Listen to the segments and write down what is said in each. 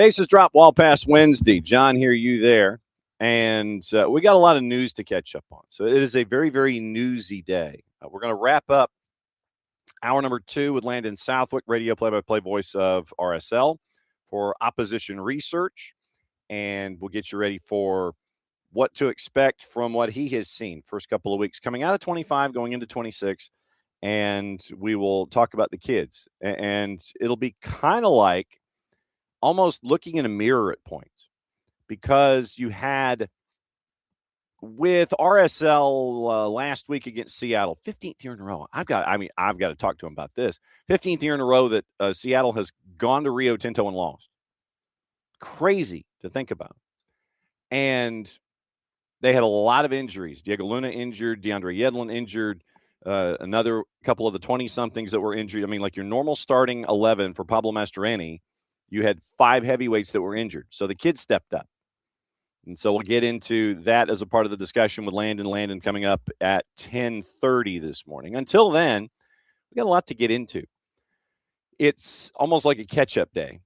Bases drop Wall Pass Wednesday. John here, you there. And we got a lot of news to catch up on. So it is a very, very newsy day. We're going to wrap up hour number 2 with Landon Southwick, radio play-by-play voice of RSL for opposition research. And we'll get you ready for what to expect from what he has seen first couple of weeks coming out of 25, going into 26. And we will talk about the kids. And it'll be kind of like almost looking in a mirror at points, because you had with RSL last week against Seattle, 15th year in a row. I've got to talk to him about this. 15th year in a row that Seattle has gone to Rio Tinto and lost. Crazy to think about. And they had a lot of injuries. Diego Luna injured, DeAndre Yedlin injured, another couple of the 20-somethings that were injured. I mean, like your normal starting 11 for Pablo Mastroeni, you had 5 heavyweights that were injured. So the kids stepped up. And so we'll get into that as a part of the discussion with Landon. Landon coming up at 10:30 this morning. Until then, we got a lot to get into. It's almost like a catch-up day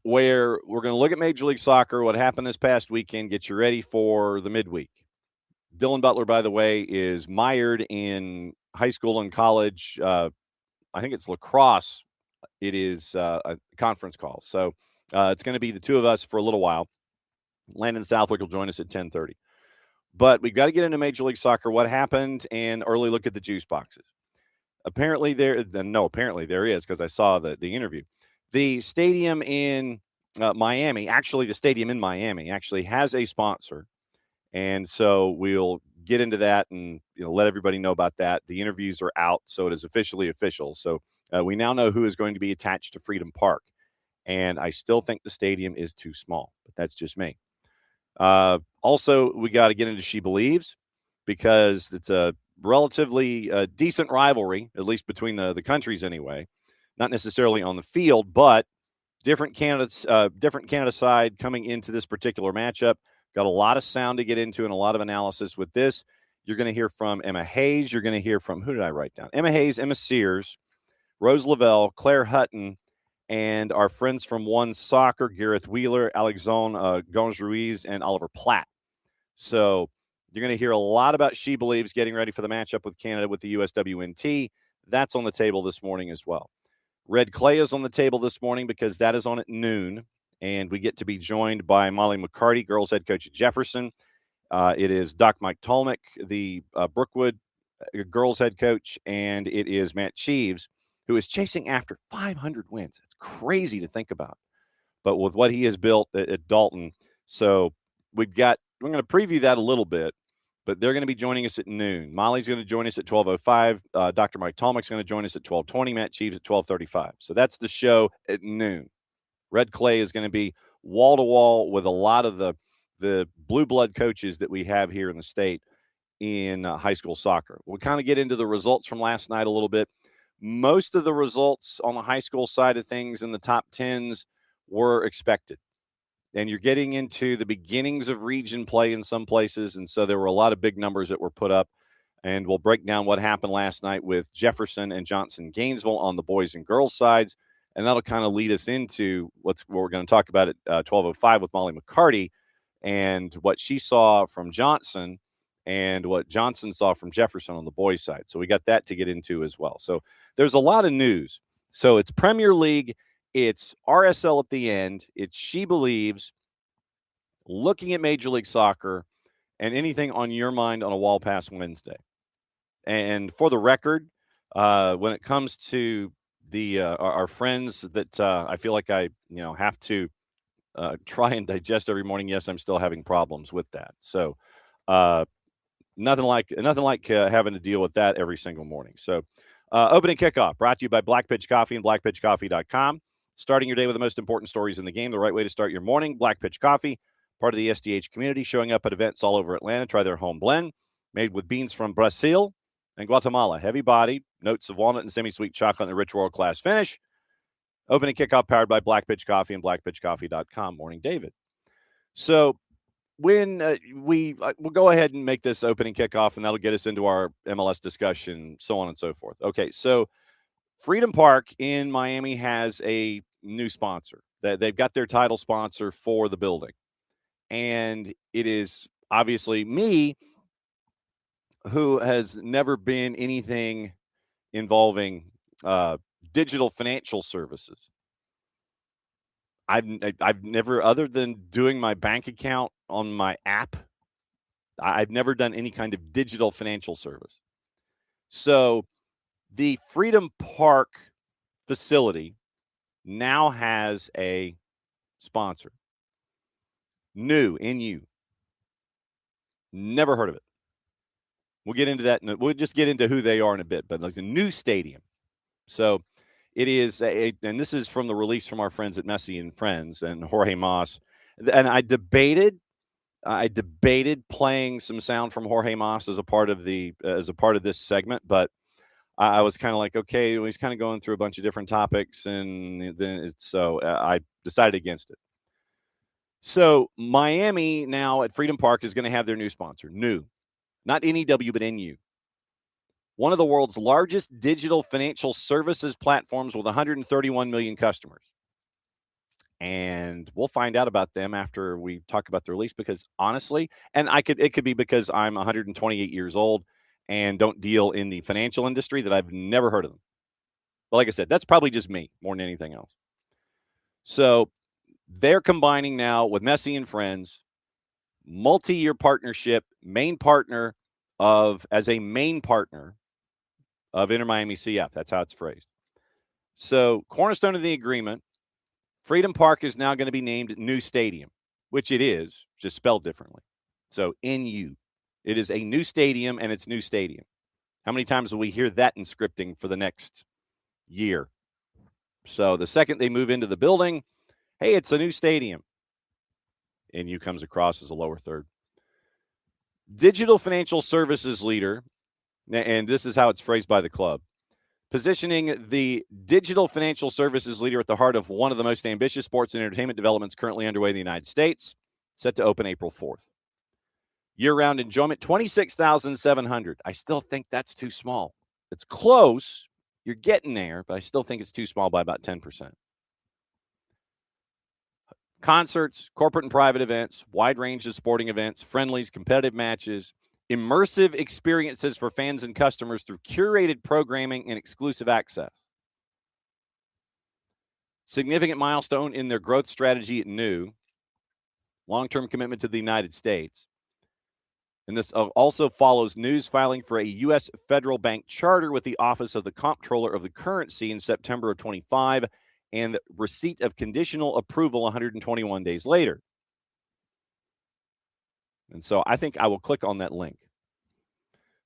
where we're going to look at Major League Soccer, what happened this past weekend, get you ready for the midweek. Dylan Butler, by the way, is mired in high school and college. I think it's lacrosse. It is a conference call. So it's going to be the two of us for a little while. Landon Southwick will join us at 10:30. But we've got to get into Major League Soccer, what happened, and early look at the juice boxes. Apparently there is, because I saw the interview. The stadium in Miami, actually the stadium in Miami actually has a sponsor. And so we'll get into that and let everybody know about that. The interviews are out, so it is officially official. So we now know who is going to be attached to Freedom Park. And I still think the stadium is too small, but that's just me. Also, we got to get into SheBelieves, because it's a relatively decent rivalry, at least between the countries anyway. Not necessarily on the field, but different candidates, different Canada side coming into this particular matchup. Got a lot of sound to get into and a lot of analysis with this. You're going to hear from Emma Hayes. You're going to hear from, who did I write down? Emma Hayes, Emma Sears, Rose Lavelle, Claire Hutton, and our friends from One Soccer, Gareth Wheeler, Alexandre Gonge-Ruiz, and Oliver Platt. So you're going to hear a lot about SheBelieves getting ready for the matchup with Canada with the USWNT. That's on the table this morning as well. Red Clay is on the table this morning because that is on at noon, and we get to be joined by Molly McCarty, girls head coach at Jefferson. It is Doc Mike Tolmick, the Brookwood girls head coach, and it is Matt Cheeves, who is chasing after 500 wins. It's crazy to think about, but with what he has built at Dalton. So we're going to preview that a little bit, but they're going to be joining us at noon. Molly's going to join us at 12:05. Dr. Mike Tolmick's going to join us at 12:20. Matt Cheeves at 12:35. So that's the show at noon. Red Clay is going to be wall-to-wall with a lot of the blue blood coaches that we have here in the state in high school soccer. We'll kind of get into the results from last night a little bit. Most of the results on the high school side of things in the top 10s were expected. And you're getting into the beginnings of region play in some places, and so there were a lot of big numbers that were put up. And we'll break down what happened last night with Jefferson and Johnson Gainesville on the boys and girls sides, and that'll kind of lead us into what we're going to talk about at 12:05 with Molly McCarty and what she saw from Johnson and what Johnson saw from Jefferson on the boys' side. So we got that to get into as well. So there's a lot of news. So it's Premier League, it's RSL at the end, it's SheBelieves, looking at Major League Soccer, and anything on your mind on a Wall Pass Wednesday. And for the record, when it comes to the our friends that I feel like I have to try and digest every morning, yes, I'm still having problems with that. So nothing like having to deal with that every single morning. So opening kickoff brought to you by Black Pitch Coffee and blackpitchcoffee.com. Starting your day with the most important stories in the game, the right way to start your morning. Black Pitch Coffee, part of the SDH community, showing up at events all over Atlanta. Try their home blend, made with beans from Brazil and Guatemala. Heavy-bodied, notes of walnut and semi-sweet chocolate and a rich world-class finish. Opening kickoff powered by Black Pitch Coffee and blackpitchcoffee.com. Morning, David. So when we'll go ahead and make this opening kickoff, and that'll get us into our MLS discussion, so on and so forth. Okay, so Freedom Park in Miami has a new sponsor. They've got their title sponsor for the building. And it is obviously me, who has never been anything involving digital financial services. I've never, other than doing my bank account on my app, I've never done any kind of digital financial service. So the Freedom Park facility now has a sponsor. New, NU. Never heard of it. We'll get into that. We'll just get into who they are in a bit, but like a new stadium. So it is, and this is from the release from our friends at Messi and Friends and Jorge Mas. And I debated playing some sound from Jorge Mas as a part of this segment, but I was kind of like, okay, well, he's kind of going through a bunch of different topics, and then I decided against it. So Miami now at Freedom Park is going to have their new sponsor, new, not NEW, but NU. One of the world's largest digital financial services platforms with 131 million customers. And we'll find out about them after we talk about the release, because honestly, and it could be because I'm 128 years old and don't deal in the financial industry, that I've never heard of them. But like I said, that's probably just me more than anything else. So they're combining now with Messi and Friends, multi-year partnership, as a main partner of Inter Miami CF. That's how it's phrased. So cornerstone of the agreement, Freedom Park is now going to be named New Stadium, which it is, just spelled differently. So NU. It is a new stadium, and it's New Stadium. How many times will we hear that in scripting for the next year? So the second they move into the building, hey, it's a new stadium. NU comes across as a lower third. Digital financial services leader, and this is how it's phrased by the club, positioning the digital financial services leader at the heart of one of the most ambitious sports and entertainment developments currently underway in the United States, set to open April 4th. Year-round enjoyment, 26,700. I still think that's too small. It's close. You're getting there, but I still think it's too small by about 10%. Concerts, corporate and private events, wide range of sporting events, friendlies, competitive matches, immersive experiences for fans and customers through curated programming and exclusive access. Significant milestone in their growth strategy at New. Long-term commitment to the United States. And this also follows news filing for a U.S. federal bank charter with the Office of the Comptroller of the Currency in September of 25, and receipt of conditional approval 121 days later. And so I think I will click on that link.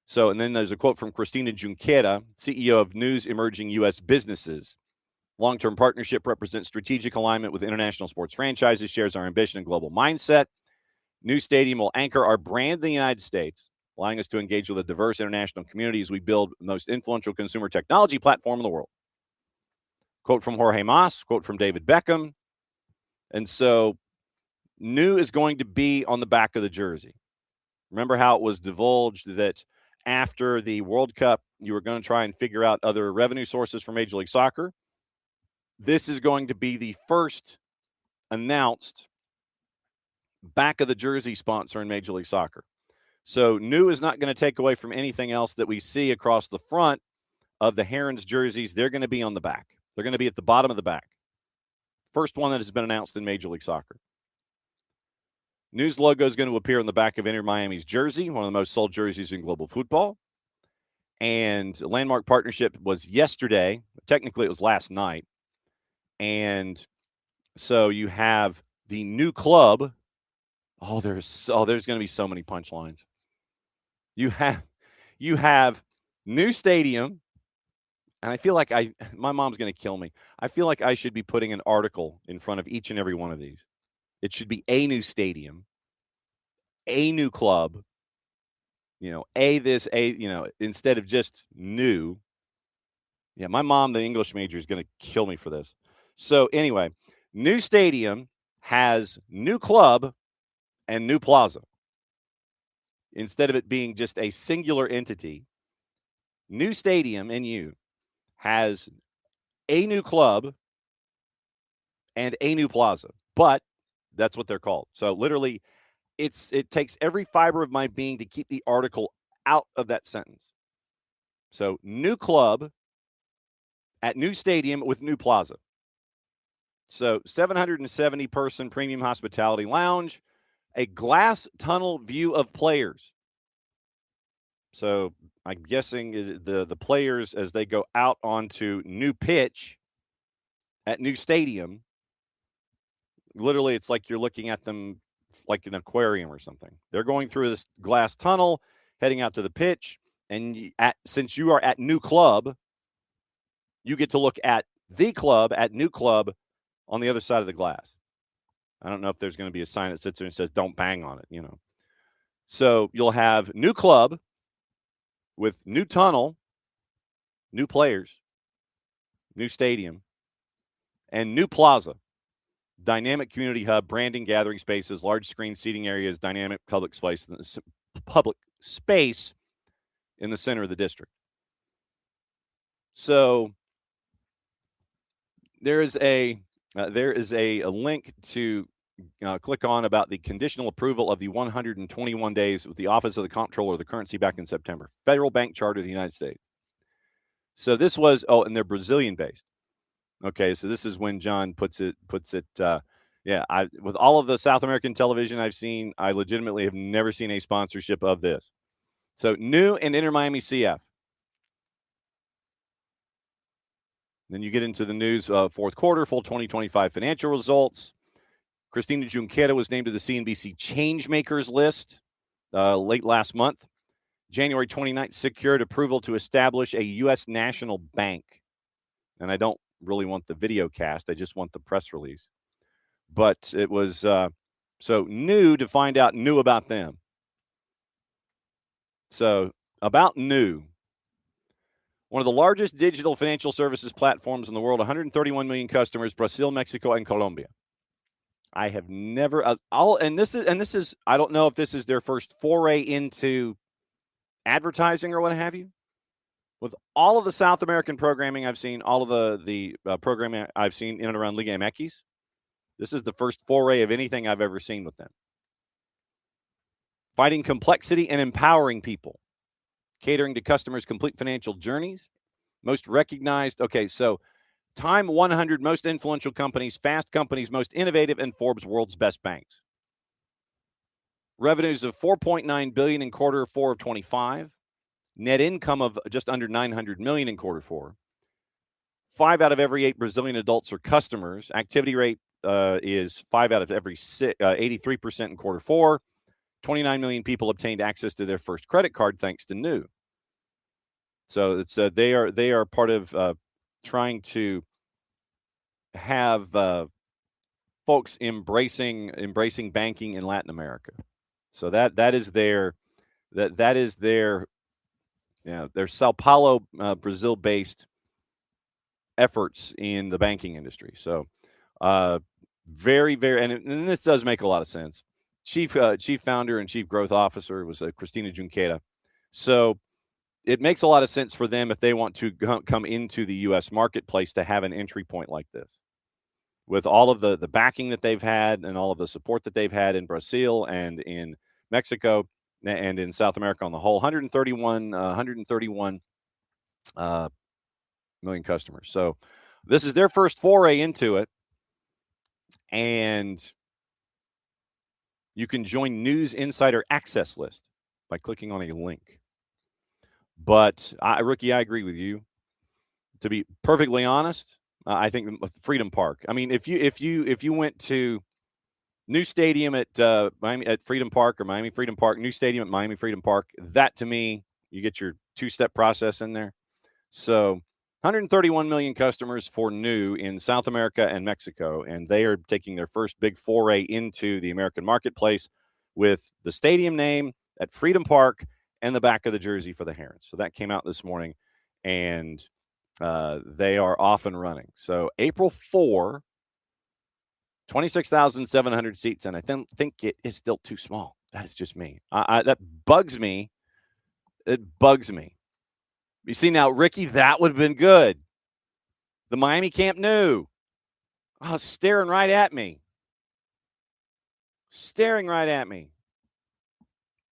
So, and then there's a quote from Cristina Junqueira, CEO of News Emerging U.S. Businesses. Long-term partnership represents strategic alignment with international sports franchises, shares our ambition and global mindset. New stadium will anchor our brand in the United States, allowing us to engage with a diverse international community as we build the most influential consumer technology platform in the world. Quote from Jorge Mas, quote from David Beckham. And so New is going to be on the back of the jersey. Remember how it was divulged that after the World Cup, you were going to try and figure out other revenue sources for Major League Soccer? This is going to be the first announced back of the jersey sponsor in Major League Soccer. So New is not going to take away from anything else that we see across the front of the Herons jerseys. They're going to be on the back. They're going to be at the bottom of the back. First one that has been announced in Major League Soccer. News logo is going to appear on the back of Inter Miami's jersey, one of the most sold jerseys in global football. And a landmark partnership was yesterday. Technically, it was last night. And so you have the new club. There's going to be so many punchlines. You have new stadium, and I feel like my mom's going to kill me. I feel like I should be putting an article in front of each and every one of these. It should be a new stadium, a new club, instead of just new. Yeah, my mom, the English major, is going to kill me for this. So anyway, new stadium has new club and new plaza. Instead of it being just a singular entity, new stadium, NU, has a new club and a new plaza. But that's what they're called. So literally, it takes every fiber of my being to keep the article out of that sentence. So new club at new stadium with new plaza. So 770-person premium hospitality lounge, a glass tunnel view of players. So I'm guessing the players, as they go out onto new pitch at new stadium, literally it's like you're looking at them like an aquarium or something. They're going through this glass tunnel, heading out to the pitch, and since you are at new club, you get to look at the club at new club on the other side of the glass. I don't know if there's going to be a sign that sits there and says, don't bang on it, So you'll have new club with new tunnel, new players, new stadium, and new plaza. Dynamic community hub, branding, gathering spaces, large screen seating areas, dynamic public space in the center of the district. So there is a link to click on about the conditional approval of the 121 days with the Office of the Comptroller of the Currency back in September. Federal Bank Charter of the United States. So this was, and they're Brazilian based. Okay, so this is when John puts it. With all of the South American television I've seen, I legitimately have never seen a sponsorship of this. So new and Inter Miami CF. Then you get into the news, fourth quarter, full 2025 financial results. Cristina Junqueira was named to the CNBC Changemakers list late last month. January 29th, secured approval to establish a U.S. national bank. And I don't really want the video cast. I just want the press release. But it was so new to find out new about them. So about new. One of the largest digital financial services platforms in the world, 131 million customers, Brazil, Mexico, and Colombia. I have never and this is I don't know if this is their first foray into advertising or what have you. With all of the South American programming I've seen, all of the programming I've seen in and around Liga MX, this is the first foray of anything I've ever seen with them. Fighting complexity and empowering people. Catering to customers' complete financial journeys. Most recognized, so Time 100 most influential companies, Fast Company's most innovative, and Forbes world's best banks. Revenues of $4.9 billion in quarter four of 25. Net income of just under $900 million in quarter four. 5 out of every 8 Brazilian adults are customers. Activity rate is 5 out of every 6, 83% in quarter four. 29 million people obtained access to their first credit card thanks to New. So it's they are part of trying to have folks embracing banking in Latin America. So that is their Sao Paulo, Brazil-based efforts in the banking industry. So very, very, and this does make a lot of sense. Chief founder and chief growth officer was Cristina Junqueira. So it makes a lot of sense for them if they want to come into the U.S. marketplace to have an entry point like this. With all of the backing that they've had and all of the support that they've had in Brazil and in Mexico and in South America on the whole, 131 million customers. So this is their first foray into it. And you can join News Insider Access list by clicking on a link. But Ricky, I agree with you. To be perfectly honest, I think Freedom Park. I mean, if you went to new stadium at Miami at Freedom Park or Miami Freedom Park, new stadium at Miami Freedom Park, that to me, you get your two-step process in there. So 131 million customers for New in South America and Mexico, and they are taking their first big foray into the American marketplace with the stadium name at Freedom Park and the back of the jersey for the Herons. So that came out this morning, and they are off and running. So April 4, 26,700 seats, and I think it is still too small. That is just me. That bugs me. It bugs me. You see now, Ricky, that would have been good. The Miami Camp Nou. Oh, staring right at me. Staring right at me.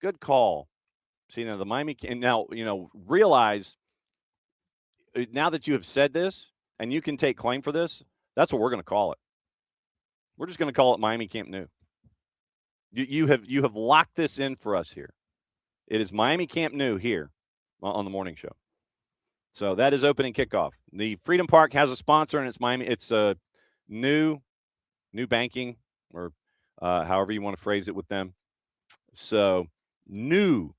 Good call. See, now the Miami, and now, realize now that you have said this and you can take claim for this, that's what we're going to call it. We're just going to call it Miami Camp Nou. You have locked this in for us here. It is Miami Camp Nou here on the morning show. So that is opening kickoff. The Freedom Park has a sponsor, and it's Miami. It's a new banking, or however you want to phrase it with them. So new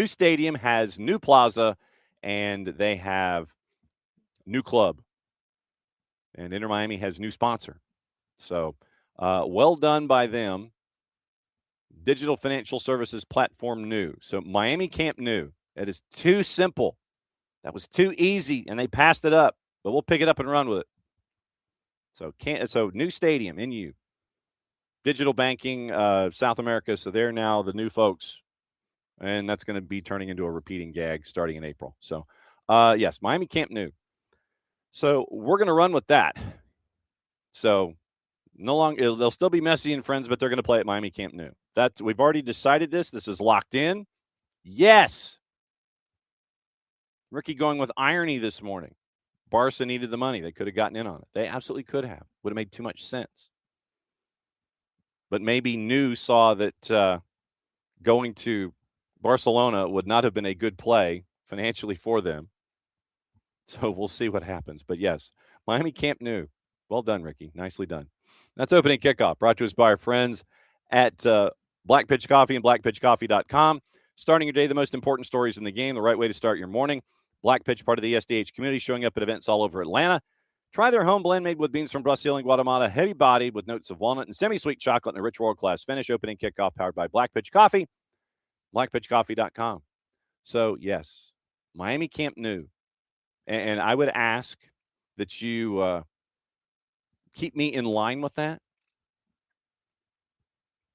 stadium has new plaza, and they have new club. And Inter Miami has new sponsor. So well done by them. Digital financial services platform new. So Miami Camp Nou. That is too simple. That was too easy, and they passed it up. But we'll pick it up and run with it. So new stadium, NU. Digital banking, South America. So they're now the new folks. And that's going to be turning into a repeating gag starting in April. So, yes, Miami Camp Nou. So we're going to run with that. So no longer, they'll still be Messi and friends, but they're going to play at Miami Camp Nou. We've already decided this. This is locked in. Yes. Ricky going with irony this morning. Barca needed the money. They could have gotten in on it. They absolutely could have. Would have made too much sense. But maybe Nou saw that going to Barcelona would not have been a good play financially for them. So we'll see what happens. But yes, Miami Camp Nou. Well done, Ricky. Nicely done. That's opening kickoff. Brought to us by our friends at Black Pitch Coffee and blackpitchcoffee.com. Starting your day, the most important stories in the game, the right way to start your morning. Black Pitch, part of the SDH community, showing up at events all over Atlanta. Try their home blend made with beans from Brazil and Guatemala, heavy-bodied with notes of walnut and semi-sweet chocolate and a rich world-class finish. Opening kickoff powered by Black Pitch Coffee, blackpitchcoffee.com. So, yes, Miami Camp Nou. And I would ask that you keep me in line with that.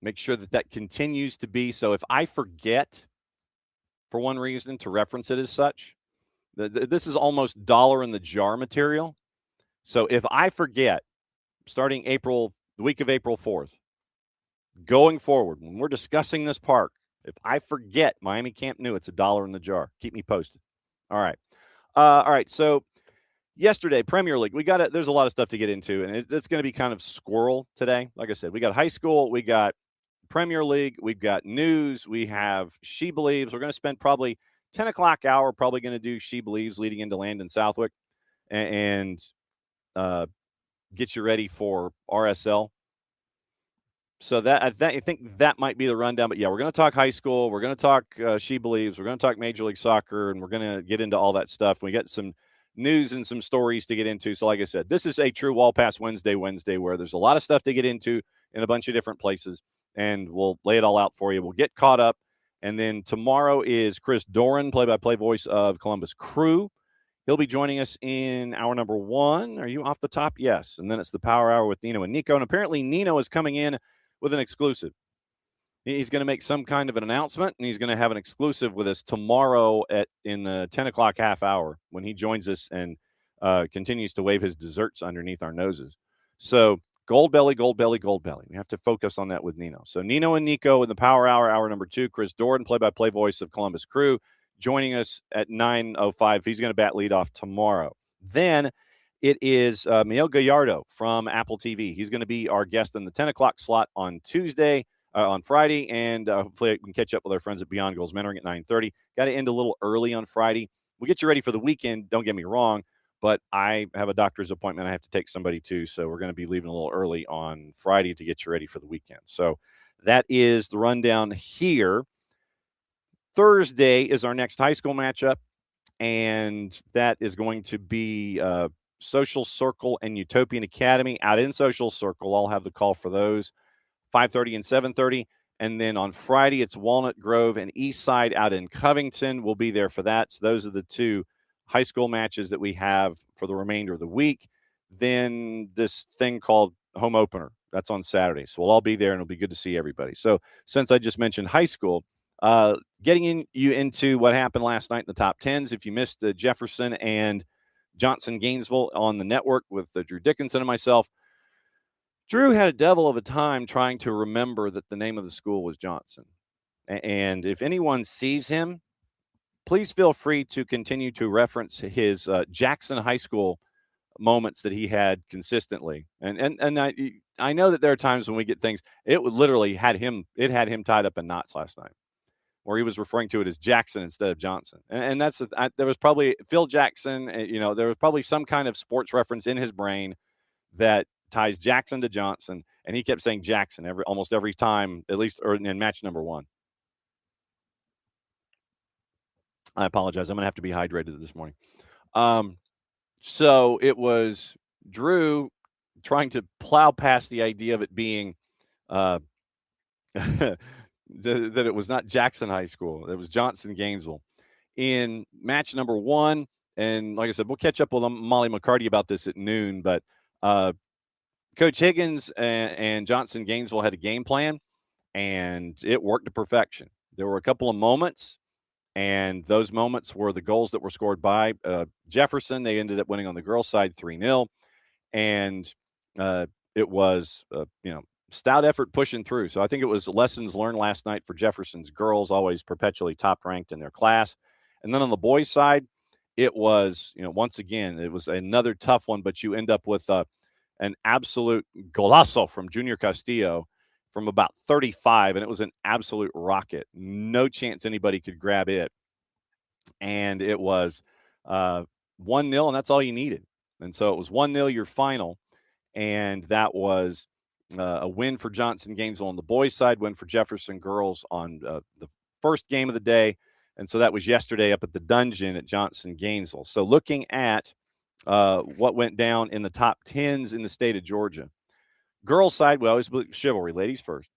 Make sure that continues to be. So if I forget, for one reason, to reference it as such, this is almost dollar in the jar material. So if I forget, starting the week of April 4th, going forward, when we're discussing this park, if I forget Miami Camp Nou, it's $1 in the jar. Keep me posted. All right. All right, so yesterday, Premier League, there's a lot of stuff to get into, and it's going to be kind of squirrel today. Like I said, we got high school, we got Premier League, we've got news, we have She Believes. We're going to spend probably 10 o'clock hour, probably going to do She Believes leading into Landon Southwick and get you ready for RSL. So I think that might be the rundown. But, yeah, we're going to talk high school. We're going to talk She Believes. We're going to talk Major League Soccer, and we're going to get into all that stuff. We got some news and some stories to get into. So, like I said, this is a true Wall Pass Wednesday where there's a lot of stuff to get into in a bunch of different places, and we'll lay it all out for you. We'll get caught up. And then tomorrow is Chris Doran, play-by-play voice of Columbus Crew. He'll be joining us in hour number 1. Are you off the top? Yes. And then it's the Power Hour with Nino and Nico. And apparently Nino is coming in with an exclusive. He's going to make some kind of an announcement, and he's going to have an exclusive with us tomorrow in the 10 o'clock half hour when he joins us and continues to wave his desserts underneath our noses. So gold belly, gold belly, gold belly. We have to focus on that with Nino. So Nino and Nico in the Power Hour, hour number 2. Chris Doran, play-by-play voice of Columbus Crew, joining us at 9:05. He's going to bat leadoff tomorrow. Then it is Miguel Gallardo from Apple TV. He's going to be our guest in the 10 o'clock slot on Friday, and hopefully we can catch up with our friends at Beyond Goals Mentoring at 9:30. Got to end a little early on Friday. We'll get you ready for the weekend, don't get me wrong, but I have a doctor's appointment I have to take somebody to, so we're going to be leaving a little early on Friday to get you ready for the weekend. So that is the rundown here. Thursday is our next high school matchup, and that is going to be Social Circle and Utopian Academy out in Social Circle. I'll have the call for those, 5:30 and 7:30. And then on Friday, it's Walnut Grove and Eastside out in Covington. We'll be there for that. So those are the two high school matches that we have for the remainder of the week. Then this thing called Home Opener, that's on Saturday. So we'll all be there, and it'll be good to see everybody. So since I just mentioned high school, getting you into what happened last night in the top 10s. If you missed Jefferson and Johnson Gainesville on the network with Drew Dickinson and myself. Drew had a devil of a time trying to remember that the name of the school was Johnson. And if anyone sees him, please feel free to continue to reference his Jackson High School moments that he had consistently. And I know that there are times when we get things. It would literally had him tied up in knots last night, where he was referring to it as Jackson instead of Johnson. And that's there was probably Phil Jackson. There was probably some kind of sports reference in his brain that ties Jackson to Johnson, and he kept saying Jackson almost every time, at least in match number 1. I apologize. I'm going to have to be hydrated this morning. So it was Drew trying to plow past the idea of it being that it was not Jackson High School. It was Johnson Gainesville. In match number 1, and like I said, we'll catch up with Molly McCarty about this at noon, but Coach Higgins and Johnson Gainesville had a game plan, and it worked to perfection. There were a couple of moments, and those moments were the goals that were scored by Jefferson. They ended up winning on the girls' side 3-0, and it was stout effort pushing through. So I think it was lessons learned last night for Jefferson's girls, always perpetually top ranked in their class. And then on the boys' side, it was once again it was another tough one, but you end up with an absolute golazo from Junior Castillo from about 35, and it was an absolute rocket. No chance anybody could grab it. And it was 1-0, and that's all you needed. And so it was 1-0 your final, and that was a win for Johnson Gainesville on the boys' side, win for Jefferson girls on the first game of the day. And so that was yesterday up at the Dungeon at Johnson Gainesville. So looking at what went down in the top 10s in the state of Georgia. Girls' side, we always believe chivalry, ladies first.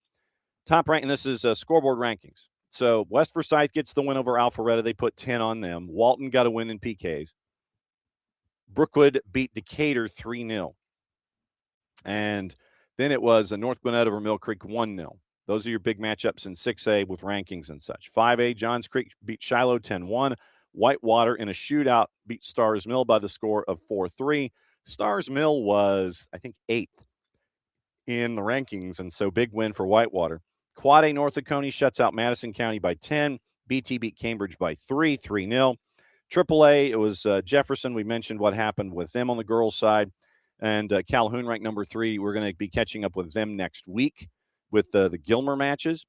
Top rank, and this is scoreboard rankings. So West Forsyth gets the win over Alpharetta. They put 10 on them. Walton got a win in PKs. Brookwood beat Decatur 3-0. And then it was a North Gwinnett over Mill Creek 1-0. Those are your big matchups in 6A with rankings and such. 5A, Johns Creek beat Shiloh 10-1. Whitewater in a shootout beat Stars Mill by the score of 4-3. Stars Mill was, I think, 8th in the rankings, and so big win for Whitewater. Quad A, North Oconee shuts out Madison County by 10. BT beat Cambridge by 3-0. Triple A, it was Jefferson. We mentioned what happened with them on the girls' side. And Calhoun ranked number 3. We're going to be catching up with them next week with the Gilmer matches.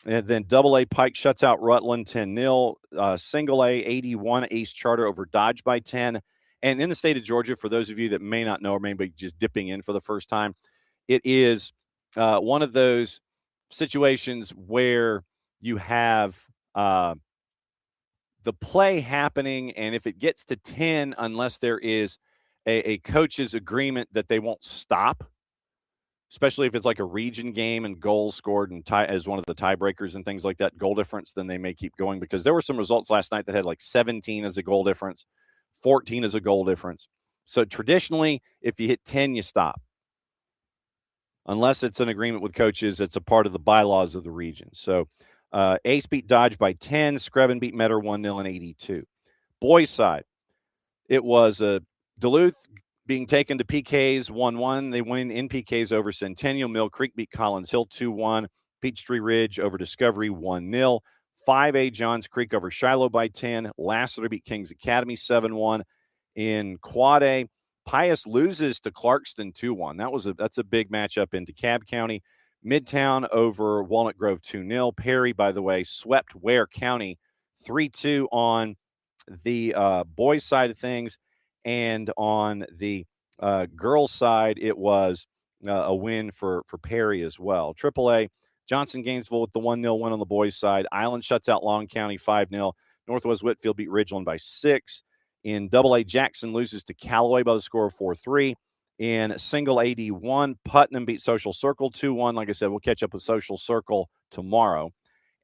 And then Double A, Pike shuts out Rutland 10-0. Single A, 81, Ace Charter over Dodge by 10. And in the state of Georgia, for those of you that may not know or maybe just dipping in for the first time, it is one of those situations where you have the play happening, and if it gets to 10, unless there is a coach's agreement that they won't stop, especially if it's like a region game and goals scored and tie as one of the tiebreakers and things like that, goal difference, then they may keep going, because there were some results last night that had like 17 as a goal difference, 14 as a goal difference. So traditionally, if you hit 10, you stop. Unless it's an agreement with coaches, it's a part of the bylaws of the region. So Ace beat Dodge by 10. Screven beat Metter 1-0 and 82. Boys' side, it was Duluth being taken to PKs 1-1. They win in PKs over Centennial. Mill Creek beat Collins Hill 2-1. Peachtree Ridge over Discovery 1-0. 5A, Johns Creek over Shiloh by 10. Lassiter beat Kings Academy 7-1. In Quad A, Pius loses to Clarkston 2-1. That's a big matchup in DeKalb County. Midtown over Walnut Grove 2-0. Perry, by the way, swept Ware County 3-2 on the boys' side of things. And on the girls' side, it was a win for Perry as well. AAA, Johnson Gainesville with the 1-0 win on the boys' side. Island shuts out Long County 5-0. Northwest Whitfield beat Ridgeland by 6. In AA, Jackson loses to Callaway by the score of 4-3. In single AD1, Putnam beat Social Circle 2-1. Like I said, we'll catch up with Social Circle tomorrow.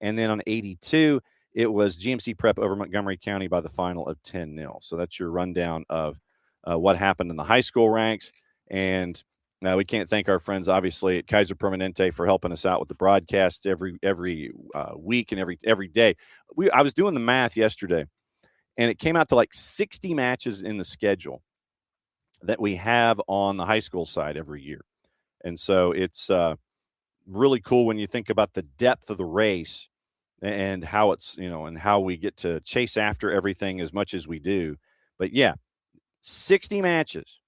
And then on 82, it was GMC Prep over Montgomery County by the final of 10-0. So that's your rundown of what happened in the high school ranks. And we can't thank our friends, obviously, at Kaiser Permanente for helping us out with the broadcasts every week and every day. I was doing the math yesterday, and it came out to like 60 matches in the schedule. that we have on the high school side every year. And so it's really cool when you think about the depth of the race and how it's, and how we get to chase after everything as much as we do. But yeah, 60 matches.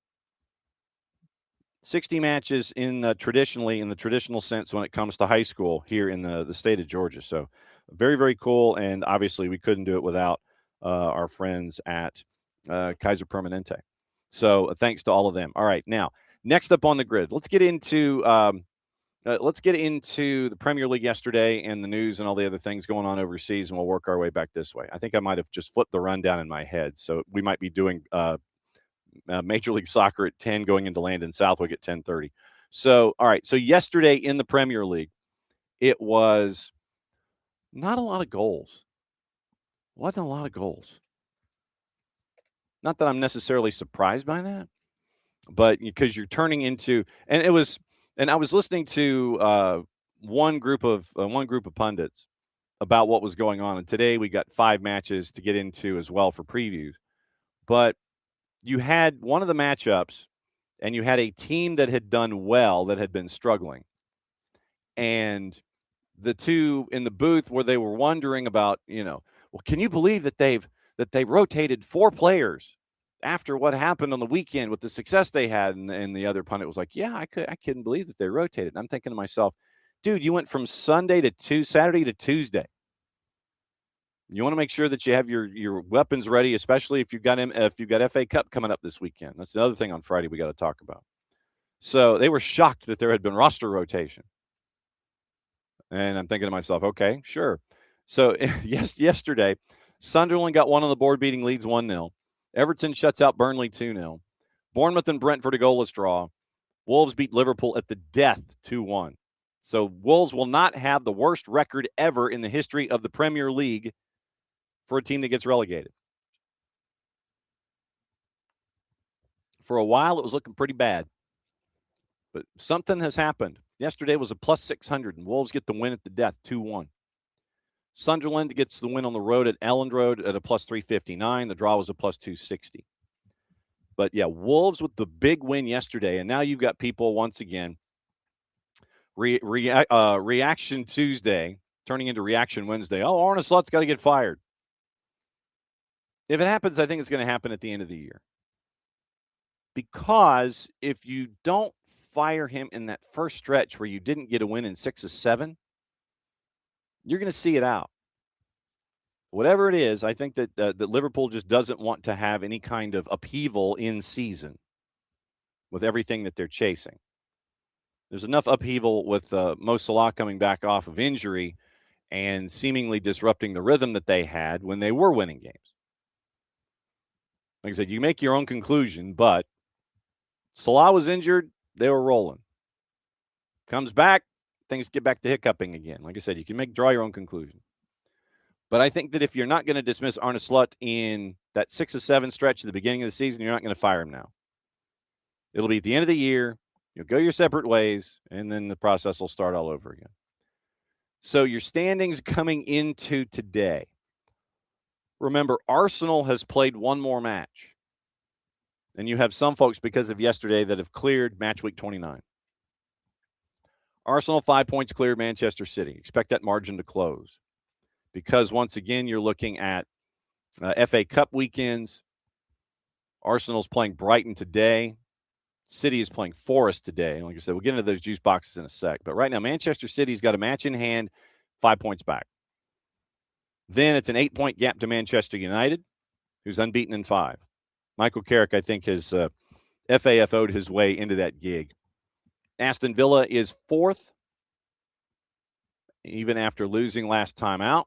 60 matches traditionally in the traditional sense when it comes to high school here in the state of Georgia. So very, very cool. And obviously we couldn't do it without our friends at Kaiser Permanente. So thanks to all of them. All right. Now, next up on the grid, let's get into the Premier League yesterday and the news and all the other things going on overseas, and we'll work our way back this way. I think I might have just flipped the rundown in my head. So we might be doing Major League Soccer at 10, going into Landon Southwick at 10:30. So, all right. So yesterday in the Premier League, it was not a lot of goals. Wasn't a lot of goals. Not that I'm necessarily surprised by that, but because you're turning into, and I was listening to one group of pundits about what was going on, and today we got 5 matches to get into as well for previews, but you had one of the matchups, and you had a team that had done well that had been struggling. And the two in the booth where they were wondering about, well, can you believe that they rotated 4 players after what happened on the weekend with the success they had? And the other pundit was like, yeah, I couldn't believe that they rotated. And I'm thinking to myself, dude, you went from Saturday to Tuesday. You want to make sure that you have your weapons ready, especially if you've got FA Cup coming up this weekend. That's the other thing on Friday we got to talk about. So they were shocked that there had been roster rotation. And I'm thinking to myself, okay, sure. So yesterday, Sunderland got one on the board, beating Leeds 1-0. Everton shuts out Burnley 2-0. Bournemouth and Brentford a goalless draw. Wolves beat Liverpool at the death 2-1. So Wolves will not have the worst record ever in the history of the Premier League for a team that gets relegated. For a while, it was looking pretty bad. But something has happened. Yesterday was a plus 600, and Wolves get the win at the death, 2-1. Sunderland gets the win on the road at Elland Road at a plus 359. The draw was a plus 260. But, yeah, Wolves with the big win yesterday, and now you've got people once again, Reaction Tuesday turning into Reaction Wednesday. Oh, Arne Slot's got to get fired. If it happens, I think it's going to happen at the end of the year. Because if you don't fire him in that first stretch where you didn't get a win in 6 of 7, you're going to see it out. Whatever it is, I think that Liverpool just doesn't want to have any kind of upheaval in season with everything that they're chasing. There's enough upheaval with Mo Salah coming back off of injury and seemingly disrupting the rhythm that they had when they were winning games. Like I said, you make your own conclusion, but Salah was injured, they were rolling. Comes back, things get back to hiccuping again. Like I said, you can draw your own conclusion. But I think that if you're not going to dismiss Arne Slot in that 6 of 7 stretch at the beginning of the season, you're not going to fire him now. It'll be at the end of the year. You'll go your separate ways, and then the process will start all over again. So your standings coming into today. Remember, Arsenal has played one more match. And you have some folks, because of yesterday, that have cleared match week 29. Arsenal 5 points cleared Manchester City. Expect that margin to close. Because once again, you're looking at FA Cup weekends. Arsenal's playing Brighton today. City is playing Forest today. Like I said, we'll get into those juice boxes in a sec. But right now, Manchester City's got a match in hand, 5 points back. Then it's an 8-point gap to Manchester United, who's unbeaten in 5. Michael Carrick, I think, has FAFO'd his way into that gig. Aston Villa is 4th, even after losing last time out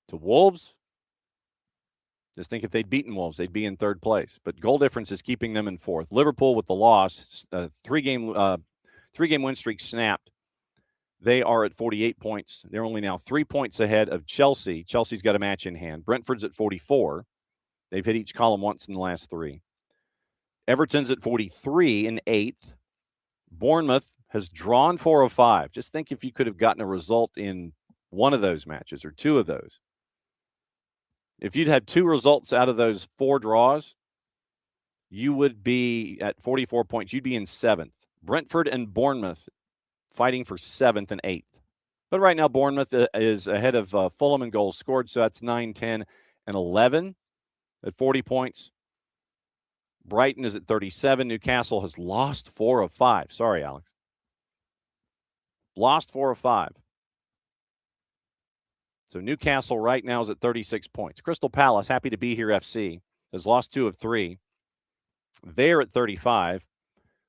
to Wolves. Just think if they'd beaten Wolves, they'd be in 3rd place. But goal difference is keeping them in 4th. Liverpool with the loss, three-game win streak snapped. They are at 48 points. They're only now 3 points ahead of Chelsea. Chelsea's got a match in hand. Brentford's at 44. They've hit each column once in the last 3. Everton's at 43 in 8th. Bournemouth has drawn 4 of 5. Just think if you could have gotten a result in one of those matches or 2 of those. If you'd had 2 results out of those 4 draws, you would be at 44 points. You'd be in 7th. Brentford and Bournemouth fighting for 7th and 8th. But right now, Bournemouth is ahead of Fulham in goals scored, so that's 9, 10, and 11 at 40 points. Brighton is at 37. Newcastle has lost 4 of 5. Sorry, Alex. Lost 4 of 5. So Newcastle right now is at 36 points. Crystal Palace, happy to be here, FC, has lost 2 of 3. They're at 35.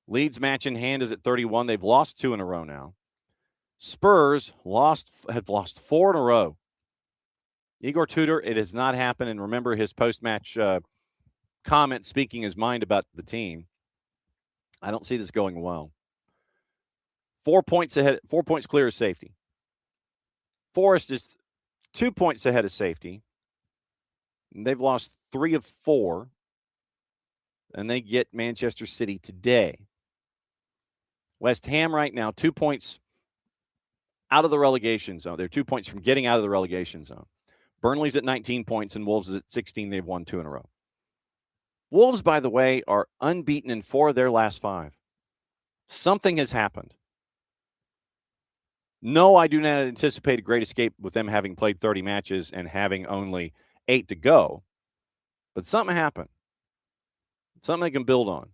Leeds match in hand is at 31. They've lost 2 in a row now. Spurs have lost 4 in a row. Igor Tudor, it has not happened. And remember his post-match comment speaking his mind about the team. I don't see this going well. 4 points ahead, 4 points clear of safety. Forest is 2 points ahead of safety. And they've lost 3 of 4. And they get Manchester City today. West Ham right now, 2 points out of the relegation zone. They're 2 points from getting out of the relegation zone. Burnley's at 19 points and Wolves is at 16. They've won 2 in a row. Wolves, by the way, are unbeaten in 4 of their last 5. Something has happened. No, I do not anticipate a great escape with them having played 30 matches and having only 8 to go. But something happened. Something they can build on.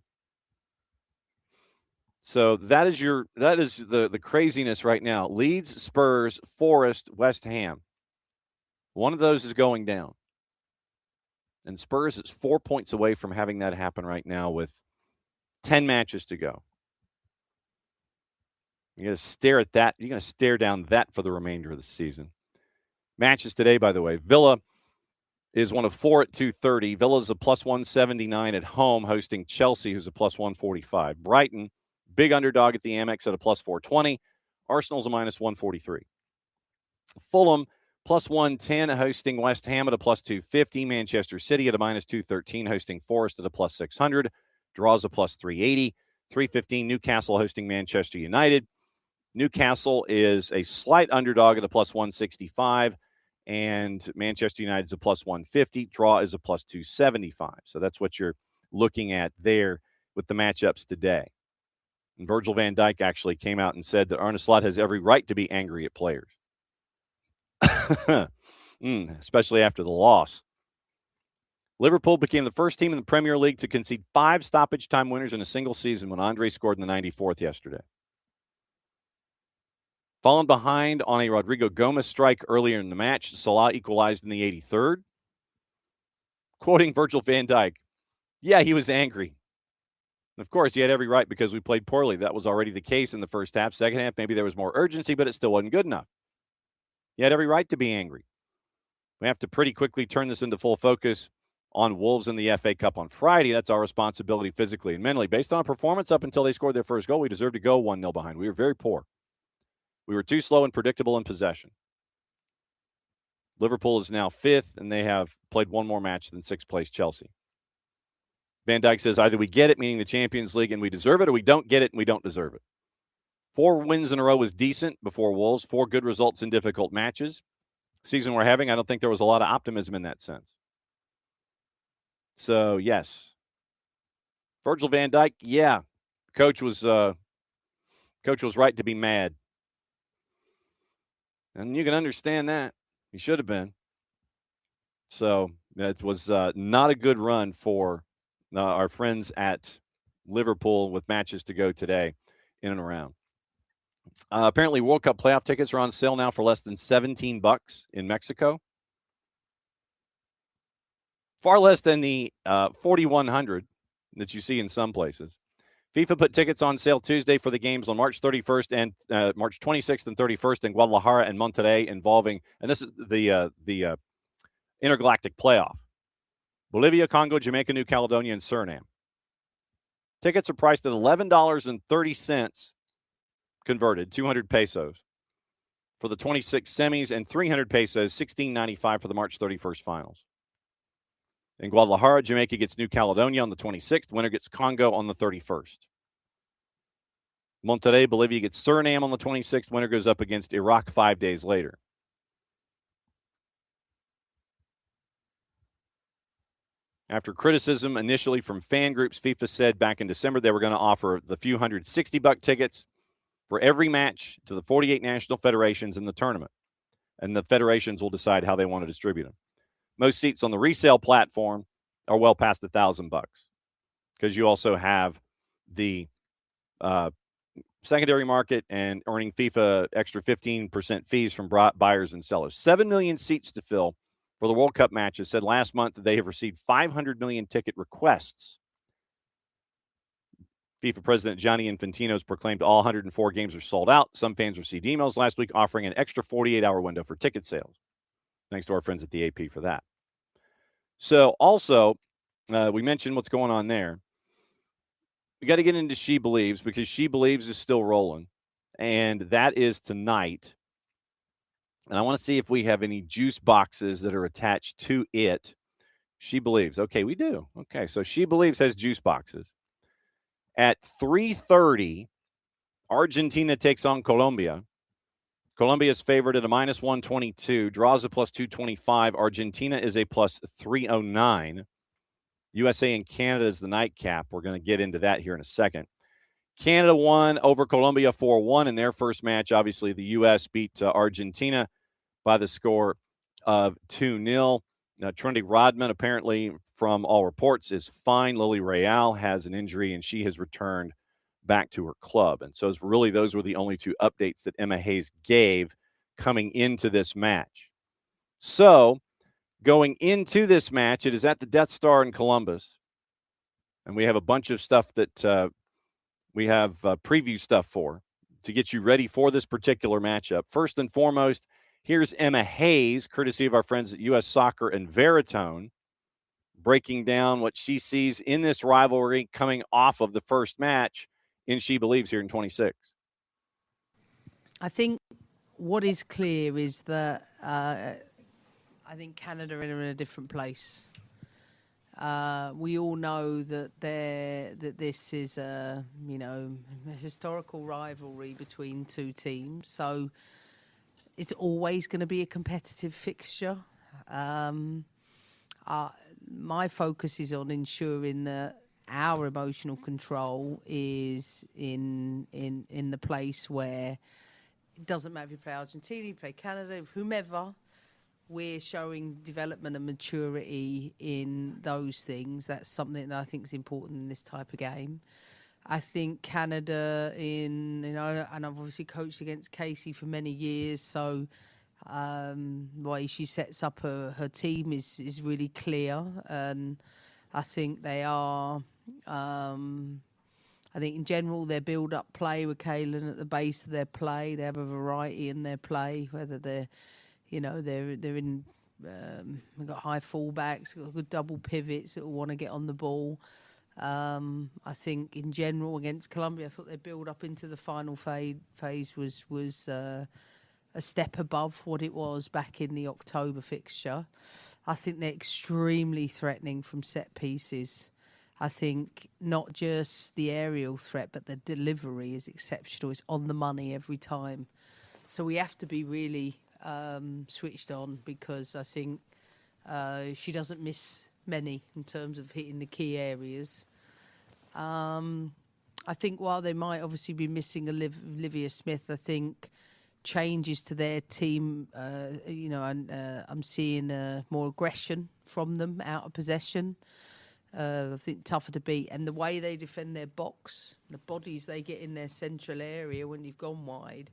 So that is the craziness right now. Leeds, Spurs, Forest, West Ham. One of those is going down. And Spurs is 4 points away from having that happen right now with 10 matches to go. You're going to stare at that. You're going to stare down that for the remainder of the season. Matches today, by the way. Villa is one of 4 at 230. Villa's a plus 179 at home, hosting Chelsea, who's a plus 145. Brighton, big underdog at the Amex at a plus 420. Arsenal's a minus 143. Fulham, plus 110, hosting West Ham at a plus 250. Manchester City at a minus 213, hosting Forest at a plus 600. Draws a plus 380. 315, Newcastle hosting Manchester United. Newcastle is a slight underdog at a plus 165, and Manchester United is a plus 150. Draw is a plus 275. So that's what you're looking at there with the matchups today. And Virgil van Dijk actually came out and said that Arne Slot has every right to be angry at players, especially after the loss. Liverpool became the first team in the Premier League to concede 5 stoppage time winners in a single season when Andre scored in the 94th yesterday. Fallen behind on a Rodrigo Gomez strike earlier in the match, Salah equalized in the 83rd. Quoting Virgil van Dijk, yeah, he was angry. Of course, he had every right because we played poorly. That was already the case in the first half. Second half, maybe there was more urgency, but it still wasn't good enough. He had every right to be angry. We have to pretty quickly turn this into full focus on Wolves in the FA Cup on Friday. That's our responsibility physically and mentally. Based on our performance up until they scored their first goal, we deserve to go 1-0 behind. We were very poor. We were too slow and predictable in possession. Liverpool is now 5th, and they have played one more match than 6th place Chelsea. Van Dijk says either we get it, meaning the Champions League, and we deserve it, or we don't get it and we don't deserve it. 4 wins in a row was decent before Wolves. 4 good results in difficult matches. Season we're having, I don't think there was a lot of optimism in that sense. So, yes. Virgil van Dijk, yeah. Coach was right to be mad. And you can understand that. He should have been. So that was not a good run for our friends at Liverpool with matches to go today in and around. Apparently, World Cup playoff tickets are on sale now for less than $17 in Mexico. Far less than the $4,100 that you see in some places. FIFA put tickets on sale Tuesday for the games on March 31st and March 26th and 31st in Guadalajara and Monterrey involving, and this is the intergalactic playoff, Bolivia, Congo, Jamaica, New Caledonia, and Suriname. Tickets are priced at $11.30 converted, 200 pesos for the 26 semis and 300 pesos, $16.95 for the March 31st finals. In Guadalajara, Jamaica gets New Caledonia on the 26th. Winner gets Congo on the 31st. Monterrey, Bolivia gets Suriname on the 26th. Winner goes up against Iraq 5 days later. After criticism initially from fan groups, FIFA said back in December they were going to offer the few hundred $60 tickets for every match to the 48 national federations in the tournament. And the federations will decide how they want to distribute them. Most seats on the resale platform are well past $1,000 because you also have the secondary market and earning FIFA extra 15% fees from buyers and sellers. 7 million seats to fill for the World Cup matches. Said last month that they have received 500 million ticket requests. FIFA President Gianni Infantino has proclaimed all 104 games are sold out. Some fans received emails last week offering an extra 48-hour window for ticket sales. Thanks to our friends at the AP for that. So also, we mentioned what's going on there. We got to get into SheBelieves because SheBelieves is still rolling, and that is tonight. And I want to see if we have any juice boxes that are attached to it. SheBelieves. Okay, we do. Okay, so SheBelieves has juice boxes. At 3:30, Argentina takes on Colombia. Colombia is favored at a minus 122, draws a plus 225. Argentina is a plus 309. USA and Canada is the nightcap. We're going to get into that here in a second. Canada won over Colombia 4-1 in their first match. Obviously, the U.S. beat Argentina by the score of 2-0. Trinity Rodman, apparently, from all reports, is fine. Lily Real has an injury, and she has returned back to her club. And so really those were the only two updates that Emma Hayes gave coming into this match. So going into this match, it is at the Death Star in Columbus. And we have a bunch of stuff that we have preview stuff for to get you ready for this particular matchup. First and foremost, here's Emma Hayes, courtesy of our friends at U.S. Soccer and Veritone, breaking down what she sees in this rivalry coming off of the first match in SheBelieves here in 26. I think what is clear is that I think Canada are in a different place. We all know that this is a historical rivalry between two teams, so it's always going to be a competitive fixture. My focus is on ensuring that our emotional control is in the place where it doesn't matter if you play Argentina, you play Canada, whomever, we're showing development and maturity in those things. That's something that I think is important in this type of game. I think Canada and I've obviously coached against Casey for many years, so way she sets up her team is really clear, and I think they are. I think in general their build-up play with Kaylin at the base of their play, they have a variety in their play. Whether they're in, they've got high fullbacks, got good double pivots that will want to get on the ball. I think in general against Colombia, I thought their build-up into the final phase was a step above what it was back in the October fixture. I think they're extremely threatening from set pieces. I think not just the aerial threat, but the delivery is exceptional. It's on the money every time. So we have to be really switched on, because I think she doesn't miss many in terms of hitting the key areas. I think while they might obviously be missing Olivia Smith, I think changes to their team, and I'm seeing more aggression from them out of possession. I think tougher to beat, and the way they defend their box, the bodies they get in their central area when you've gone wide,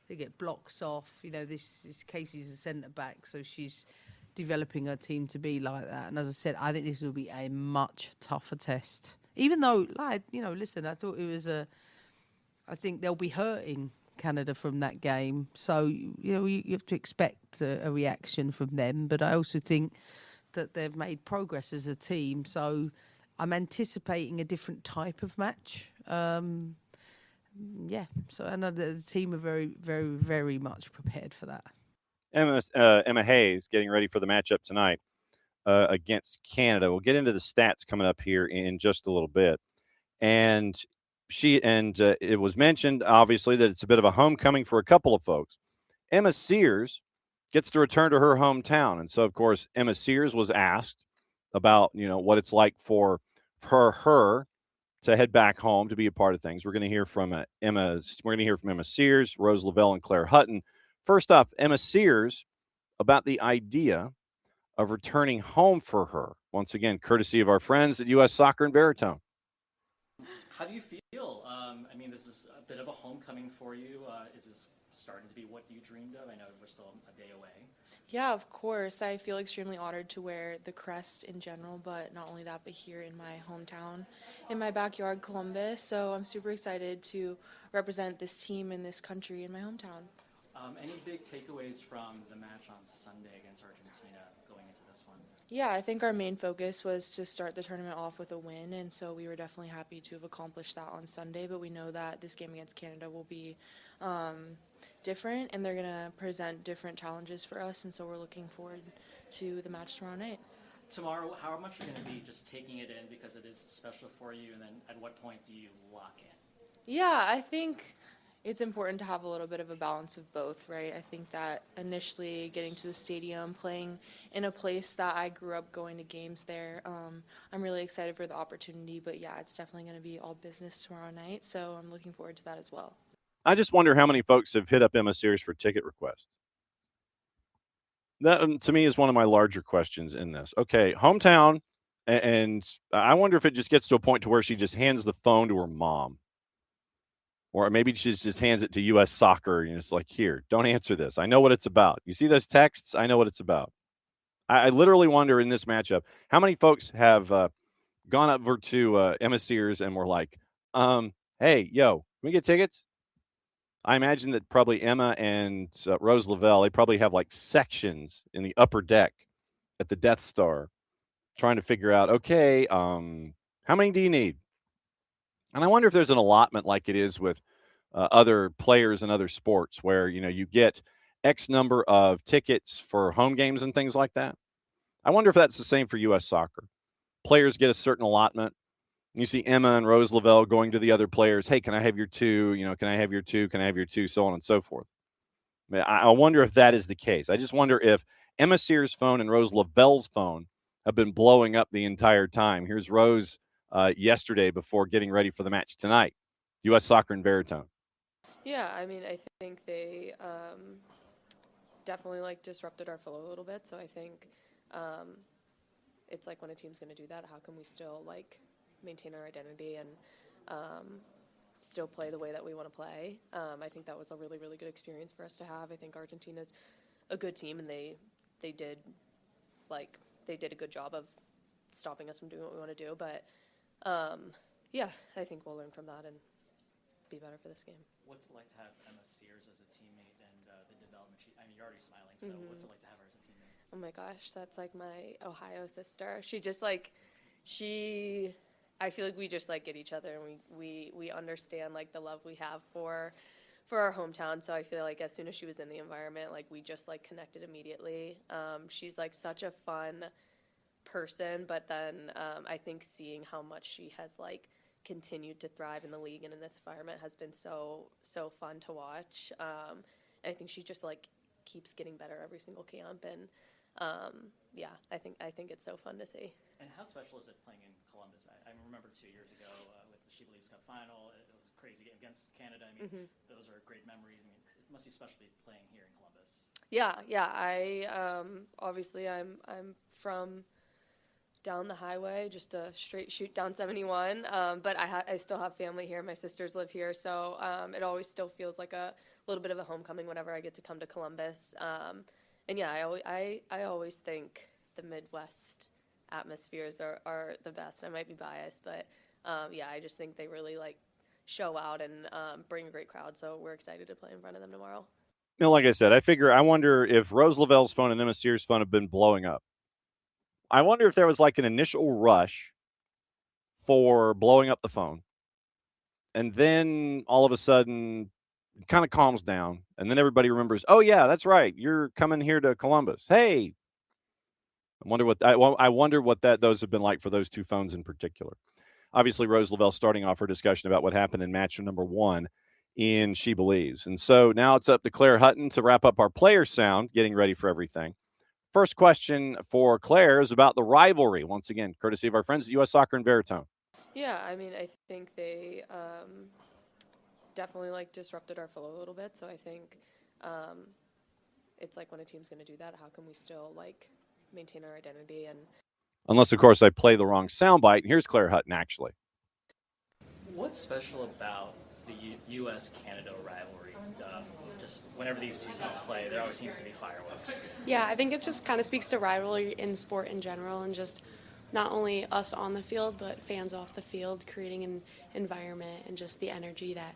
they get blocks off. This Casey's a centre back, so she's developing her team to be like that. And as I said, I think this will be a much tougher test. Even though, listen, I thought it was I think they'll be hurting Canada from that game, so you have to expect a reaction from them. But I also think that they've made progress as a team, so I'm anticipating a different type of match. So I know that the team are very, very, very much prepared for that. Emma Hayes getting ready for the matchup tonight against Canada. We'll get into the stats coming up here in just a little bit. And it was mentioned, obviously, that it's a bit of a homecoming for a couple of folks. Emma Sears gets to return to her hometown. And so, of course, Emma Sears was asked about, what it's like for her to head back home to be a part of things. We're going to hear from Emma Sears, Rose Lavelle, and Claire Hutton. First off, Emma Sears about the idea of returning home for her. Once again, courtesy of our friends at U.S. Soccer and Veritone. How do you feel? This is a bit of a homecoming for you. Is this starting to be what you dreamed of? I know we're still a day away. Yeah, of course. I feel extremely honored to wear the crest in general, but not only that, but here in my hometown, in my backyard, Columbus. So I'm super excited to represent this team in this country in my hometown. Any big takeaways from the match on Sunday against Argentina going into this one? Yeah, I think our main focus was to start the tournament off with a win, and so we were definitely happy to have accomplished that on Sunday, but we know that this game against Canada will be different, and they're going to present different challenges for us, and so we're looking forward to the match tomorrow night. Tomorrow, how much are you going to be just taking it in because it is special for you, and then at what point do you lock in? Yeah, I think it's important to have a little bit of a balance of both, right? I think that initially getting to the stadium, playing in a place that I grew up going to games there, I'm really excited for the opportunity. But yeah, it's definitely going to be all business tomorrow night, so I'm looking forward to that as well. I just wonder how many folks have hit up Emma Sears for ticket requests. That, to me, is one of my larger questions in this. Okay, hometown, and I wonder if it just gets to a point to where she just hands the phone to her mom. Or maybe she just hands it to U.S. Soccer, and it's like, here, don't answer this. I know what it's about. You see those texts? I know what it's about. I literally wonder in this matchup, how many folks have gone over to Emma Sears and were like, hey, yo, can we get tickets? I imagine that probably Emma and Rose Lavelle, they probably have like sections in the upper deck at the Death Star trying to figure out, okay, how many do you need? And I wonder if there's an allotment like it is with other players in other sports where, you get X number of tickets for home games and things like that. I wonder if that's the same for U.S. Soccer. Players get a certain allotment. You see Emma and Rose Lavelle going to the other players. Hey, can I have your two? Can I have your two? Can I have your two? So on and so forth. I wonder if that is the case. I just wonder if Emma Sears' phone and Rose Lavelle's phone have been blowing up the entire time. Here's Rose yesterday before getting ready for the match tonight. U.S. Soccer and Veritone. Yeah, I think they definitely disrupted our flow a little bit. So I think it's like when a team's going to do that, how can we still maintain our identity and still play the way that we want to play? I think that was a really, really good experience for us to have. I think Argentina's a good team, and they did a good job of stopping us from doing what we want to do. But yeah, I think we'll learn from that and be better for this game. What's it like to have Emma Sears as a teammate and the development? You're already smiling, so what's it like to have her as a teammate? Oh my gosh, that's like my Ohio sister. She just I feel like we just get each other, and we understand the love we have for our hometown. So I feel like as soon as she was in the environment, we just connected immediately. She's such a fun person, but then I think seeing how much she has continued to thrive in the league and in this environment has been so fun to watch. And I think she just keeps getting better every single camp, and yeah, I think it's so fun to see. And how special is it playing in Columbus? I remember 2 years ago with the SheBelieves Cup final. It was a crazy game against Canada. Those are great memories. It must be special to be playing here in Columbus. Yeah. I obviously I'm from down the highway, just a straight shoot down 71. But I still have family here. My sisters live here, so it always still feels like a little bit of a homecoming whenever I get to come to Columbus. And yeah, I always think the Midwest atmospheres are the best. I might be biased, but yeah, I just think they really show out and bring a great crowd. So we're excited to play in front of them tomorrow. Like I said, I wonder if Rose Lavelle's phone and Emma Sears' phone have been blowing up. I wonder if there was an initial rush for blowing up the phone, and then all of a sudden it kind of calms down, and then everybody remembers, oh yeah, that's right, you're coming here to Columbus. Hey, I wonder what those have been like for those two phones in particular. Obviously, Rose Lavelle starting off her discussion about what happened in match number 1 in She Believes. And so now it's up to Claire Hutton to wrap up our player sound, getting ready for everything. First question for Claire is about the rivalry. Once again, courtesy of our friends at U.S. Soccer and Veritone. Yeah, I mean, I think they definitely like disrupted our flow a little bit. So I think it's like when a team's going to do that, how can we still like maintain our identity? And unless, of course, I play the wrong soundbite. And here's Claire Hutton, actually. What's special about the U.S.-Canada rivalry? Just whenever these two teams play, there always seems to be fireworks. Yeah, I think it just kind of speaks to rivalry in sport in general, and just not only us on the field, but fans off the field, creating an environment and just the energy that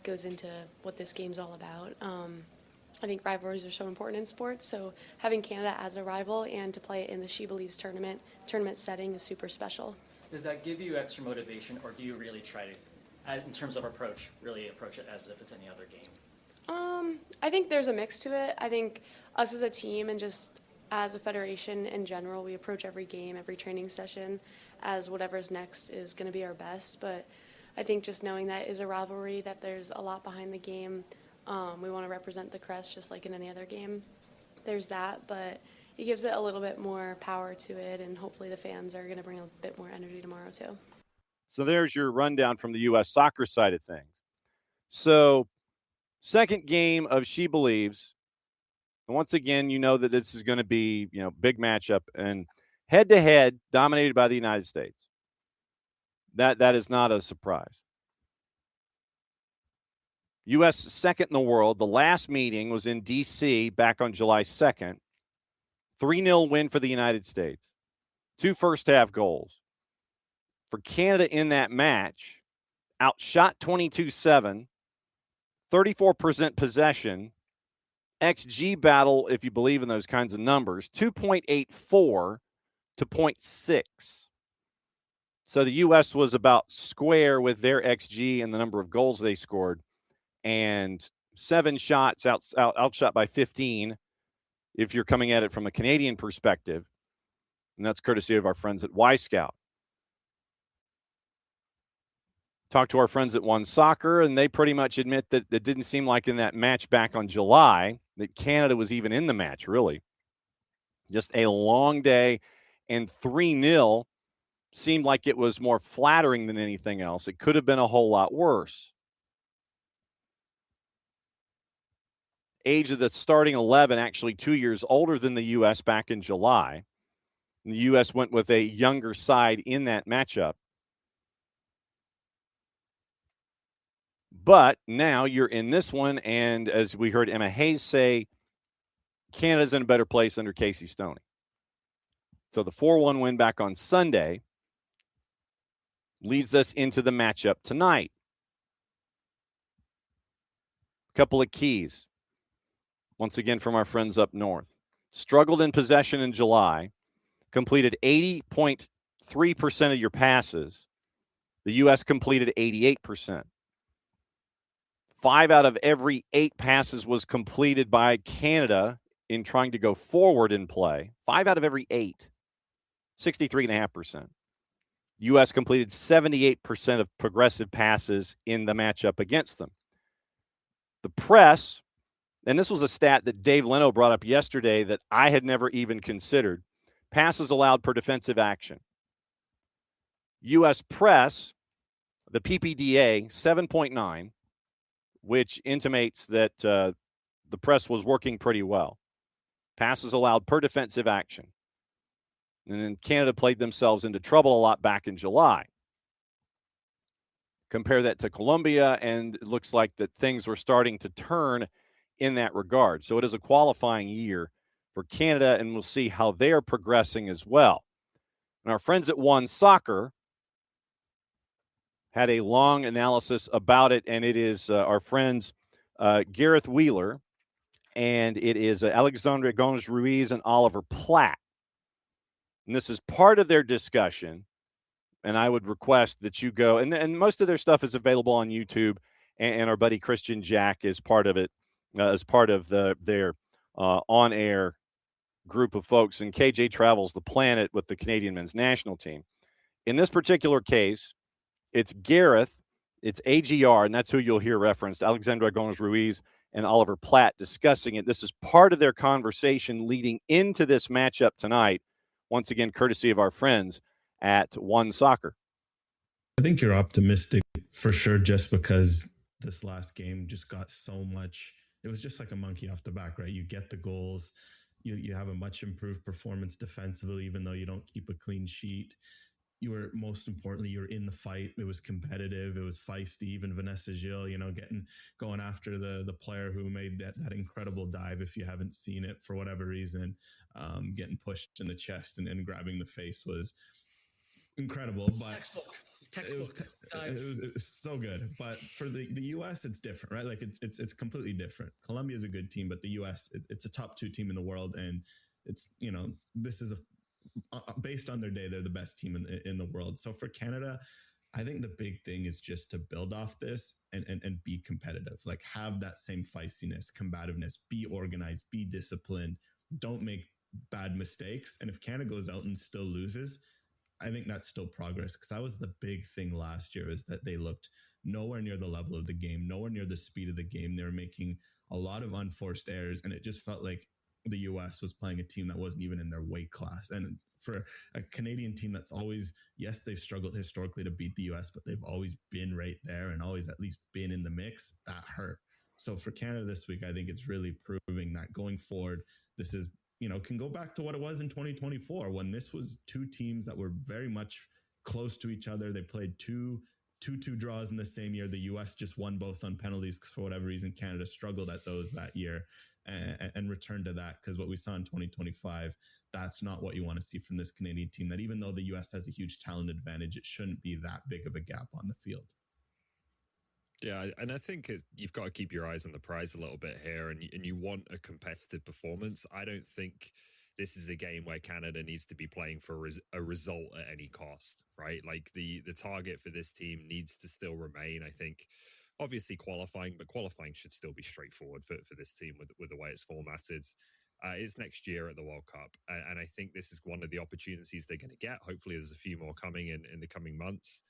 goes into what this game's all about. I think rivalries are so important in sports, so having Canada as a rival and to play it in the SheBelieves tournament setting is super special. Does that give you extra motivation, or do you really try to, in terms of approach, really approach it as if it's any other game? I think there's a mix to it. I think us as a team and just as a federation in general, we approach every game, every training session as whatever's next is going to be our best. But I think just knowing that is a rivalry, that there's a lot behind the game. We want to represent the crest just like in any other game. There's that, but it gives it a little bit more power to it, and hopefully the fans are going to bring a bit more energy tomorrow too. So there's your rundown from the U.S. soccer side of things. So second game of SheBelieves. And once again, you know that this is going to be, big matchup and head-to-head dominated by the United States. That is not a surprise. U.S. second in the world. The last meeting was in D.C. back on July 2nd. 3-0 win for the United States. 2 first-half goals. For Canada in that match, outshot 22-7. 34% possession, XG battle, if you believe in those kinds of numbers, 2.84 to 0.6. So the U.S. was about square with their XG and the number of goals they scored, and 7 shots outshot by 15 if you're coming at it from a Canadian perspective, and that's courtesy of our friends at Y-Scout. Talked to our friends at One Soccer, and they pretty much admit that it didn't seem like in that match back on July that Canada was even in the match, really. Just a long day, and 3-0 seemed like it was more flattering than anything else. It could have been a whole lot worse. Age of the starting 11, actually 2 years older than the U.S. back in July. And the U.S. went with a younger side in that matchup. But now you're in this one, and as we heard Emma Hayes say, Canada's in a better place under Casey Stoney. So the 4-1 win back on Sunday leads us into the matchup tonight. A couple of keys, once again from our friends up north. Struggled in possession in July, completed 80.3% of your passes. The U.S. completed 88%. 5 out of every 8 passes was completed by Canada in trying to go forward in play. 5 out of every 8, 63.5%. U.S. completed 78% of progressive passes in the matchup against them. The press, and this was a stat that Dave Leno brought up yesterday that I had never even considered, passes allowed per defensive action. U.S. press, the PPDA, 7.9, which intimates that the press was working pretty well. Passes allowed per defensive action. And then Canada played themselves into trouble a lot back in July. Compare that to Colombia, and it looks like that things were starting to turn in that regard. So it is a qualifying year for Canada, and we'll see how they are progressing as well. And our friends at One Soccer had a long analysis about it, and it is our friends Gareth Wheeler, and it is Alexandre Gonz-Ruiz and Oliver Platt. And this is part of their discussion, and I would request that you go, and most of their stuff is available on YouTube, and our buddy Christian Jack is part of it, as part of their on-air group of folks, and KJ travels the planet with the Canadian men's national team. In this particular case, it's Gareth, it's AGR, and that's who you'll hear referenced, Alexandre Gonz-Ruiz and Oliver Platt discussing it. This is part of their conversation leading into this matchup tonight, once again, courtesy of our friends at One Soccer. I think you're optimistic for sure, just because this last game just got so much. It was just like a monkey off the back, right? You get the goals. You have a much improved performance defensively, even though you don't keep a clean sheet. Most importantly, you're in the fight. It was competitive. It was feisty. Even Vanessa Gilles, going after the player who made that incredible dive. If you haven't seen it for whatever reason, getting pushed in the chest and grabbing the face was incredible. But Textbook. It was so good. But for the U.S., it's different, right? Like it's completely different. Colombia is a good team, but the U.S. It's a top 2 team in the world, and it's this is based on their day, they're the best team in the world. So for Canada, I think the big thing is just to build off this and be competitive. Like, have that same feistiness, combativeness, be organized, be disciplined, don't make bad mistakes. And if Canada goes out and still loses, I think that's still progress, because that was the big thing last year, is that they looked nowhere near the level of the game, nowhere near the speed of the game. They were making a lot of unforced errors, and it just felt like the U.S. was playing a team that wasn't even in their weight class. And for a Canadian team that's always, yes, they've struggled historically to beat the U.S., but they've always been right there and always at least been in the mix, that hurt. So for Canada this week, I think it's really proving that going forward, this is, can go back to what it was in 2024, when this was 2 teams that were very much close to each other. They played two draws in the same year. The U.S. just won both on penalties, because for whatever reason, Canada struggled at those that year, and returned to that, because what we saw in 2025, that's not what you want to see from this Canadian team, that even though the U.S. has a huge talent advantage, it shouldn't be that big of a gap on the field. Yeah, and I think you've got to keep your eyes on the prize a little bit here, and you want a competitive performance. I don't think this is a game where Canada needs to be playing for a result at any cost, right? Like the target for this team needs to still remain, I think, obviously qualifying, but qualifying should still be straightforward for this team with the way it's formatted. It's next year at the World Cup, and I think this is one of the opportunities they're going to get. Hopefully there's a few more coming in the coming months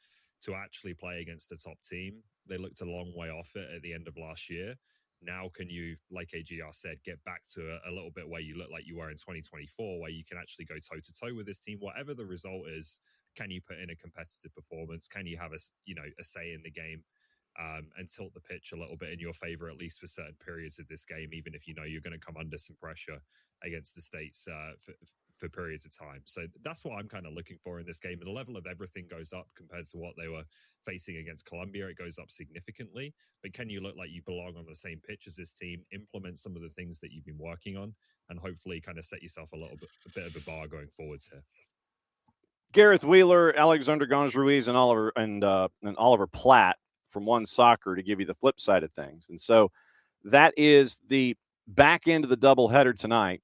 to actually play against a top team. They looked a long way off it at the end of last year. Now can you, like AGR said, get back to a little bit where you look like you were in 2024, where you can actually go toe-to-toe with this team? Whatever the result is, can you put in a competitive performance? Can you have a say in the game, and tilt the pitch a little bit in your favor, at least for certain periods of this game, even if you're going to come under some pressure against the States for periods of time. So that's what I'm kind of looking for in this game. And the level of everything goes up compared to what they were facing against Colombia. It goes up significantly. But can you look like you belong on the same pitch as this team, implement some of the things that you've been working on, and hopefully kind of set yourself a bit of a bar going forwards here? Gareth Wheeler, Alexander Gonz-Ruiz, and Oliver Platt from One Soccer to give you the flip side of things. And so that is the back end of the doubleheader tonight.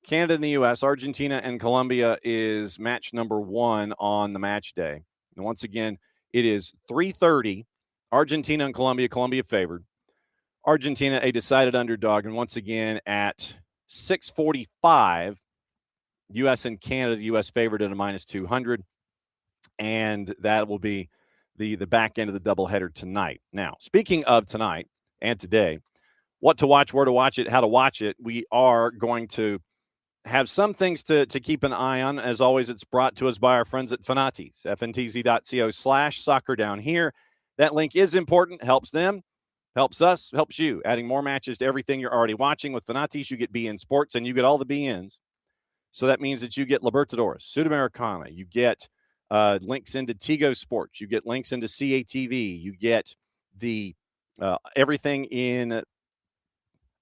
Canada and the U.S., Argentina and Colombia is match number 1 on the match day. And once again, it is 3:30, Argentina and Colombia favored. Argentina, a decided underdog. And once again, at 6:45, U.S. and Canada, the U.S. favored at a -200. And that will be the back end of the doubleheader tonight. Now, speaking of tonight and today, what to watch, where to watch it, how to watch it, we are going to have some things to keep an eye on. As always, it's brought to us by our friends at Fanatis, fntz.co/soccer down here. That link is important, helps them, helps us, helps you. Adding more matches to everything you're already watching. With Fanatis, you get BN Sports, and you get all the BNs. So that means that you get Libertadores, Sudamericana, you get links into Tigo Sports, you get links into CATV, you get the everything in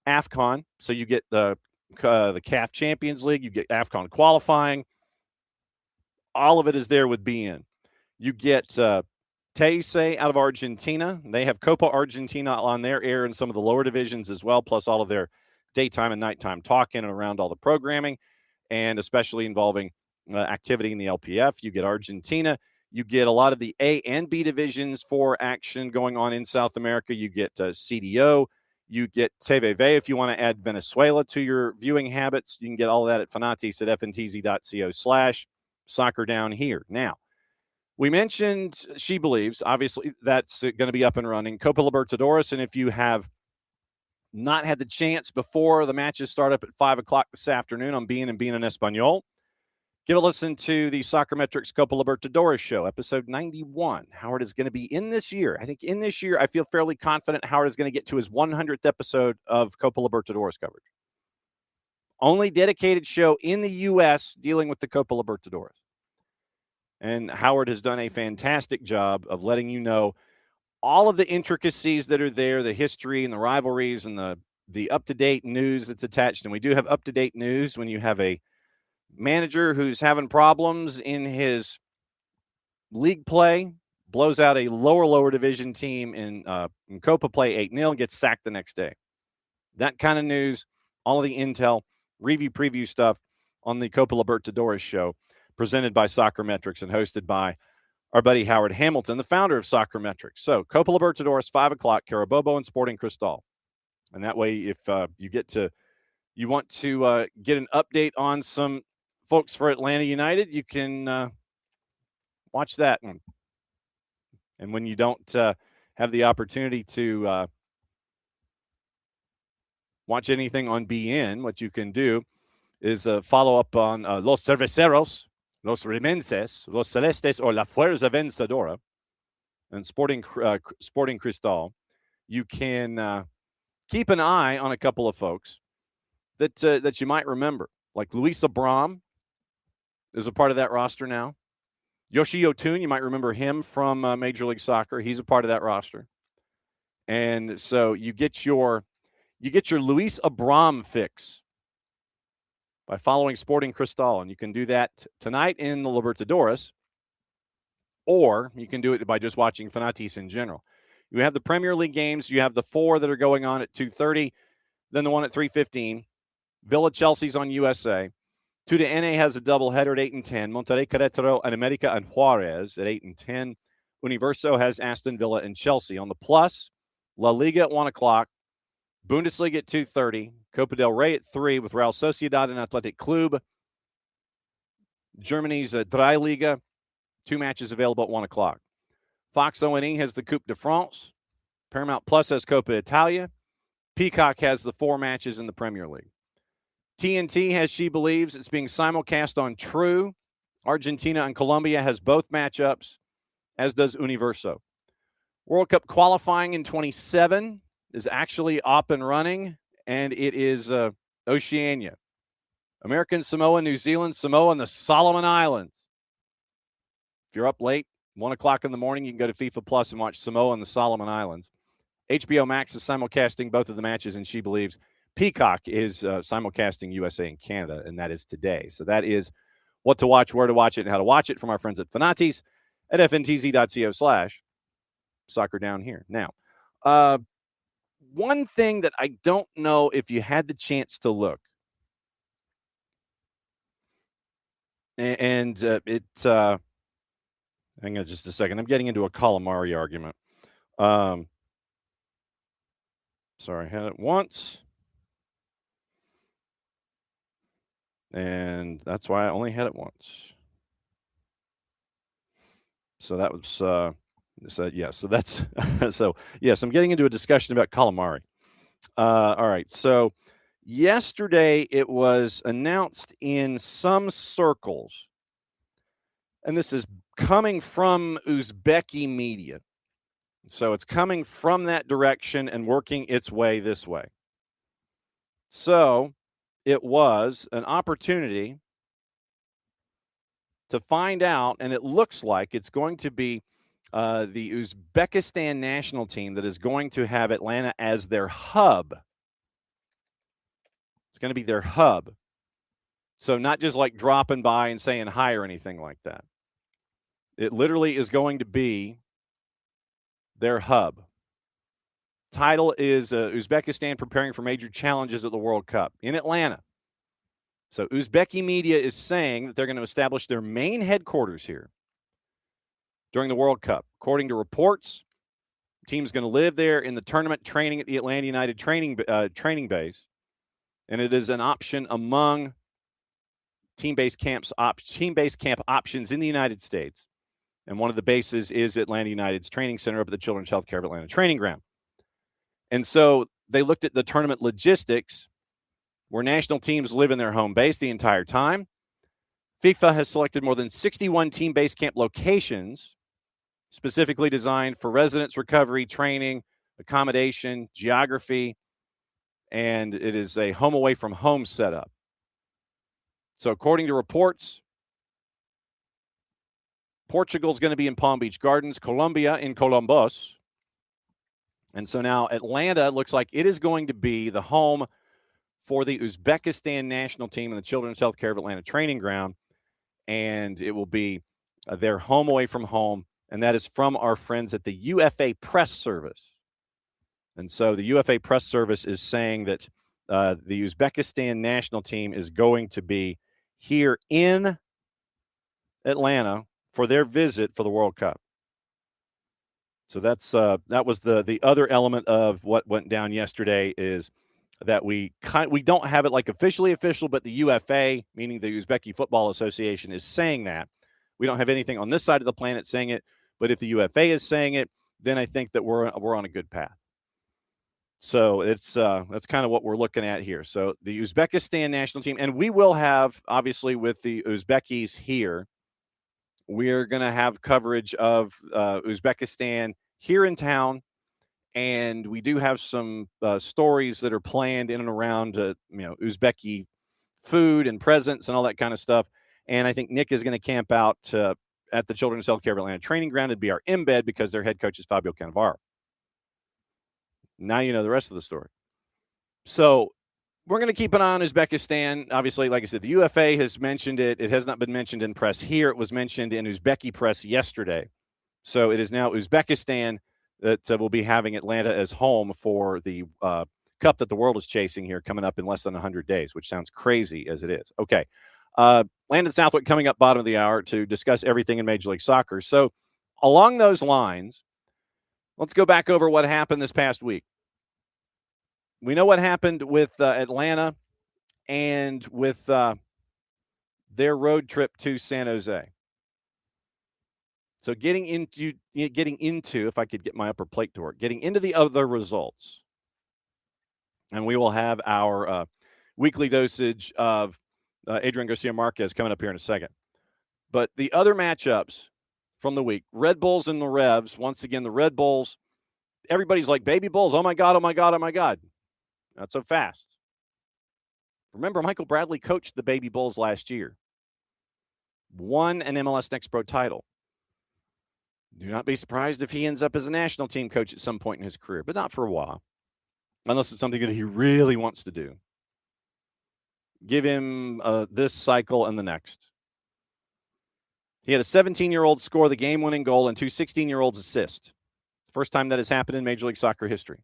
AFCON. So you get the CAF Champions League, you get AFCON qualifying. All of it is there with BN. You get Teise out of Argentina. They have Copa Argentina on their air in some of the lower divisions as well, plus all of their daytime and nighttime talk in and around all the programming, and especially involving activity in the LPF. You get Argentina. You get a lot of the A and B divisions for action going on in South America. You get CDO. You get TVV if you want to add Venezuela to your viewing habits. You can get all of that at Fanatis at fntz.co/soccer down here. Now, we mentioned SheBelieves. Obviously, that's going to be up and running. Copa Libertadores, and if you have not had the chance before the matches start up at 5 o'clock this afternoon on Being and Being in Espanol, give a listen to the Soccer Metrics Copa Libertadores show, episode 91. Howard is going to be in this year. I think in this year, I feel fairly confident Howard is going to get to his 100th episode of Copa Libertadores coverage. Only dedicated show in the U.S. dealing with the Copa Libertadores. And Howard has done a fantastic job of letting you know all of the intricacies that are there, the history and the rivalries and the up-to-date news that's attached. And we do have up-to-date news when you have a manager who's having problems in his league play, blows out a lower division team in Copa play 8-0, and gets sacked the next day. That kind of news, all of the intel, review, preview stuff on the Copa Libertadores show, presented by Soccer Metrics and hosted by our buddy Howard Hamilton, the founder of Soccer Metrics. So Copa Libertadores, 5 o'clock, Carabobo and Sporting Cristal. And that way, if you want to get an update on some folks for Atlanta United, you can watch that one. And when you don't have the opportunity to watch anything on BN, what you can do is follow up on Los Cerveceros, Los Remenses, Los Celestes, or La Fuerza Vencedora, and Sporting Cristal. You can keep an eye on a couple of folks that you might remember, like Luis Abram is a part of that roster now. Yoshi Yotun, you might remember him from Major League Soccer. He's a part of that roster. And so you get your Luis Abram fix by following Sporting Cristal, and you can do that tonight in the Libertadores, or you can do it by just watching Fanatis in general. You have the Premier League games. You have the 4 that are going on at 2:30, then the one at 3:15. Villa Chelsea's on USA. Tudela has a doubleheader at 8 and 10. Monterrey, Querétaro, and America and Juarez at 8 and 10. Universo has Aston Villa and Chelsea. On the plus, La Liga at 1 o'clock. Bundesliga at 2:30. Copa del Rey at 3 with Real Sociedad and Athletic Club. Germany's Dreiliga, 2 matches available at 1 o'clock. Fox O&E has the Coupe de France. Paramount Plus has Copa Italia. Peacock has the 4 matches in the Premier League. TNT has She Believes. It's being simulcast on True. Argentina and Colombia has both matchups, as does Universo. World Cup qualifying in 27 is actually up and running, and it is Oceania. American Samoa, New Zealand, Samoa, and the Solomon Islands. If you're up late, 1 o'clock in the morning, you can go to FIFA Plus and watch Samoa and the Solomon Islands. HBO Max is simulcasting both of the matches in She Believes. Peacock is simulcasting USA and Canada, and that is today. So that is what to watch, where to watch it, and how to watch it from our friends at Fanatis at fntz.co/soccer down here. Now, one thing that I don't know if you had the chance to look, and hang on just a second. I'm getting into a Calamari argument. Sorry, I had it once. And that's why I only had it once. So that was, so that's, so yes, I'm getting into a discussion about calamari. All right. So yesterday it was announced in some circles, and this is coming from Uzbeki media. So it's coming from that direction and working its way this way. So it was an opportunity to find out, and it looks like it's going to be the Uzbekistan national team that is going to have Atlanta as their hub. It's going to be their hub. So not just like dropping by and saying hi or anything like that. It literally is going to be their hub. Title is Uzbekistan preparing for major challenges at the World Cup in Atlanta. So Uzbeki media is saying that they're going to establish their main headquarters here during the World Cup. According to reports, the team's going to live there in the tournament training at the Atlanta United training base. And it is an option among team-based camp options in the United States. And one of the bases is Atlanta United's training center up at the Children's Healthcare of Atlanta training ground. And so they looked at the tournament logistics, where national teams live in their home base the entire time. FIFA has selected more than 61 team-based camp locations specifically designed for residents' recovery, training, accommodation, geography, and it is a home away from home setup. So according to reports, Portugal's going to be in Palm Beach Gardens, Colombia in Columbus. And so now Atlanta looks like it is going to be the home for the Uzbekistan national team in the Children's Healthcare of Atlanta training ground. And it will be their home away from home. And that is from our friends at the UFA Press Service. And so the UFA Press Service is saying that the Uzbekistan national team is going to be here in Atlanta for their visit for the World Cup. So that was the other element of what went down yesterday, is that we don't have it like officially official, but the UFA, meaning the Uzbeki Football Association, is saying that. We don't have anything on this side of the planet saying it, but if the UFA is saying it, then I think that we're on a good path. So that's kind of what we're looking at here. So the Uzbekistan national team, and we will have, obviously, with the Uzbekis here, we're going to have coverage of Uzbekistan here in town. And we do have some stories that are planned in and around, Uzbeki food and presents and all that kind of stuff. And I think Nick is going to camp out at the Children's Healthcare of Atlanta training ground. It'd be our embed because their head coach is Fabio Cannavaro. Now you know the rest of the story. So we're going to keep an eye on Uzbekistan. Obviously, like I said, the UFA has mentioned it. It has not been mentioned in press here. It was mentioned in Uzbeki press yesterday. So it is now Uzbekistan that will be having Atlanta as home for the cup that the world is chasing here coming up in less than 100 days, which sounds crazy as it is. Okay. Landon Southwick coming up bottom of the hour to discuss everything in Major League Soccer. So along those lines, let's go back over what happened this past week. We know what happened with Atlanta and with their road trip to San Jose. So getting into, if I could get my upper plate to work, getting into the other results. And we will have our weekly dosage of Adrian Garcia Marquez coming up here in a second. But the other matchups from the week, Red Bulls and the Revs. Once again, the Red Bulls, everybody's like, baby Bulls, oh my God, oh my God, oh my God. Not so fast. Remember, Michael Bradley coached the Baby Bulls last year. Won an MLS Next Pro title. Do not be surprised if he ends up as a national team coach at some point in his career, but not for a while. Unless it's something that he really wants to do. Give him this cycle and the next. He had a 17-year-old score the game-winning goal and two 16-year-olds assist. First time that has happened in Major League Soccer history.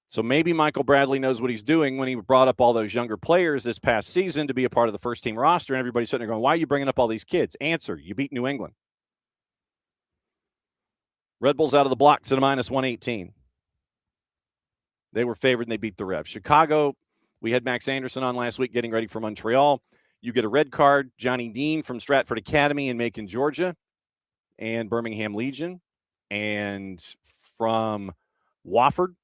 So maybe Michael Bradley knows what he's doing when he brought up all those younger players this past season to be a part of the first-team roster, and everybody's sitting there going, why are you bringing up all these kids? Answer, you beat New England. Red Bulls out of the blocks at a minus 118. They were favored, and they beat the Revs. Chicago, we had Max Anderson on last week getting ready for Montreal. You get a red card. Johnny Dean from Stratford Academy in Macon, Georgia, and Birmingham Legion. And from Wofford,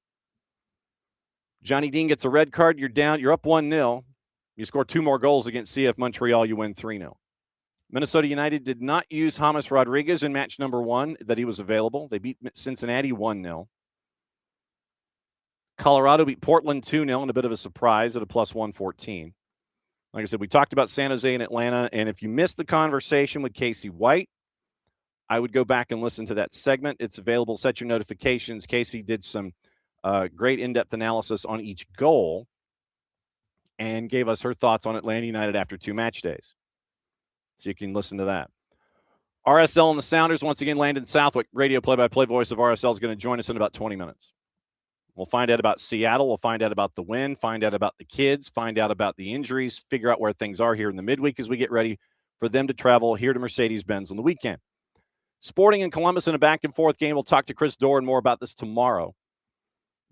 Johnny Dean gets a red card. You're down. You're up 1-0. You score two more goals against CF Montreal. You win 3-0. Minnesota United did not use James Rodriguez in match number 1 that he was available. They beat Cincinnati 1-0. Colorado beat Portland 2-0 in a bit of a surprise at a plus 114. Like I said, we talked about San Jose and Atlanta, and if you missed the conversation with Casey White, I would go back and listen to that segment. It's available. Set your notifications. Casey did some great in-depth analysis on each goal and gave us her thoughts on Atlanta United after 2 match days. So you can listen to that. RSL and the Sounders, once again, Landon Southwick, radio play-by-play voice of RSL, is going to join us in about 20 minutes. We'll find out about Seattle. We'll find out about the win, find out about the kids, find out about the injuries, figure out where things are here in the midweek as we get ready for them to travel here to Mercedes-Benz on the weekend. Sporting in Columbus in a back-and-forth game. We'll talk to Chris Doran more about this tomorrow.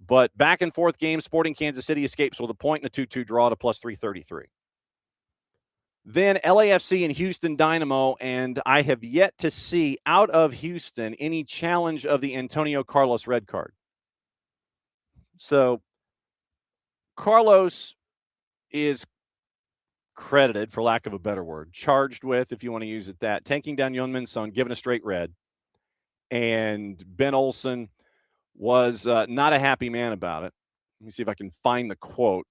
But back-and-forth game, Sporting Kansas City escapes with a point and a 2-2 draw to plus 333. Then LAFC and Houston Dynamo, and I have yet to see out of Houston any challenge of the Antonio Carlos red card. So Carlos is credited, for lack of a better word, charged with, if you want to use it that, taking down Yeonmin Son, given a straight red. And Ben Olsen was not a happy man about it. Let me see if I can find the quote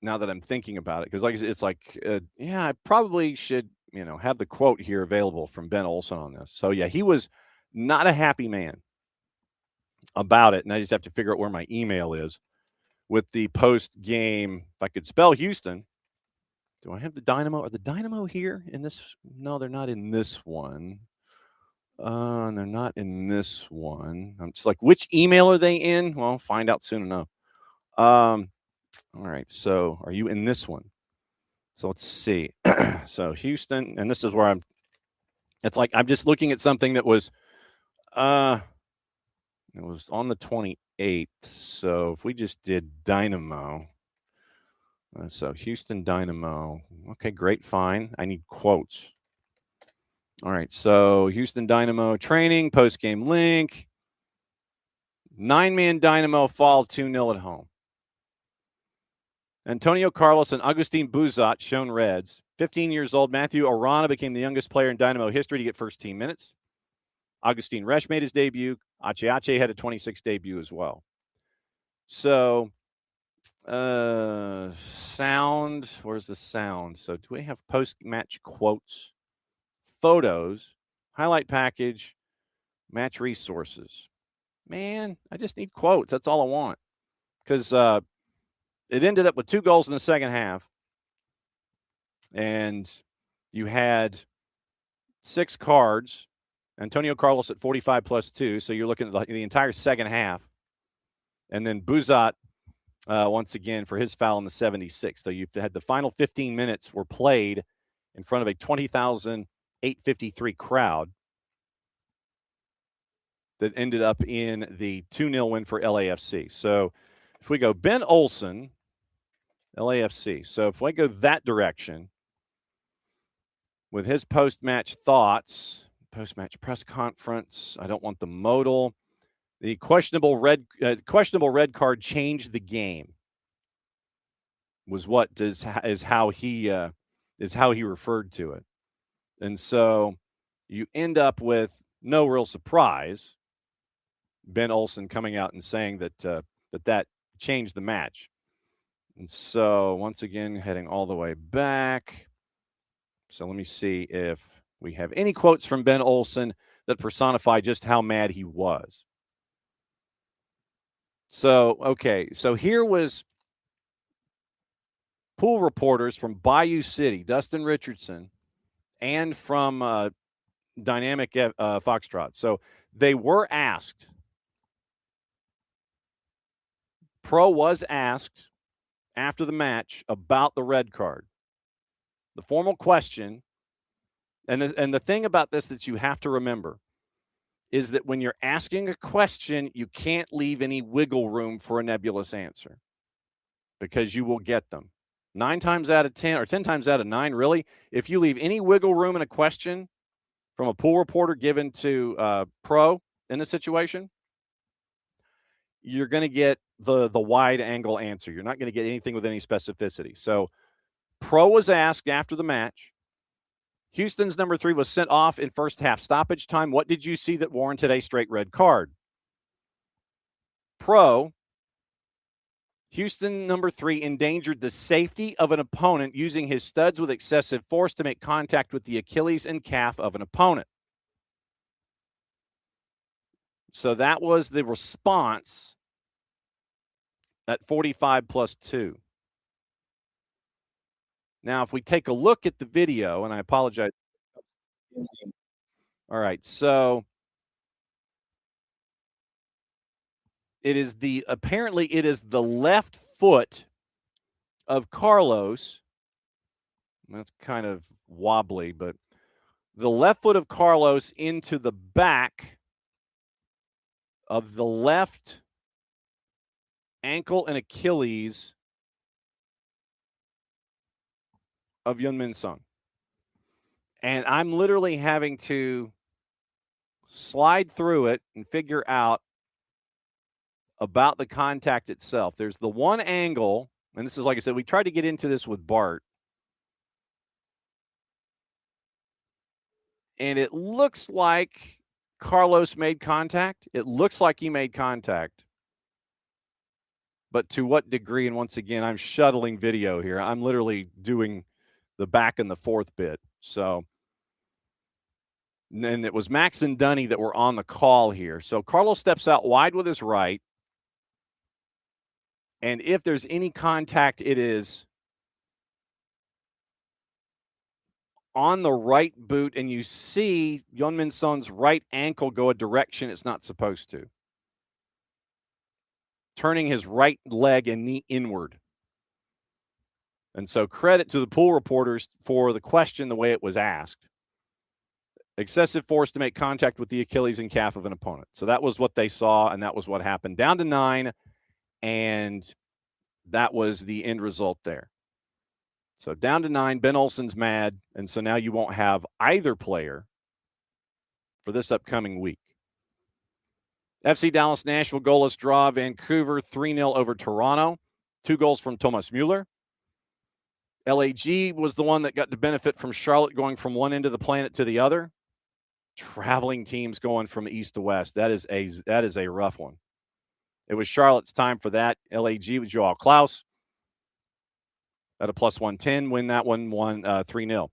now that I'm thinking about it. Because like I said, it's like, yeah, I probably should, have the quote here available from Ben Olsen on this. So, yeah, he was not a happy man about it. And I just have to figure out where my email is with the post-game. If I could spell Houston. Do I have the Dynamo? Are the Dynamo here in this? No, they're not in this one. And they're not in this one. I'm just like, which email are they in? Well, I'll find out soon enough. All right. So are you in this one? So let's see. So Houston, and this is where it's like I'm just looking at something that was it was on the 28th. So if we just did Dynamo. So Houston Dynamo. Okay, great. Fine. I need quotes. All right. So Houston Dynamo training, post-game link. 9-man Dynamo fall 2-0 at home. Antonio Carlos and Agustin Buzat shown reds. 15 years old, Matthew Arana became the youngest player in Dynamo history to get first-team minutes. Agustin Resch made his debut. Ache had a 26 debut as well. So, sound. Where's the sound? So, do we have post-match quotes, photos, highlight package, match resources? Man, I just need quotes. That's all I want. Because it ended up with 2 goals in the second half. And you had 6 cards. Antonio Carlos at 45 plus 2. So you're looking at the entire second half. And then Buzat, once again, for his foul in the 76th. So you've had the final 15 minutes were played in front of a 20,853 crowd that ended up in the 2-0 win for LAFC. So if we go Ben Olsen, LAFC. So if we go that direction with his post-match thoughts, post-match press conference, I don't want the modal. The questionable red card changed the game. Was what is how he referred to it, and so you end up with no real surprise. Ben Olsen coming out and saying that changed the match. And so once again, heading all the way back. So let me see if we have any quotes from Ben Olsen that personify just how mad he was. So, okay. So here was pool reporters from Bayou City, Dustin Richardson, and from Dynamic Foxtrot. So they were asked. Pro was asked after the match about the red card. The formal question, and the thing about this that you have to remember is that when you're asking a question, you can't leave any wiggle room for a nebulous answer because you will get them. 9 times out of 10 or 10 times out of 9, really, if you leave any wiggle room in a question from a pool reporter given to Pro in a situation, you're going to get the wide angle answer. You're not going to get anything with any specificity. So Pro was asked after the match. Houston's number 3 was sent off in first half stoppage time. What did you see that warranted a straight red card? Pro, Houston number 3 endangered the safety of an opponent using his studs with excessive force to make contact with the Achilles and calf of an opponent. So that was the response at 45 plus 2. Now, if we take a look at the video, and I apologize. All right, so apparently it is the left foot of Carlos. That's kind of wobbly, but the left foot of Carlos into the back of the left ankle and Achilles of Yeonmin Son. And I'm literally having to slide through it and figure out about the contact itself. There's the one angle and this is, like I said, we tried to get into this with Bart, and it looks like Carlos made contact. It looks like he made contact. But to what degree? And once again, I'm shuttling video here. I'm literally doing the back and the forth bit. So, and it was Max and Dunny that were on the call here. So Carlos steps out wide with his right. And if there's any contact, it is on the right boot. And you see Yeonmin Son's right ankle go a direction it's not supposed to, turning his right leg and knee inward. And so credit to the pool reporters for the question the way it was asked. Excessive force to make contact with the Achilles and calf of an opponent. So that was what they saw, and that was what happened. Down to 9, and that was the end result there. So down to 9, Ben Olsen's mad, and so now you won't have either player for this upcoming week. FC Dallas Nashville goalless draw. Vancouver 3-0 over Toronto. 2 goals from Thomas Mueller. LAG was the one that got to benefit from Charlotte going from one end of the planet to the other. Traveling teams going from east to west. That is a rough one. It was Charlotte's time for that. LAG with Joao Klaus at a +110. Win that one 3-0.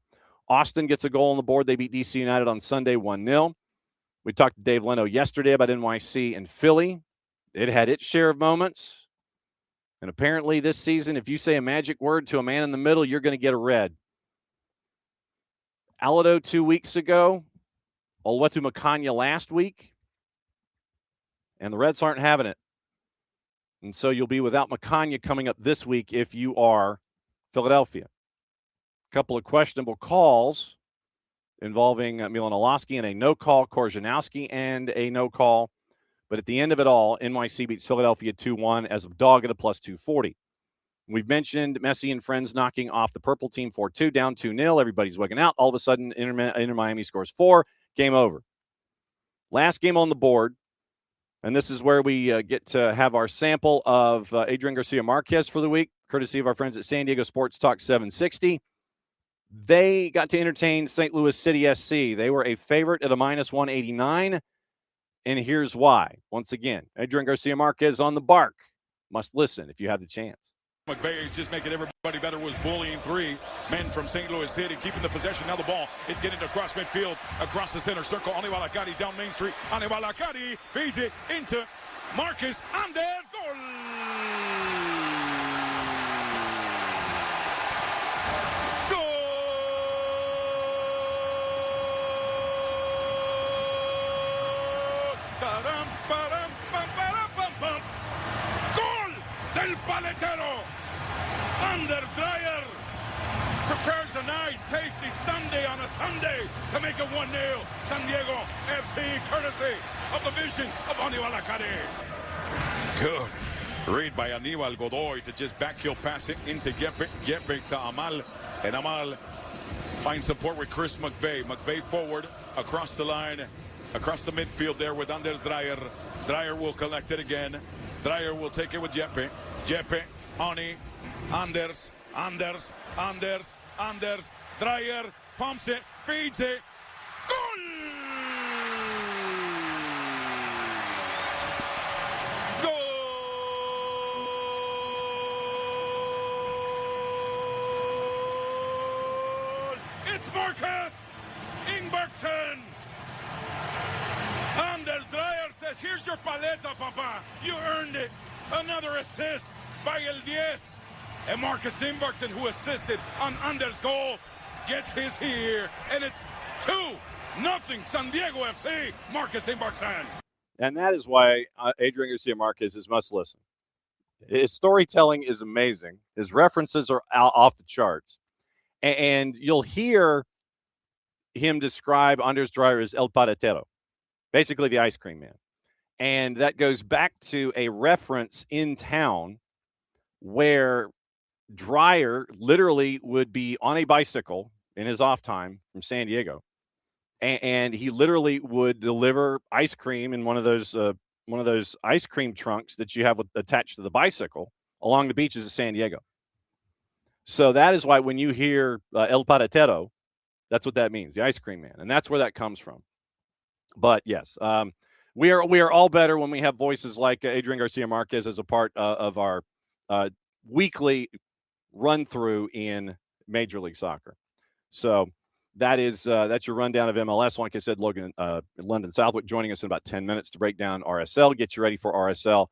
Austin gets a goal on the board. They beat DC United on Sunday 1-0. We talked to Dave Leno yesterday about NYC and Philly. It had its share of moments. And apparently this season, if you say a magic word to a man in the middle, you're going to get a red. Alado 2 weeks ago. Oluwatu Makanya last week. And the Reds aren't having it. And so you'll be without Makanya coming up this week if you are Philadelphia. A couple of questionable calls involving Milan Olaski and a no-call, Korjanowski and a no-call. But at the end of it all, NYC beats Philadelphia 2-1 as a dog at a +240. We've mentioned Messi and friends knocking off the purple team 4-2, down 2-0. Everybody's wigging out. All of a sudden, Inter Miami scores 4. Game over. Last game on the board, and this is where we get to have our sample of Adrian Garcia Marquez for the week, courtesy of our friends at San Diego Sports Talk 760. They got to entertain St. Louis City SC. They were a favorite at a -189, and here's why. Once again, Adrian Garcia Marquez on the bark. Must listen if you have the chance. McVay is just making everybody better, was bullying 3 men from St. Louis City, keeping the possession. Now the ball is getting across midfield, across the center circle. Aníbal Acari down Main Street. Aníbal Acari feeds it into Marcus Anders. Goal! Del Paletero. Anders Dreyer prepares a nice, tasty Sunday on a Sunday to make it 1-0. San Diego FC, courtesy of the vision of Aníbal Acari. Good read by Aníbal Godoy to just backheel pass it into Yepe to Amal. And Amal finds support with Chris McVay. McVay forward, across the line, across the midfield there with Anders Dreyer. Dreyer will collect it again. Dreyer will take it with Yepe. Yepe, Ani, Anders, Dreyer pumps it, feeds it. Goal! Goal! It's Marcus Ingbergsen. Anders Dreyer says, here's your paleta, papa. You earned it. Another assist by El Diez. And Marcus Ingbergsen, who assisted on Anders' goal, gets his here. And it's 2-0 San Diego FC. Marcus Ingbergsen. And that is why Adrian Garcia Marquez is must listen. His storytelling is amazing. His references are off the charts. And you'll hear him describe Anders Dreyer as El Paletero, basically the ice cream man. And that goes back to a reference in town where Dreyer literally would be on a bicycle in his off time from San Diego. And he literally would deliver ice cream in one of those ice cream trunks that you have attached to the bicycle along the beaches of San Diego. So that is why when you hear El Patatero, that's what that means, the ice cream man. And that's where that comes from. But yes, we are all better when we have voices like Adrian Garcia Marquez as a part of our weekly run through in Major League Soccer. So that's your rundown of MLS. Like I said, Landon Southwick joining us in about 10 minutes to break down RSL, get you ready for RSL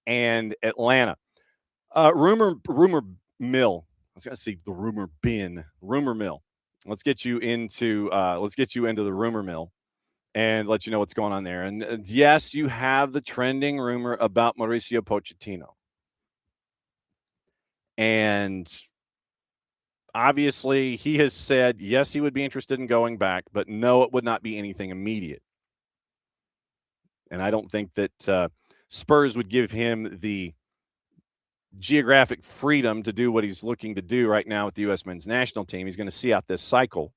and Atlanta. Rumor mill. I was going to see the rumor mill. Let's get you into the rumor mill and let you know what's going on there. And yes, you have the trending rumor about Mauricio Pochettino. And obviously, he has said, yes, he would be interested in going back, but no, it would not be anything immediate. And I don't think that Spurs would give him the geographic freedom to do what he's looking to do right now with the U.S. men's national team. He's going to see out this cycle,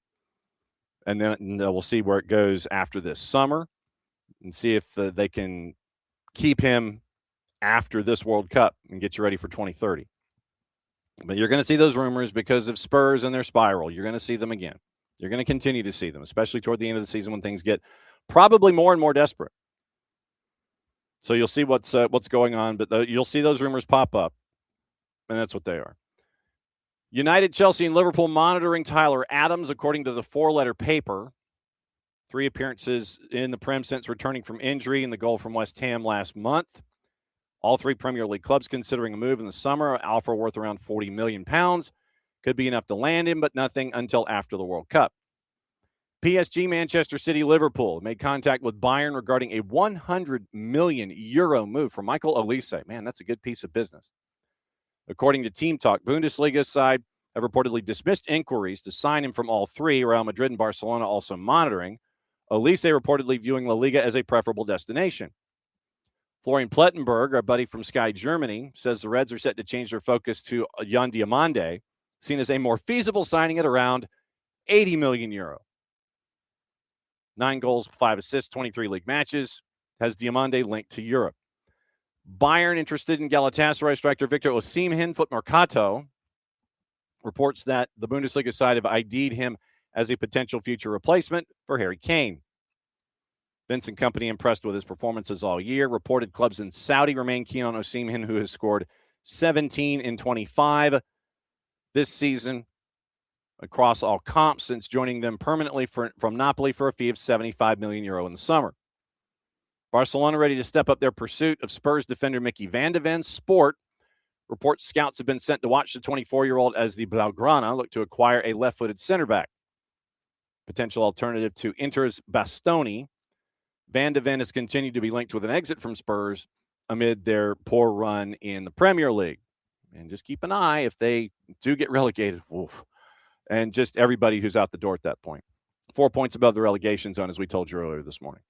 and then we'll see where it goes after this summer and see if they can keep him after this World Cup and get you ready for 2030. But you're going to see those rumors because of Spurs and their spiral. You're going to see them again. You're going to continue to see them, especially toward the end of the season when things get probably more and more desperate. So you'll see what's going on, but you'll see those rumors pop up, and that's what they are. United, Chelsea, and Liverpool monitoring Tyler Adams, according to the four-letter paper. 3 appearances in the Prem since returning from injury and the goal from West Ham last month. All 3 Premier League clubs considering a move in the summer. Offer worth around £40 million. Could be enough to land him, but nothing until after the World Cup. PSG, Manchester City, Liverpool made contact with Bayern regarding a €100 million move for Michael Olise. Man, that's a good piece of business. According to Team Talk, Bundesliga side have reportedly dismissed inquiries to sign him from all 3. Real Madrid and Barcelona also monitoring. Olise reportedly viewing La Liga as a preferable destination. Florian Plettenberg, our buddy from Sky Germany, says the Reds are set to change their focus to Yan Diomande, seen as a more feasible signing at around €80 million. 9 goals, 5 assists, 23 league matches, has Diomande linked to Europe. Bayern interested in Galatasaray striker Victor Osimhen. Foot Mercato reports that the Bundesliga side have ID'd him as a potential future replacement for Harry Kane. Vincent Kompany impressed with his performances all year. Reported clubs in Saudi remain keen on Osimhen, who has scored 17 in 25 this season across all comps since joining them permanently from Napoli for a fee of €75 million in the summer. Barcelona ready to step up their pursuit of Spurs defender Mickey van de Ven. Sport reports scouts have been sent to watch the 24-year-old as the Blaugrana look to acquire a left-footed center back. Potential alternative to Inter's Bastoni. Van de Ven has continued to be linked with an exit from Spurs amid their poor run in the Premier League. And just keep an eye if they do get relegated. Oof. And just everybody who's out the door at that point. 4 points above the relegation zone, as we told you earlier this morning.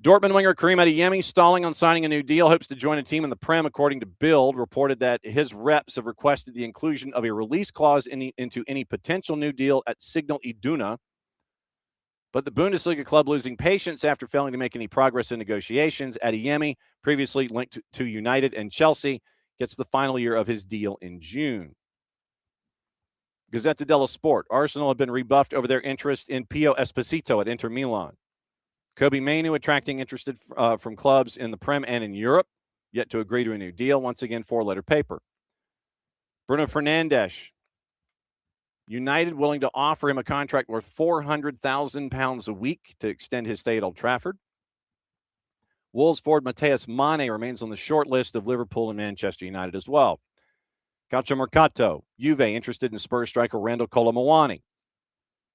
Dortmund winger Karim Adeyemi stalling on signing a new deal, hopes to join a team in the Prem, according to Bild, reported that his reps have requested the inclusion of a release clause into any potential new deal at Signal Iduna. But the Bundesliga club losing patience after failing to make any progress in negotiations. Adeyemi, previously linked to United and Chelsea, gets the final year of his deal in June. Gazzetta dello Sport. Arsenal have been rebuffed over their interest in Pio Esposito at Inter Milan. Kobe Mainu attracting interest from clubs in the Prem and in Europe, yet to agree to a new deal. Once again, 4-letter paper. Bruno Fernandes. United willing to offer him a contract worth £400,000 a week to extend his stay at Old Trafford. Wolves forward Mateus Mane remains on the short list of Liverpool and Manchester United as well. Calciomercato, Juve interested in Spurs striker Randall Colomawani.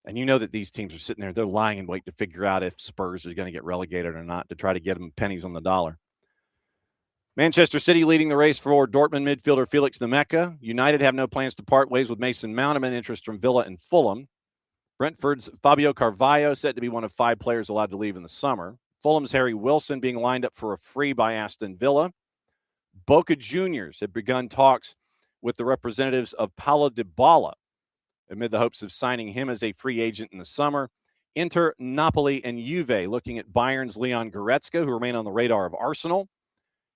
And you know that these teams are sitting there, they're lying in wait to figure out if Spurs is going to get relegated or not to try to get them pennies on the dollar. Manchester City leading the race for Dortmund midfielder Felix Nemeka. United have no plans to part ways with Mason Mount amid interest from Villa and Fulham. Brentford's Fabio Carvalho said to be one of 5 players allowed to leave in the summer. Fulham's Harry Wilson being lined up for a free by Aston Villa. Boca Juniors have begun talks with the representatives of Paulo Dybala amid the hopes of signing him as a free agent in the summer. Inter, Napoli, and Juve looking at Bayern's Leon Goretzka, who remain on the radar of Arsenal.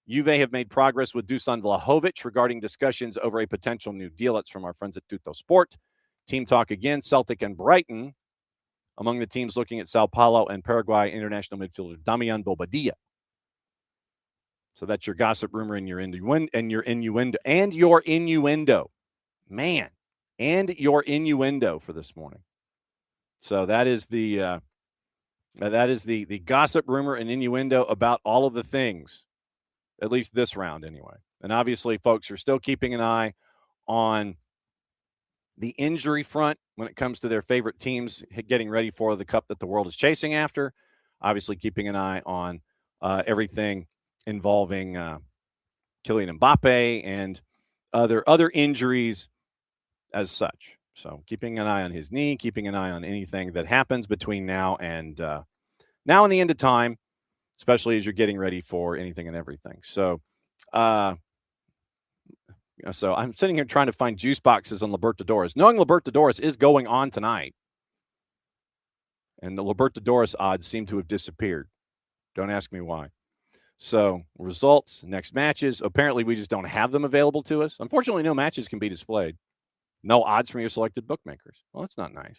Juve have made progress with Dusan Vlahovic regarding discussions over a potential new deal. That's from our friends at Tutto Sport. Team talk again, Celtic and Brighton among the teams looking at Sao Paulo and Paraguay international midfielder Damian Bobadilla. So that's your gossip, rumor, and your innuendo. Man, and your innuendo for this morning. So that is the gossip, rumor, and innuendo about all of the things, at least this round anyway. And obviously, folks are still keeping an eye on the injury front when it comes to their favorite teams getting ready for the cup that the world is chasing after. Obviously, keeping an eye on everything involving Kylian Mbappe and other injuries as such. So keeping an eye on his knee, keeping an eye on anything that happens between now and the end of time, especially as you're getting ready for anything and everything. So I'm sitting here trying to find juice boxes on Libertadores, knowing Libertadores is going on tonight. And the Libertadores odds seem to have disappeared. Don't ask me why. So results, next matches. Apparently, we just don't have them available to us. Unfortunately, no matches can be displayed. No odds from your selected bookmakers. Well, that's not nice.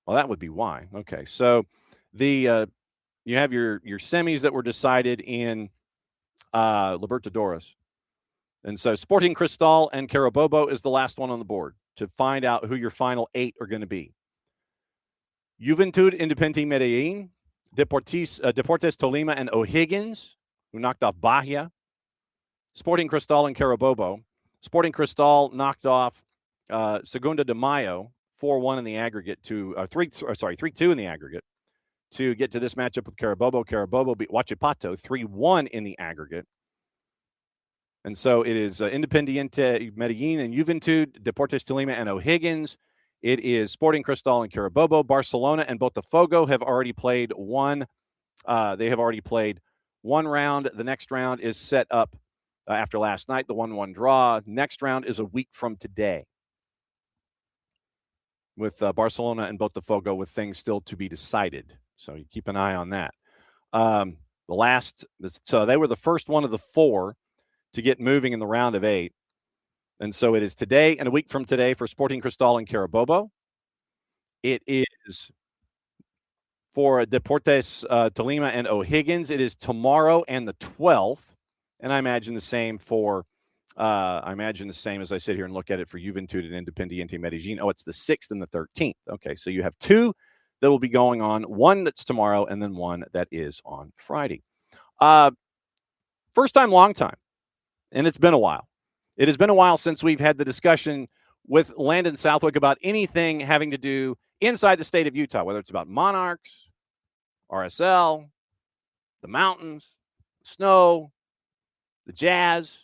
Well, that would be why. Okay, so you have your semis that were decided in Libertadores. And so Sporting Cristal and Carabobo is the last one on the board to find out who your final 8 are going to be. Juventud Independiente Medellin, Deportes Tolima and O'Higgins, who knocked off Bahia. Sporting Cristal and Carabobo. Sporting Cristal knocked off Segunda de Mayo 4-1 in the aggregate to 3-2 in the aggregate to get to this matchup with Carabobo. Carabobo beat Huachipato 3-1 in the aggregate. And so it is Independiente Medellin and Juventud, Deportes Tolima and O'Higgins. It is Sporting Cristal and Carabobo. Barcelona and Botafogo have already played one. They have already played one round. The next round is set up after last night, the 1-1 draw. Next round is a week from today with Barcelona and Botafogo with things still to be decided. So you keep an eye on that. So they were the first one of the 4 to get moving in the round of 8. And so it is today and a week from today for Sporting Cristal and Carabobo. It is for Deportes Tolima and O'Higgins. It is tomorrow and the 12th. And I imagine the same as I sit here and look at it for Juventud and Independiente Medellin. Oh, it's the 6th and the 13th. Okay, so you have 2 that will be going on, one that's tomorrow and then one that is on Friday. First time, long time. And it's been a while. It has been a while since we've had the discussion with Landon Southwick about anything having to do inside the state of Utah, whether it's about Monarchs, RSL, the mountains, the snow, the Jazz,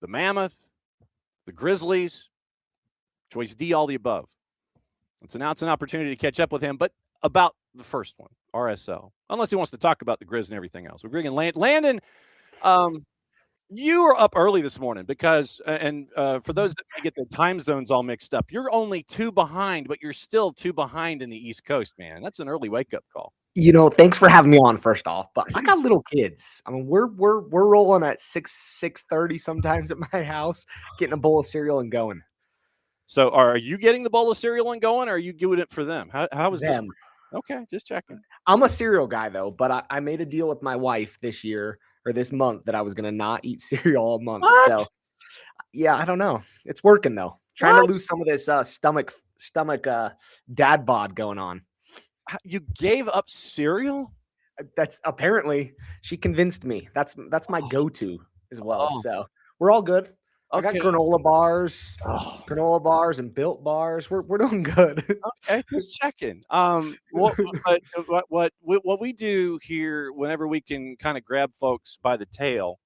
the Mammoth, the Grizzlies, Choice D, all the above. And so now it's an opportunity to catch up with him, but about the first one, RSL, unless he wants to talk about the Grizz and everything else. We're bringing Landon. You were up early this morning because, for those that may get their time zones all mixed up, you're only 2 behind, but you're still 2 behind in the East Coast, man. That's an early wake-up call. Thanks for having me on first off, but I got little kids. I mean, we're rolling at 6:30 sometimes at my house, getting a bowl of cereal and going. So are you getting the bowl of cereal and going, or are you doing it for them? How is them. This? Okay, just checking. I'm a cereal guy, though, but I made a deal with my wife this month that I was going to not eat cereal all month. What? So, yeah, I don't know. It's working, though. Trying to lose some of this stomach dad bod going on. You gave up cereal? That's apparently she convinced me. That's my go-to as well. So we're all good. I got granola bars and Built bars. We're doing good. Okay, just checking. What we do here whenever we can kind of grab folks by the tail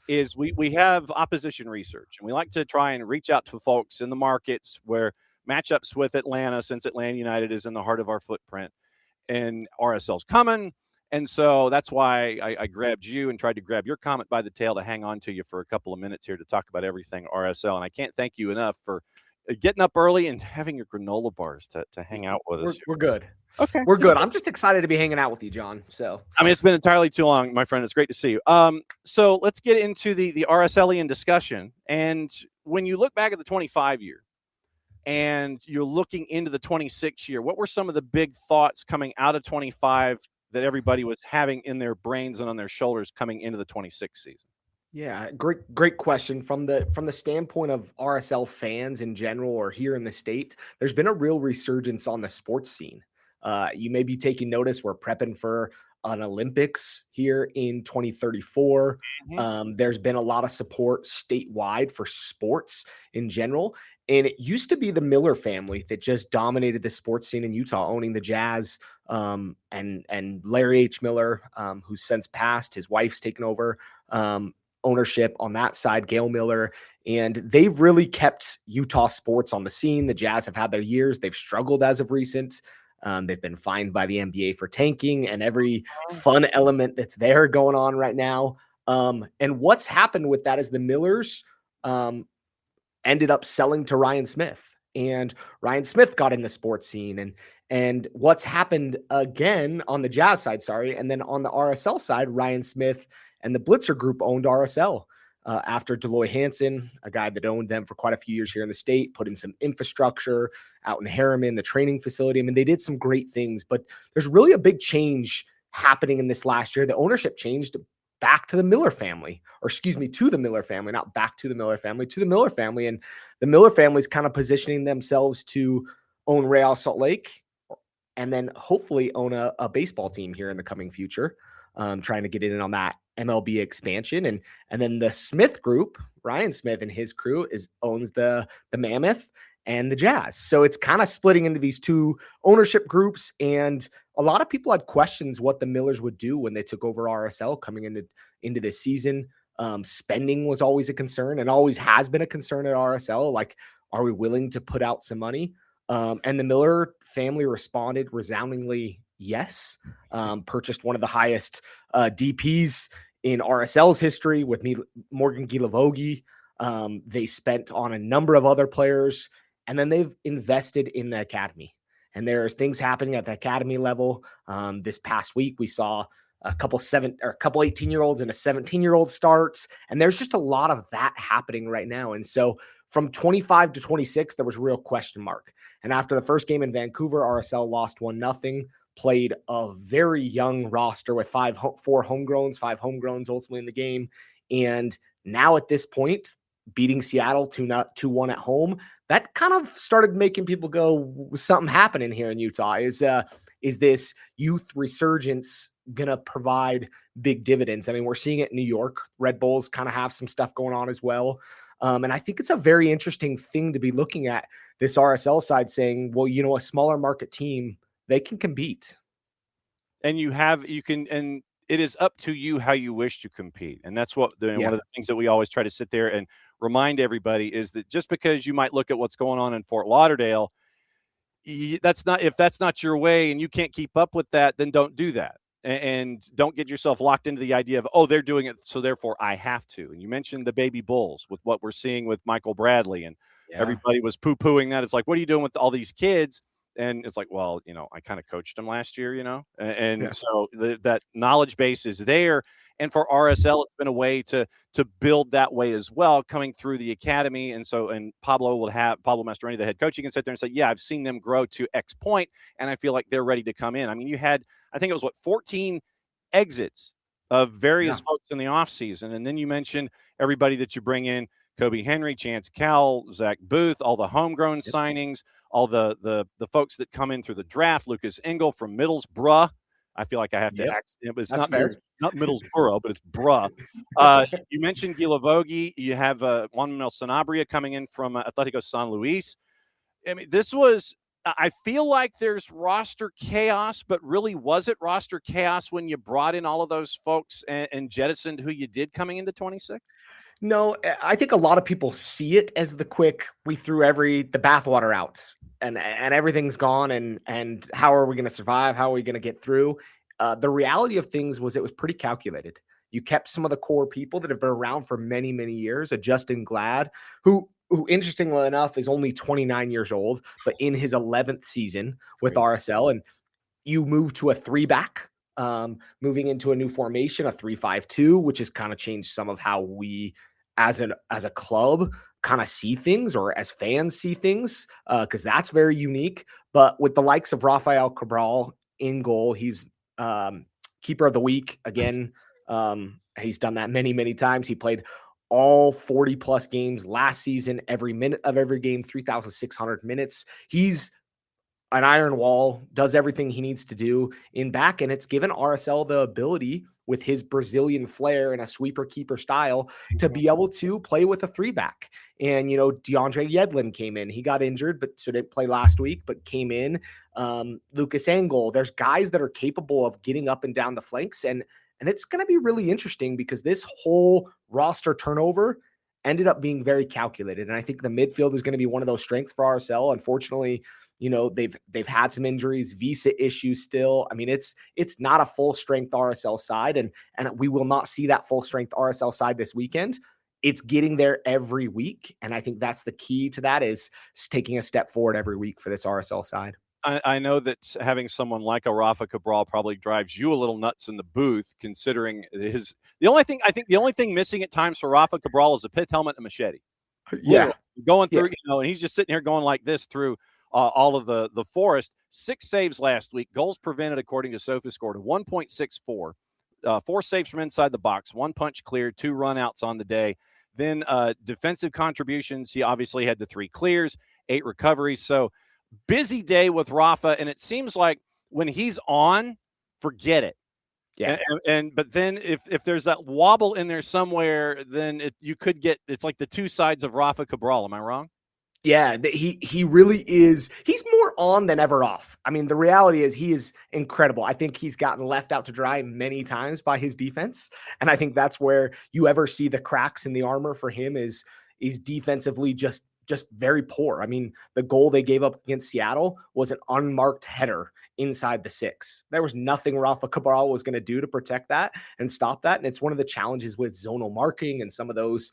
is we have opposition research, and we like to try and reach out to folks in the markets where matchups with Atlanta, since Atlanta United is in the heart of our footprint, and RSL's coming. And so that's why I grabbed you and tried to grab your comment by the tail to hang on to you for a couple of minutes here to talk about everything RSL. And I can't thank you enough for getting up early and having your granola bars to hang out with us. We're good. Okay. We're good. I'm just excited to be hanging out with you, John. So, I mean, it's been entirely too long, my friend. It's great to see you. So let's get into the RSL-ian discussion. And when you look back at the 25 year and you're looking into the 26 year, what were some of the big thoughts coming out of 25 that everybody was having in their brains and on their shoulders coming into the 26 season? yeah, great question. From the standpoint of RSL fans in general, or here in the state, there's been a real resurgence on the sports scene. You may be taking notice, we're prepping for an Olympics here in 2034. There's been a lot of support statewide for sports in general. And it used to be the Miller family that just dominated the sports scene in Utah, owning the Jazz, and Larry H. Miller, who's since passed. His wife's taken over ownership on that side, Gail Miller, and they've really kept Utah sports on the scene. The Jazz have had their years. They've struggled as of recent. They've been fined by the NBA for tanking and every fun element that's there going on right now. And what's happened with that is the Millers ended up selling to Ryan Smith, and Ryan Smith got in the sports scene. And what's happened again on the Jazz side, and then on the RSL side, Ryan Smith and the Blitzer Group owned RSL after Deloy Hansen, a guy that owned them for quite a few years here in the state, put in some infrastructure out in Harriman, the training facility. I mean, they did some great things, but there's really a big change happening in this last year. The ownership changed back to the Miller family, or excuse me, to the Miller family, not back to the Miller family, to the Miller family. And the Miller family is kind of positioning themselves to own Real Salt Lake and then hopefully own a baseball team here in the coming future. Trying to get in on that MLB expansion. And then the Smith Group, Ryan Smith and his crew owns the Mammoth and the Jazz. So it's kind of splitting into these two ownership groups. And a lot of people had questions what the Millers would do when they took over RSL coming into this season. Spending was always a concern and always has been a concern at RSL. Like, are we willing to put out some money? And the Miller family responded resoundingly yes. Purchased one of the highest DPs in RSL's history with Morgan Gilavogi. They spent on a number of other players, and then they've invested in the academy. And there's things happening at the academy level. This past week, we saw a couple 18-year-olds and a 17-year-old starts, and there's just a lot of that happening right now. And so from 25 to 26, there was a real question mark. And after the first game in Vancouver, RSL lost 1-0. Played a very young roster with 5 homegrowns ultimately in the game. And now at this point, beating Seattle 2-1 at home, that kind of started making people go, something happening here in Utah. Is this youth resurgence going to provide big dividends? I mean, we're seeing it in New York. Red Bulls kind of have some stuff going on as well. And I think it's a very interesting thing to be looking at this RSL side saying, well, a smaller market team, they can compete. And and it is up to you how you wish to compete. And that's one of the things that we always try to sit there and remind everybody is that just because you might look at what's going on in Fort Lauderdale, if that's not your way and you can't keep up with that, then don't do that. And don't get yourself locked into the idea of, oh, they're doing it, so therefore I have to. And you mentioned the baby Bulls with what we're seeing with Michael Bradley, and everybody was poo-pooing that. It's like, what are you doing with all these kids? And it's like, well, I kind of coached them last year, so that knowledge base is there. And for RSL, it's been a way to build that way as well, coming through the academy. And Pablo Mastroeni, the head coach, you can sit there and say, yeah, I've seen them grow to X point, and I feel like they're ready to come in. I mean, you had, I think it was 14 exits of various folks in the offseason. And then you mentioned everybody that you bring in, Kobe Henry, Chance Cal, Zach Booth, all the homegrown signings, all the folks that come in through the draft, Lucas Engel from Middlesbrough. I feel like I have to act, but it's not Middlesbrough, but it's Bruh. You mentioned Gilavogi. You have Juan Manuel Sanabria coming in from Atletico San Luis. I mean, I feel like there's roster chaos, but really, was it roster chaos when you brought in all of those folks and jettisoned who you did coming into 26? No, I think a lot of people see it as we threw the bathwater out and everything's gone and how are we going to survive? How are we going to get through? The reality of things was it was pretty calculated. You kept some of the core people that have been around for many, many years, a Justin Glad, who who interestingly enough is only 29 years old, but in his 11th season with RSL. And you move to a 3-back, moving into a new formation, a 3-5-2, which has kind of changed some of how we as a club kind of see things, or as fans see things, because that's very unique. But with the likes of Rafael Cabral in goal, he's keeper of the week again. He's done that many, many times. He played all 40 plus games last season, every minute of every game, 3,600 minutes. He's an iron wall, does everything he needs to do in back. And it's given RSL the ability, with his Brazilian flair and a sweeper keeper style, to be able to play with a 3-back. And, DeAndre Yedlin came in. He got injured, but so didn't play last week, but came in. Lucas Engel. There's guys that are capable of getting up and down the flanks. And it's going to be really interesting, because this whole roster turnover ended up being very calculated. And I think the midfield is going to be one of those strengths for RSL. Unfortunately, they've had some injuries, visa issues still. I mean, it's not a full strength RSL side, and we will not see that full strength RSL side this weekend. It's getting there every week, and I think that's the key to that, is taking a step forward every week for this RSL side. I know that having someone like a Rafa Cabral probably drives you a little nuts in the booth, considering the only thing missing at times for Rafa Cabral is a pith helmet and machete. Yeah, going through, and he's just sitting here going like this through all of the forest. 6 saves last week. Goals prevented, according to SofaScore, to 1.64. 4 saves from inside the box. 1 punch cleared. 2 runouts on the day. Then defensive contributions. He obviously had the 3 clears, 8 recoveries. So busy day with Rafa, and it seems like when he's on, forget it. Yeah. But then if there's that wobble in there somewhere, then you could get, it's like the 2 sides of Rafa Cabral. Am I wrong? Yeah, he really is. He's more on than ever off. I mean, the reality is he is incredible. I think he's gotten left out to dry many times by his defense. And I think that's where you ever see the cracks in the armor for him, is defensively just very poor. I mean, the goal they gave up against Seattle was an unmarked header inside the 6. There was nothing Rafa Cabral was going to do to protect that and stop that. And it's one of the challenges with zonal marking and some of those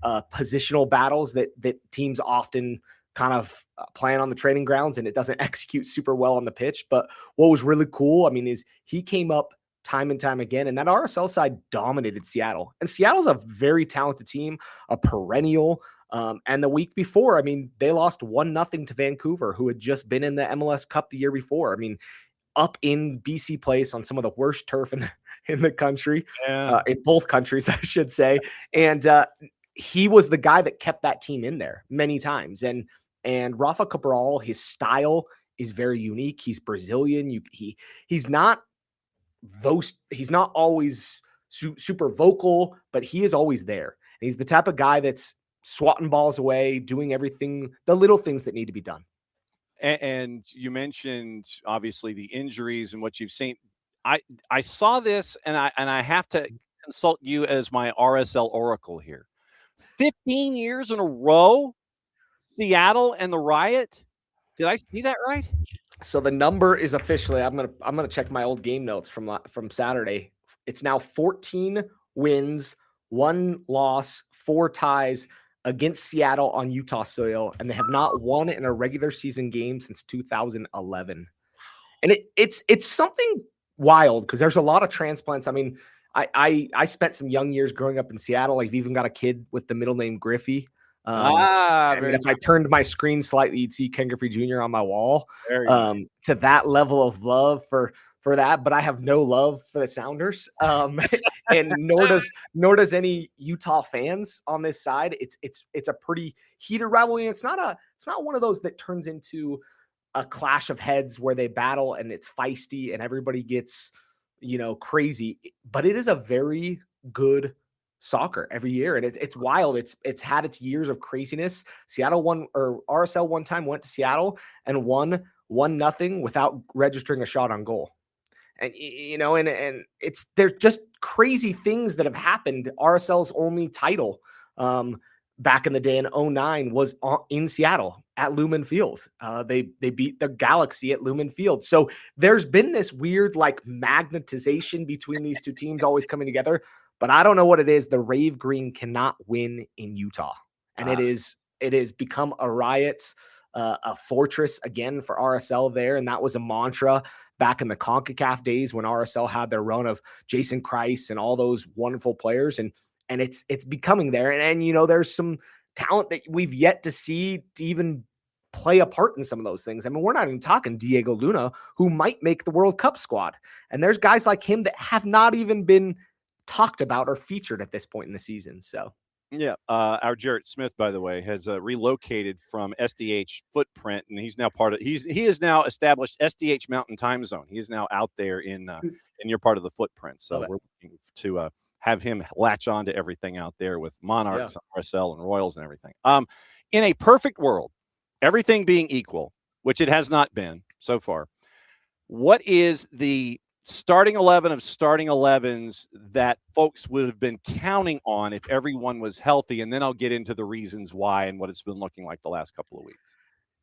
positional battles that teams often kind of plan on the training grounds, and it doesn't execute super well on the pitch. But what was really cool, I mean, is he came up time and time again, and that RSL side dominated Seattle. And Seattle's a very talented team, a perennial. And the week before, I mean, they lost 1-0 to Vancouver, who had just been in the MLS Cup the year before. I mean, up in BC Place on some of the worst turf in the country, in both countries, I should say. And he was the guy that kept that team in there many times. And Rafa Cabral, his style is very unique. He's Brazilian. He's not always super vocal, but he is always there. And he's the type of guy that's swatting balls away, doing everything, the little things that need to be done. And you mentioned obviously the injuries and what you've seen. I saw this, and I have to consult you as my RSL oracle here. 15 years in a row, Seattle and the Riot. Did I see that right? So the number is officially, I'm gonna check my old game notes from Saturday. It's now 14 wins, 1 loss, 4 ties against Seattle on Utah soil, and they have not won in a regular season game since 2011. And it's something wild, because there's a lot of transplants. I mean, I spent some young years growing up in Seattle. I've even got a kid with the middle name Griffey. If I turned my screen slightly, you'd see Ken Griffey Jr. on my wall. To that level of love for that, but I have no love for the Sounders, and nor does any Utah fans on this side. It's a pretty heated rivalry. It's not one of those that turns into a clash of heads where they battle and it's feisty and everybody gets crazy. But it is a very good soccer every year, and it's wild. It's had its years of craziness. Seattle won, or RSL one time went to Seattle and won 1-0 without registering a shot on goal. And and there's just crazy things that have happened. RSL's only title back in the day in 2009 was in Seattle at Lumen Field. They beat the Galaxy at Lumen Field. So there's been this weird magnetization between these two teams always coming together. But I don't know what it is. The Rave Green cannot win in Utah. And it is it has become a riot, a fortress again for RSL there. And that was a mantra back in the CONCACAF days when RSL had their run of Jason Kreis and all those wonderful players. And it's becoming there. And you know, there's some talent that we've yet to see to even play a part in some of those things. I mean, we're not even talking Diego Luna, who might make the World Cup squad. And there's guys like him that have not even been talked about or featured at this point in the season. So yeah, our Jarrett Smith, by the way, has relocated from SDH footprint, and he's now he has now established SDH Mountain Time Zone. He is now out there in your part of the footprint. So we're looking to have him latch on to everything out there with Monarchs, RSL, and Royals and everything. In a perfect world, everything being equal, which it has not been so far, what is the starting 11 of starting 11s that folks would have been counting on if everyone was healthy? And then I'll get into the reasons why and what it's been looking like the last couple of weeks.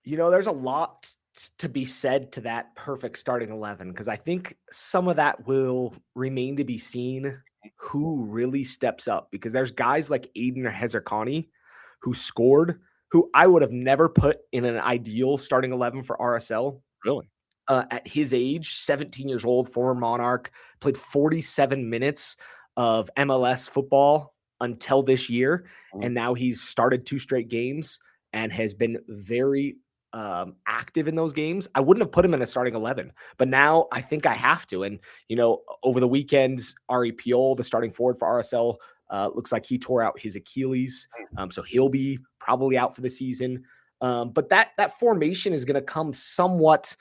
You know, there's a lot to be said to that perfect starting 11, because I think some of that will remain to be seen who really steps up, because there's guys like Aiden Hezerkani who scored, who I would have never put in an ideal starting 11 for RSL. Really? At his age, 17 years old, former Monarch, played 47 minutes of MLS football until this year. And now he's started 2 straight games and has been very active in those games. I wouldn't have put him in a starting 11, but now I think I have to. And, you know, over the weekends, RSL, the starting forward for RSL, looks like he tore out his Achilles. So he'll be probably out for the season. But that formation is going to come somewhat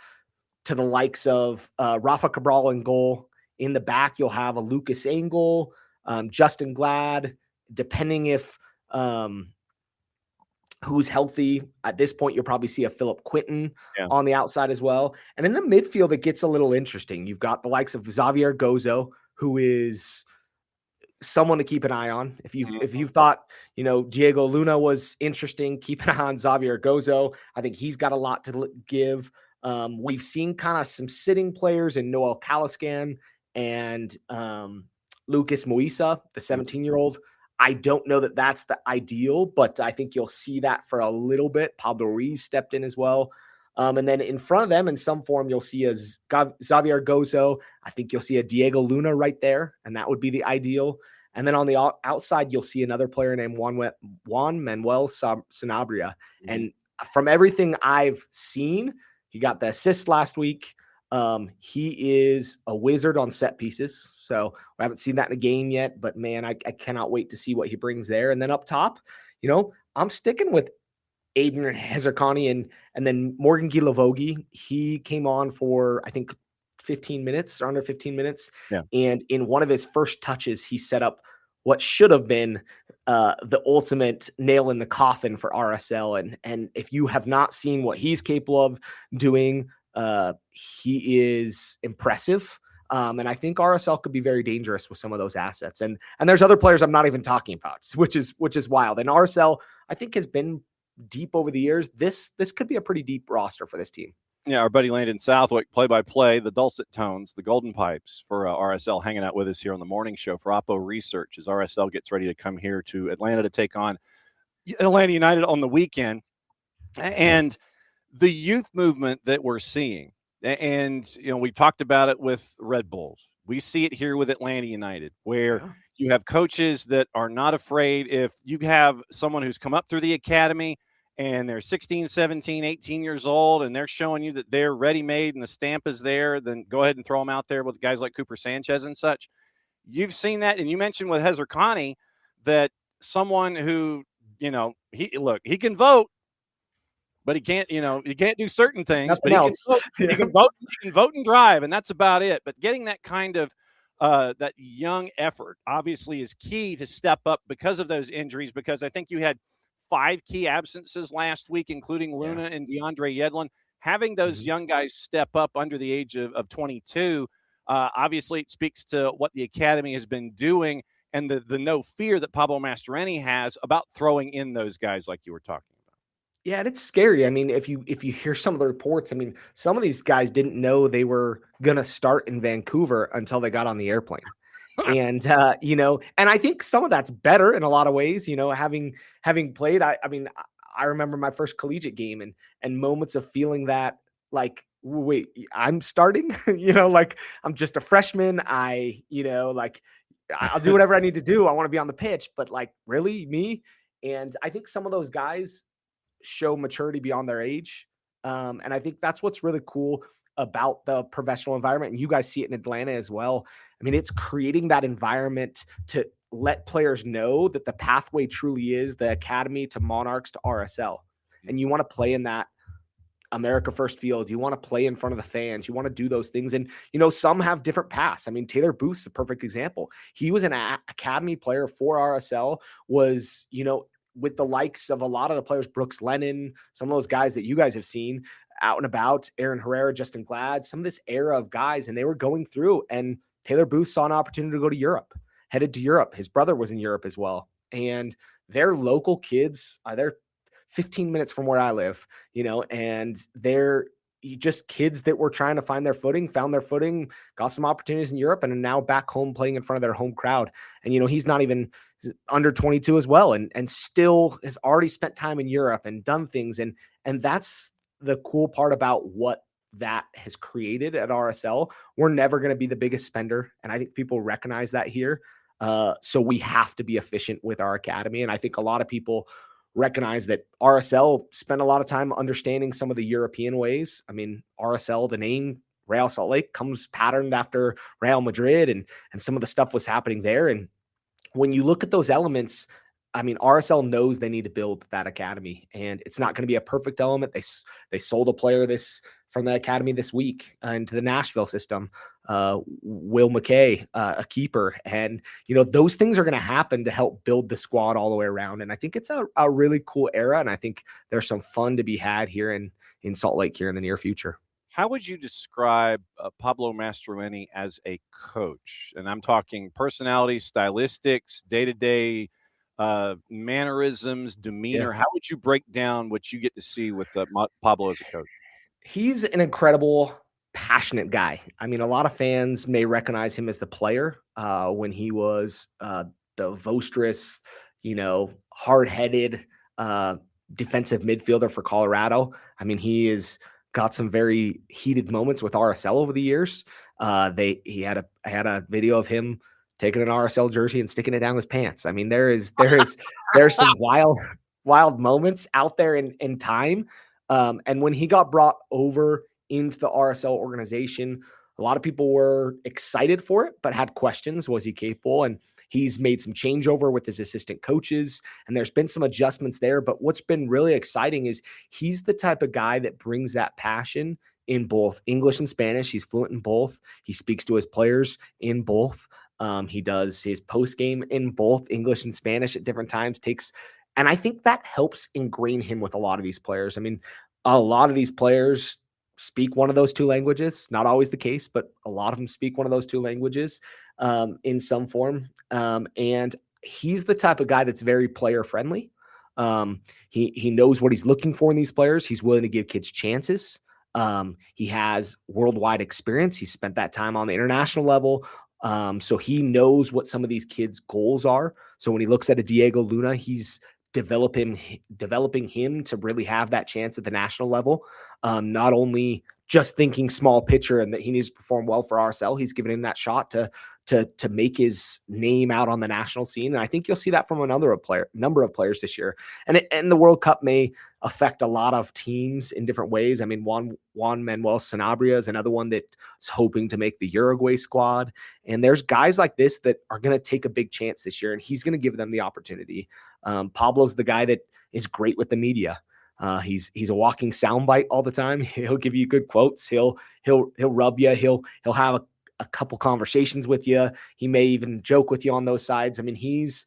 to the likes of Rafa Cabral in goal. In the back, you'll have a Lucas Engel, Justin Glad, depending if who's healthy. At this point, you'll probably see a Philip Quinton on the outside as well. And in the midfield, it gets a little interesting. You've got the likes of Xavier Gozo, who is someone to keep an eye on. If you've thought, you know, Diego Luna was interesting, keep an eye on Xavier Gozo. I think he's got a lot to give. We've seen kind of some sitting players in Noel Caliscan and Lucas Moisa, the 17-year-old. I don't know that that's the ideal, but I think you'll see that for a little bit. Pablo Ruiz stepped in as well. And then in front of them in some form, you'll see a Xavier Gozo. I think you'll see a Diego Luna right there, and that would be the ideal. And then on the outside, you'll see another player named Juan Manuel Sanabria. And from everything I've seen, he got the assist last week. He is a wizard on set pieces. So we haven't seen that in a game yet, but man, I cannot wait to see what he brings there. And then up top, you know, I'm sticking with Aiden Hezerkani and then Morgan Gilavogi. He came on for, I think, 15 minutes or under 15 minutes. Yeah. And in one of his first touches, he set up what should have been the ultimate nail in the coffin for RSL. And if you have not seen what he's capable of doing, he is impressive. And I think RSL could be very dangerous with some of those assets. And there's other players I'm not even talking about, which is wild. And RSL, I think, has been deep over the years. This could be a pretty deep roster for this team. Yeah, our buddy Landon Southwick, play-by-play, the dulcet tones, the golden pipes for RSL, hanging out with us here on the morning show for Oppo Research as RSL gets ready to come here to Atlanta to take on Atlanta United on the weekend. And the youth movement that we're seeing, and, you know, we talked about it with Red Bulls. We see it here with Atlanta United, where you have coaches that are not afraid. If you have someone who's come up through the academy and they're 16, 17, 18 years old, and they're showing you that they're ready-made and the stamp is there, then go ahead and throw them out there with guys like Cooper Sanchez and such. You've seen that, and you mentioned with Hezerkani that someone who, you know, he can vote, but he can't do certain things. Nothing else. He can vote and drive, and that's about it. But getting that kind of that young effort obviously is key to step up because of those injuries, because I think you had 5 key absences last week, including Luna and DeAndre Yedlin. Having those young guys step up under the age of 22, obviously it speaks to what the academy has been doing and the no fear that Pablo Mastroeni has about throwing in those guys like you were talking about. Yeah, and it's scary. I mean, if you hear some of the reports, I mean, some of these guys didn't know they were going to start in Vancouver until they got on the airplane. And, you know, and I think some of that's better in a lot of ways, you know, having played, I mean, I remember my first collegiate game and moments of feeling that like, wait, I'm starting, like I'm just a freshman. I'll do whatever I need to do. I want to be on the pitch, but like, really, me? And I think some of those guys show maturity beyond their age. And I think that's what's really cool about the professional environment. And you guys see it in Atlanta as well. I mean, it's creating that environment to let players know that the pathway truly is the academy to Monarchs to RSL. And you want to play in that America First field. You want to play in front of the fans. You want to do those things. And, some have different paths. I mean, Taylor Booth's a perfect example. He was an academy player for RSL, was, with the likes of a lot of the players, Brooks Lennon, some of those guys that you guys have seen out and about, Aaron Herrera, Justin Glad, some of this era of guys, and they were going through, and Taylor Booth saw an opportunity to go to Europe, headed to Europe. His brother was in Europe as well. And they're local kids. They're 15 minutes from where I live, and they're just kids that were trying to find their footing, found their footing, got some opportunities in Europe, and are now back home playing in front of their home crowd. And, he's not even under 22 as well, and still has already spent time in Europe and done things. And that's the cool part about what that has created at RSL. We're never going to be the biggest spender. And I think people recognize that here. So we have to be efficient with our academy. And I think a lot of people recognize that RSL spent a lot of time understanding some of the European ways. I mean, RSL, the name Real Salt Lake, comes patterned after Real Madrid, and some of the stuff was happening there. And when you look at those elements, I mean, RSL knows they need to build that academy, and it's not going to be a perfect element. They sold a player from the academy this week into the Nashville system, Will McKay, a keeper. And, those things are going to happen to help build the squad all the way around. And I think it's a really cool era. And I think there's some fun to be had here in Salt Lake here in the near future. How would you describe Pablo Mastroeni as a coach? And I'm talking personality, stylistics, day-to-day mannerisms, demeanor. Yeah. How would you break down what you get to see with Pablo as a coach? He's an incredible, passionate guy. I mean, a lot of fans may recognize him as the player when he was the boisterous, hard-headed defensive midfielder for Colorado. I mean, he has got some very heated moments with RSL over the years. He had a video of him taking an RSL jersey and sticking it down his pants. I mean, there's some wild moments out there in time. And when he got brought over into the RSL organization, a lot of people were excited for it, but had questions. Was he capable? And he's made some changeover with his assistant coaches, and there's been some adjustments there. But what's been really exciting is he's the type of guy that brings that passion in both English and Spanish. He's fluent in both. He speaks to his players in both. He does his post game in both English and Spanish at different times. And I think that helps ingrain him with a lot of these players. I mean, a lot of these players speak one of those two languages. Not always the case, but a lot of them speak one of those two languages in some form. And he's the type of guy that's very player friendly. He knows what he's looking for in these players. He's willing to give kids chances. He has worldwide experience. He spent that time on the international level. So he knows what some of these kids' goals are. So when he looks at a Diego Luna, he's developing him to really have that chance at the national level. Not only just thinking small picture and that he needs to perform well for RSL, he's given him that shot to make his name out on the national scene. And I think you'll see that from number of players this year. And the World Cup may affect a lot of teams in different ways. I mean, Juan Manuel Sanabria is another one that's hoping to make the Uruguay squad. And there's guys like this that are going to take a big chance this year, and he's going to give them the opportunity. Pablo's the guy that is great with the media. He's a walking soundbite all the time. He'll give you good quotes. He'll rub you. He'll have a couple conversations with you. He may even joke with you on those sides. I mean, he's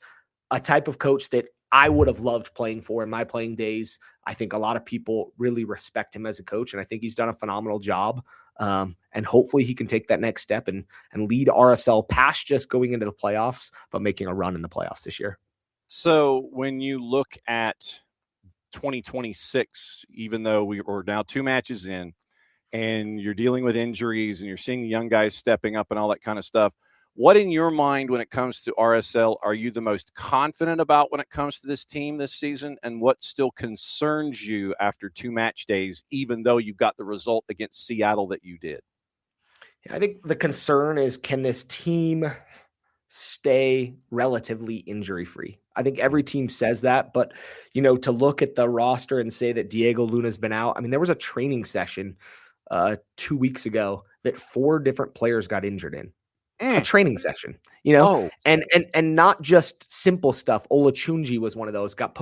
a type of coach that I would have loved playing for in my playing days. I think a lot of people really respect him as a coach, and I think he's done a phenomenal job. And hopefully he can take that next step and lead RSL past just going into the playoffs, but making a run in the playoffs this year. So when you look at 2026, even though we are now 2 matches in and you're dealing with injuries and you're seeing the young guys stepping up and all that kind of stuff, What in your mind when it comes to RSL are you the most confident about when it comes to this team this season, and what still concerns you after 2 match days, even though you got the result against Seattle that you did? I think the concern is, can this team stay relatively injury free? I think every team says that, but to look at the roster and say that Diego Luna's been out. I mean, there was a training session 2 weeks ago that 4 different players got injured in. A training session, and not just simple stuff. Olachunji was one of those, got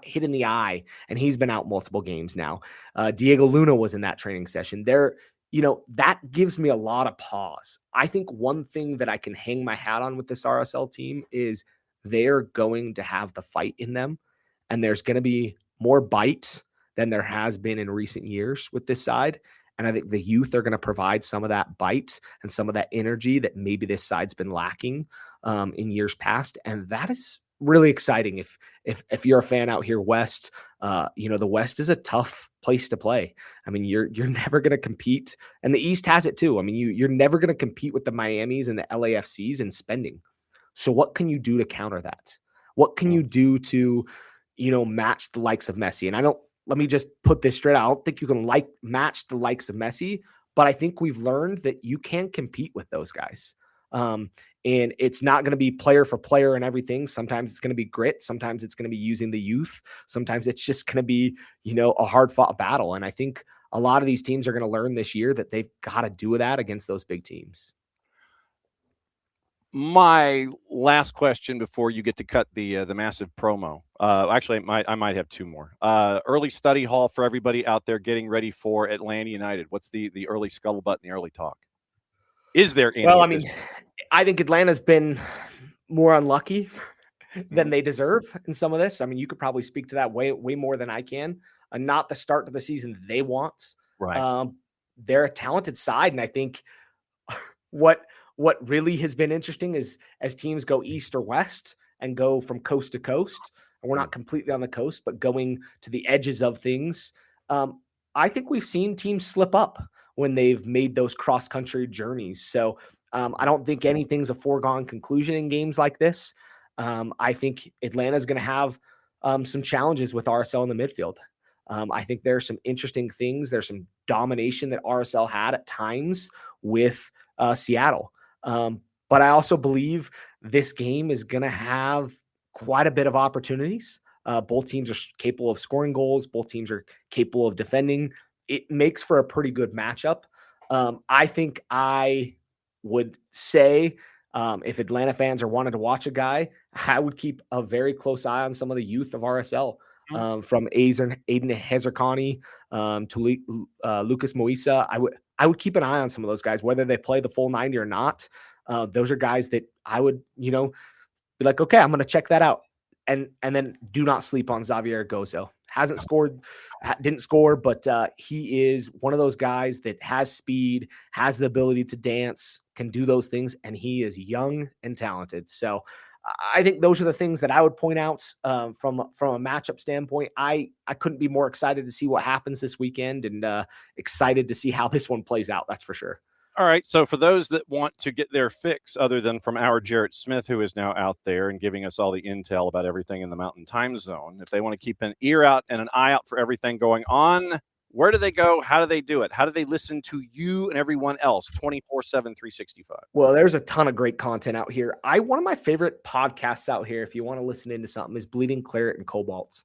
hit in the eye, and he's been out multiple games now. Diego Luna was in that training session. That gives me a lot of pause. I think one thing that I can hang my hat on with this RSL team is they're going to have the fight in them, and there's going to be more bite than there has been in recent years with this side. And I think the youth are going to provide some of that bite and some of that energy that maybe this side's been lacking in years past. And that is really exciting. If you're a fan out here west, the West is a tough place to play. I mean, you're never going to compete, and the East has it too. I mean, you're never going to compete with the Miamis and the LAFCs in spending. So what can you do to counter that? What can you do to, match the likes of Messi? And let me just put this straight out. I don't think you can match the likes of Messi, but I think we've learned that you can compete with those guys. And it's not going to be player for player and everything. Sometimes it's going to be grit. Sometimes it's going to be using the youth. Sometimes it's just going to be, a hard fought battle. And I think a lot of these teams are going to learn this year that they've got to do that against those big teams. My last question before you get to cut the massive promo. Actually, I might have 2 more. Early study hall for everybody out there getting ready for Atlanta United. What's the early scuttlebutt and the early talk? Is there any? Well, I mean, I think Atlanta's been more unlucky than they deserve in some of this. I mean, you could probably speak to that way more than I can. Not the start to the season they want. Right. They're a talented side, and I think what really has been interesting is as teams go east or west and go from coast to coast, and we're not completely on the coast, but going to the edges of things. I think we've seen teams slip up when they've made those cross-country journeys. So I don't think anything's a foregone conclusion in games like this. I think Atlanta's going to have some challenges with RSL in the midfield. I think there's some interesting things. There's some domination that RSL had at times with Seattle. But I also believe this game is going to have quite a bit of opportunities. Both teams are capable of scoring goals. Both teams are capable of defending. It makes for a pretty good matchup. I think I would say if Atlanta fans are wanting to watch a guy, I would keep a very close eye on some of the youth of RSL, from Aiden Hezerkani to Lucas Moisa. I would keep an eye on some of those guys, whether they play the full 90 or not. Those are guys that I would, be like, okay, I'm going to check that out. And then do not sleep on Xavier Gozo. Didn't score, but he is one of those guys that has speed, has the ability to dance, can do those things, and he is young and talented. So I think those are the things that I would point out from a matchup standpoint. I couldn't be more excited to see what happens this weekend, and excited to see how this one plays out. That's for sure. All right. So for those that want to get their fix, other than from our Jarrett Smith, who is now out there and giving us all the intel about everything in the Mountain Time Zone, if they want to keep an ear out and an eye out for everything going on, where do they go? How do they do it? How do they listen to you and everyone else 24/7, 365? Well, there's a ton of great content out here. One of my favorite podcasts out here, if you want to listen into something, is Bleeding Claret and Cobalt.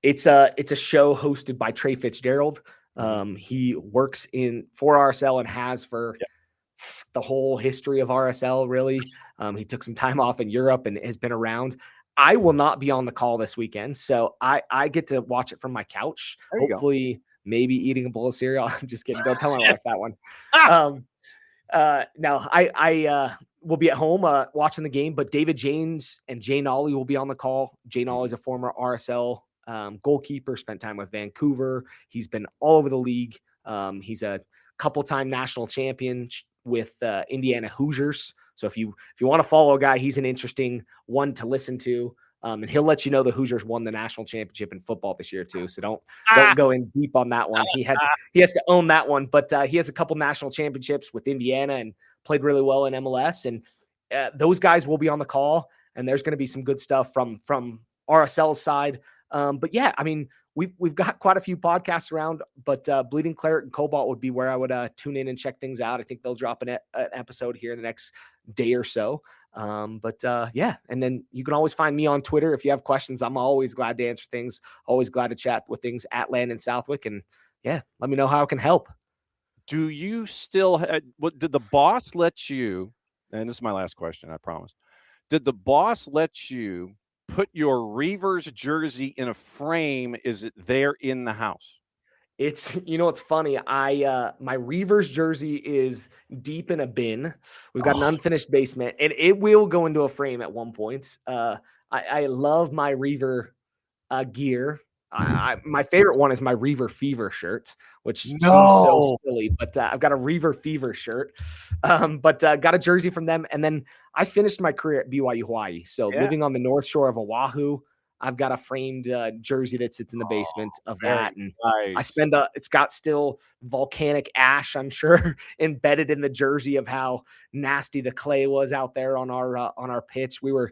It's a show hosted by Trey Fitzgerald. He works for RSL and has for the whole history of RSL, really. He took some time off in Europe and has been around. I will not be on the call this weekend, so I get to watch it from my couch. Hopefully, maybe eating a bowl of cereal. I'm just kidding. Don't tell my wife that one. No, I will be at home watching the game, but David James and Jay Nolly will be on the call. Jay Nolly is a former RSL goalkeeper, spent time with Vancouver. He's been all over the league. He's a couple-time national champion with Indiana Hoosiers. So if you want to follow a guy, he's an interesting one to listen to. And he'll let you know the Hoosiers won the national championship in football this year too. So don't go in deep on that one. He has to own that one, but he has a couple national championships with Indiana and played really well in MLS. And those guys will be on the call, and there's going to be some good stuff from RSL's side. But yeah, I mean, we've got quite a few podcasts around, but Bleeding Claret and Cobalt would be where I would tune in and check things out. I think they'll drop an episode here in the next day or so. Yeah, and then you can always find me on Twitter if you have questions. I'm always glad to answer things, always glad to chat with things at Landon Southwick. And yeah, let me know how I can help. Do you still did the boss let you, and this is my last question, I promise. Did the boss let you put your Reavers jersey in a frame? Is it there in the house? It's, it's funny. My Reavers jersey is deep in a bin. We've got an unfinished basement, and it will go into a frame at one point. I love my Reaver gear. My favorite one is my Reaver Fever shirt, which seems so silly, but I've got a Reaver Fever shirt. Got a jersey from them, and then I finished my career at BYU Hawaii. So living on the North Shore of Oahu, I've got a framed jersey that sits in the basement of that. And nice. It's got still volcanic ash, I'm sure, embedded in the jersey of how nasty the clay was out there on our pitch. We were,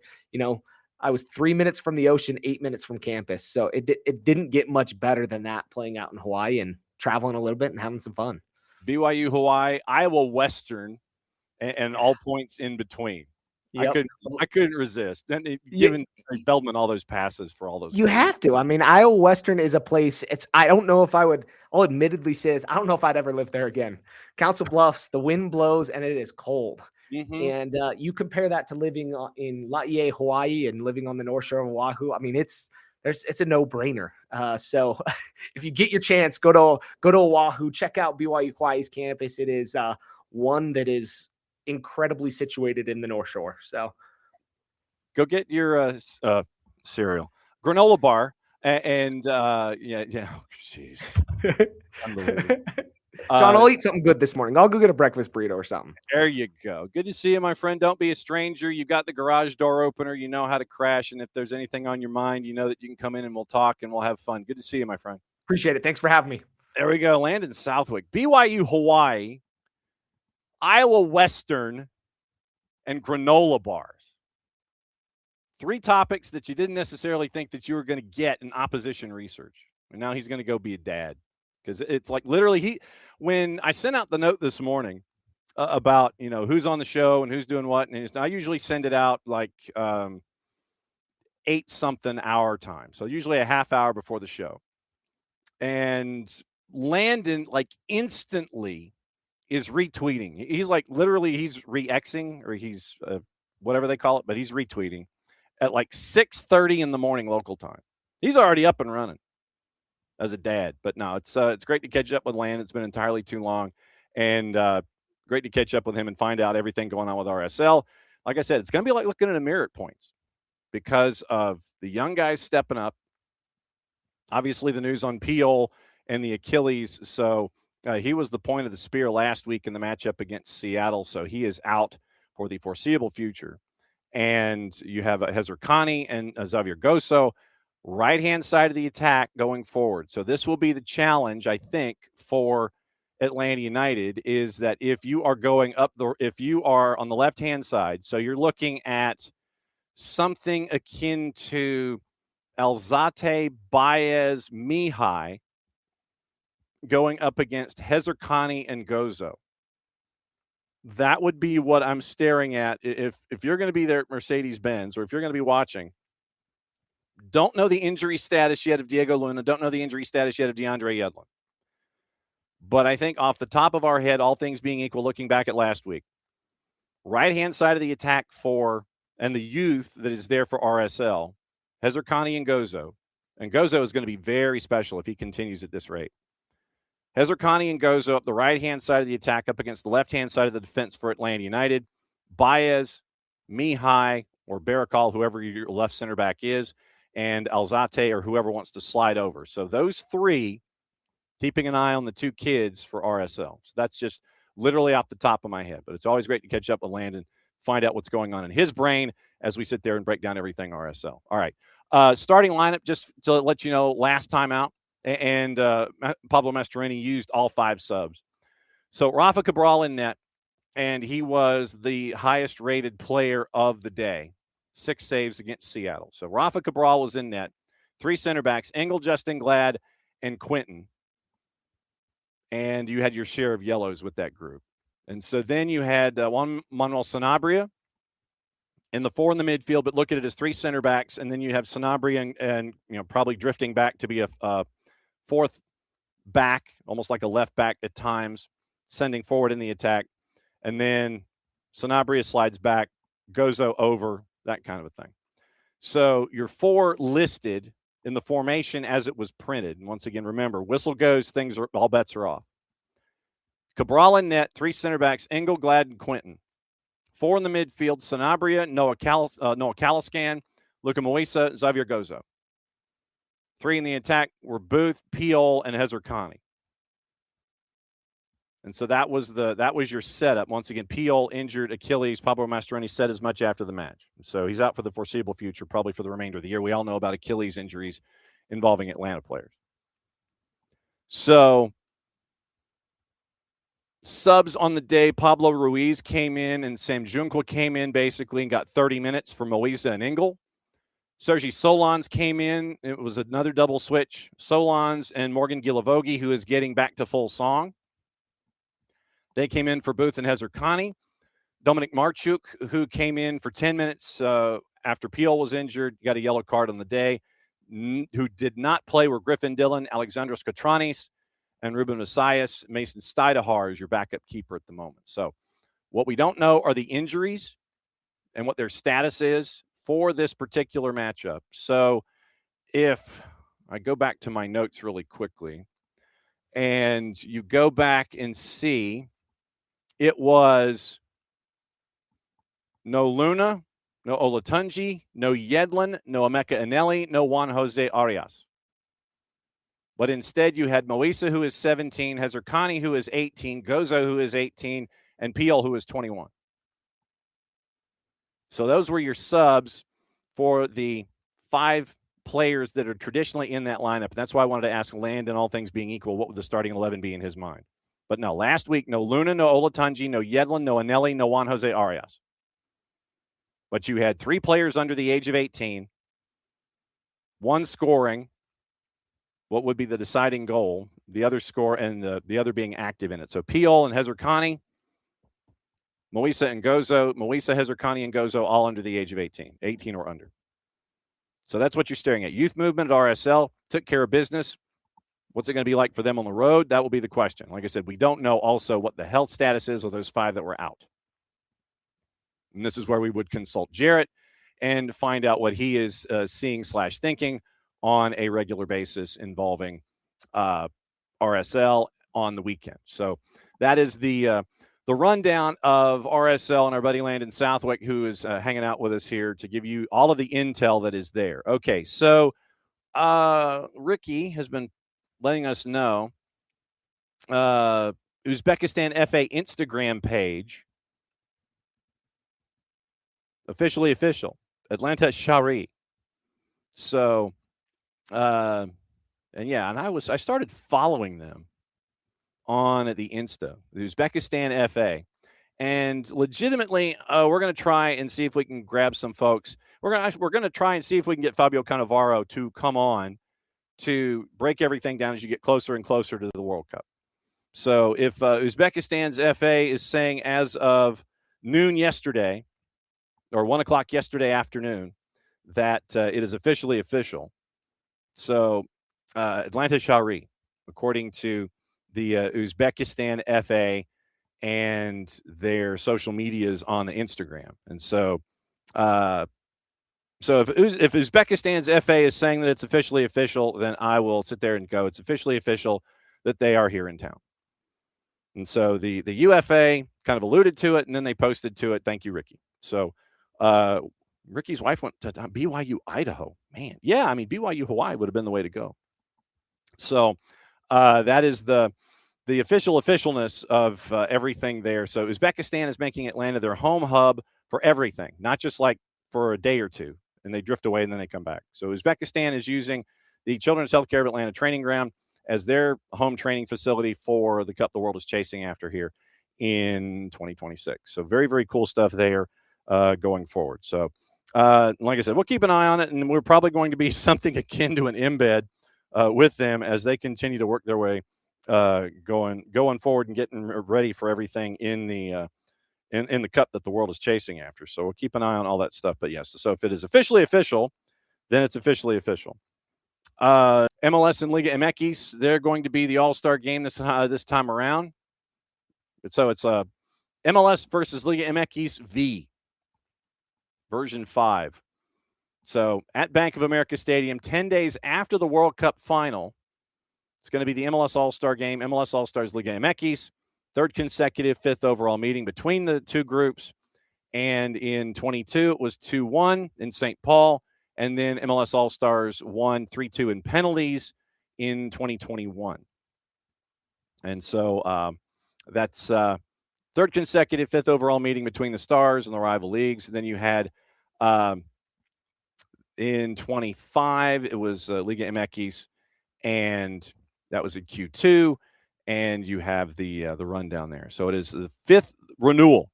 I was 3 minutes from the ocean, 8 minutes from campus. So it didn't get much better than that, playing out in Hawaii and traveling a little bit and having some fun. BYU Hawaii, Iowa Western, and all points in between. Yep. I couldn't resist. And giving Feldman all those passes for all those. You have to. I mean, Iowa Western is a place. I don't know if I'll admittedly say this, I don't know if I'd ever live there again. Council Bluffs, the wind blows and it is cold. Mm-hmm. And you compare that to living in Laie, Hawaii, and living on the North Shore of Oahu. I mean, it's a no-brainer. So if you get your chance, go to Oahu, check out BYU Hawaii's campus. It is one that is incredibly situated in the North Shore. So go get your cereal, granola bar, and yeah. Jeez. John, I'll eat something good this morning. I'll go get a breakfast burrito or something. There you go. Good to see you, my friend. Don't be a stranger. You've got the garage door opener. You know how to crash. And if there's anything on your mind, you know that you can come in and we'll talk and we'll have fun. Good to see you, my friend. Appreciate it. Thanks for having me. There we go. Landon Southwick, BYU Hawaii, Iowa Western, and granola bars. 3 topics that you didn't necessarily think that you were going to get in opposition research. And now he's going to go be a dad. Because it's like literally when I sent out the note this morning about, who's on the show and who's doing what. And I usually send it out like 8-something hour time. So usually a half hour before the show. And Landon instantly is retweeting. He's literally he's re-Xing, or he's whatever they call it, but he's retweeting at 6:30 in the morning local time. He's already up and running as a dad. But no, it's great to catch up with Landon. It's been entirely too long, and great to catch up with him and find out everything going on with RSL. Like I said, it's going to be like looking at a mirror at points because of the young guys stepping up. Obviously, the news on Peel and the Achilles. So he was the point of the spear last week in the matchup against Seattle. So he is out for the foreseeable future. And you have Hezer Khani and Xavier Goso, right-hand side of the attack going forward. So this will be the challenge, I think, for Atlanta United, is that if you are if you are on the left-hand side, so you're looking at something akin to Alzate, Baez, Mihai going up against Hezer Khani and Gozo. That would be what I'm staring at. If you're going to be there at Mercedes-Benz, or if you're going to be watching, don't know the injury status yet of Diego Luna, don't know the injury status yet of DeAndre Yedlin. But I think off the top of our head, all things being equal, looking back at last week, right-hand side of the attack and the youth that is there for RSL, Hezer Khani and Gozo. And Gozo is going to be very special if he continues at this rate. Hezer Khani and Gozo up the right-hand side of the attack up against the left-hand side of the defense for Atlanta United. Baez, Mihai, or Barakal, whoever your left center back is, and Alzate, or whoever wants to slide over. So those 3, keeping an eye on the 2 kids for RSL. So that's just literally off the top of my head. But it's always great to catch up with Landon. find out what's going on in his brain as we sit there and break down everything RSL. All right. Starting lineup, just to let you know, last time out, and Pablo Mastroeni used all 5 subs. So Rafa Cabral in net, and he was the highest rated player of the day. 6 saves against Seattle. So Rafa Cabral was in net. 3 center backs, Engel, Justin Glad, and Quinton. And you had your share of yellows with that group. And so then you had Juan Manuel Sanabria in the 4 in the midfield, but look at it as 3 center backs. And then you have Sanabria and probably drifting back to be a 4th back, almost like a left back at times, sending forward in the attack. And then Sanabria slides back, Gozo over, that kind of a thing. So your 4 listed in the formation as it was printed. And once again, remember, whistle goes, all bets are off. Cabral in net, 3 center backs, Engel, Glad, and Quinton. 4 in the midfield, Sanabria, Noah Caliscan, Luka Moisa, Xavier Gozo. 3 in the attack were Booth, Piol, and Hezer Khani. And so that was your setup. Once again, Piol injured Achilles. Pablo Mastroeni said as much after the match. So he's out for the foreseeable future, probably for the remainder of the year. We all know about Achilles injuries involving Atlanta players. So subs on the day, Pablo Ruiz came in and Sam Junqua came in basically and got 30 minutes for Moisa and Engel. Sergi Solans came in. It was another double switch. Solans and Morgan Gilavogi, who is getting back to full song. They came in for Booth and Hezer Khani. Dominic Marchuk, who came in for 10 minutes after Piol was injured, got a yellow card on the day. Who did not play were Griffin Dillon, Alexandros Katranis, and Ruben Messias. Mason Stidehar is your backup keeper at the moment. So what we don't know are the injuries and what their status is for this particular matchup. So if I go back to my notes really quickly and you go back and see, it was no Luna, no Olatunji, no Yedlin, no Emeka Anelli, no Juan Jose Arias. But instead you had Moisa, who is 17, Hezer Khani, who is 18, Gozo, who is 18, and Piol, who is 21. So those were your subs for the 5 players that are traditionally in that lineup. And that's why I wanted to ask Landon, all things being equal, what would the starting 11 be in his mind? But no, last week, no Luna, no Olatunji, no Yedlin, no Anelli, no Juan Jose Arias. But you had 3 players under the age of 18, 1 scoring what would be the deciding goal, the other score, and the other being active in it. So Piol and Hezer Khani, Moisa and Gozo, Moisa, Hezer Khani, and Gozo all under the age of 18 or under. So that's what you're staring at. Youth movement at RSL took care of business. What's it going to be like for them on the road? That will be the question. Like I said, we don't know also what the health status is of those 5 that were out. And this is where we would consult Jarrett and find out what he is seeing/thinking on a regular basis involving RSL on the weekend. So that is the rundown of RSL and our buddy Landon Southwick, who is hanging out with us here to give you all of the intel that is there. Okay, so Ricky has been letting us know Uzbekistan FA Instagram page, officially official, Atlanta Shari. So, and I started following them on the Insta, the Uzbekistan FA. And legitimately, we're going to try and see if we can grab some folks. We're going to try and see if we can get Fabio Cannavaro to come on to break everything down as you get closer and closer to the World Cup. So if Uzbekistan's FA is saying as of noon yesterday or 1 o'clock yesterday afternoon that it is officially official. So Atlanta Shari, according to the Uzbekistan FA and their social medias on the Instagram. And so if Uzbekistan's FA is saying that it's officially official, then I will sit there and go, it's officially official that they are here in town. And so the UFA kind of alluded to it, and then they posted to it. Thank you, Ricky. So Ricky's wife went to BYU, Idaho. Man, yeah, I mean, BYU, Hawaii would have been the way to go. So that is the officialness of everything there. So Uzbekistan is making Atlanta their home hub for everything, not just like for a day or two, and they drift away and then they come back. So Uzbekistan is using the Children's Healthcare of Atlanta training ground as their home training facility for the Cup the world is chasing after here in 2026. So very, very cool stuff there going forward. So like I said, we'll keep an eye on it, and we're probably going to be something akin to an embed with them as they continue to work their way going forward and getting ready for everything in the Cup that the world is chasing after. So we'll keep an eye on all that stuff. But yes, so if it is officially official, then it's officially official. MLS and Liga MX, they're going to be the All-Star game this time around. So it's MLS versus Liga MX V, version 5. So at Bank of America Stadium, 10 days after the World Cup final, it's going to be the MLS All-Star game, MLS All-Stars Liga MX, third consecutive fifth overall meeting between the two groups. And in 22, it was 2-1 in St. Paul. And then MLS All-Stars won 3-2 in penalties in 2021. And so that's third consecutive fifth overall meeting between the Stars and the rival leagues. And then you had in 25, it was Liga MX, and that was in Q2. And you have the rundown there. So it is the fifth renewal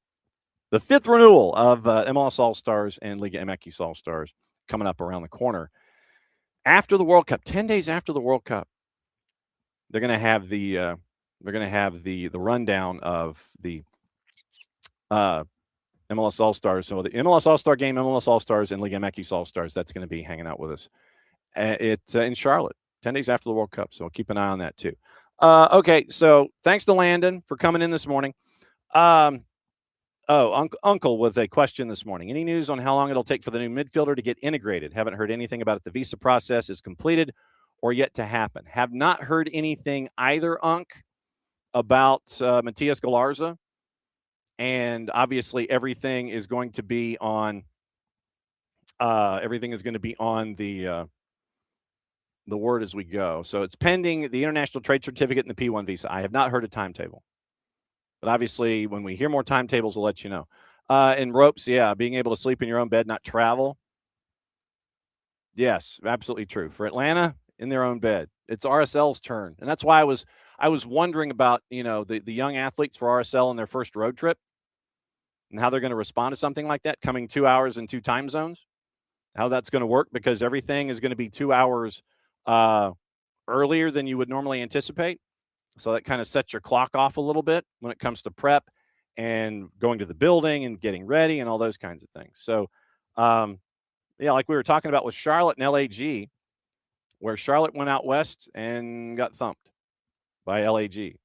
of MLS All-Stars and Liga MX All-Stars coming up around the corner. After the World Cup, 10 days after the World Cup, they're going to have the rundown of the MLS All-Stars. So the MLS All-Star game, MLS All-Stars, and Liga MX All-Stars, that's going to be hanging out with us in Charlotte, 10 days after the World Cup. So we'll keep an eye on that too. Okay, so thanks to Landon for coming in this morning. Uncle with a question this morning. Any news on how long it'll take for the new midfielder to get integrated? Haven't heard anything about it. The visa process is completed or yet to happen. Have not heard anything either, about Matias Galarza. And obviously everything is going to be on the word as we go. So it's pending the international trade certificate and the P1 visa. I have not heard a timetable. But obviously, when we hear more timetables, we'll let you know. And ropes, yeah, being able to sleep in your own bed, not travel. Yes, absolutely true. For Atlanta, in their own bed. It's RSL's turn. And that's why I was wondering about, the young athletes for RSL in their first road trip and how they're going to respond to something like that, coming 2 hours in 2 time zones, how that's going to work, because everything is going to be 2 hours earlier than you would normally anticipate. So that kind of sets your clock off a little bit when it comes to prep and going to the building and getting ready and all those kinds of things. So, like we were talking about with Charlotte and LAG, where Charlotte went out west and got thumped by LAG.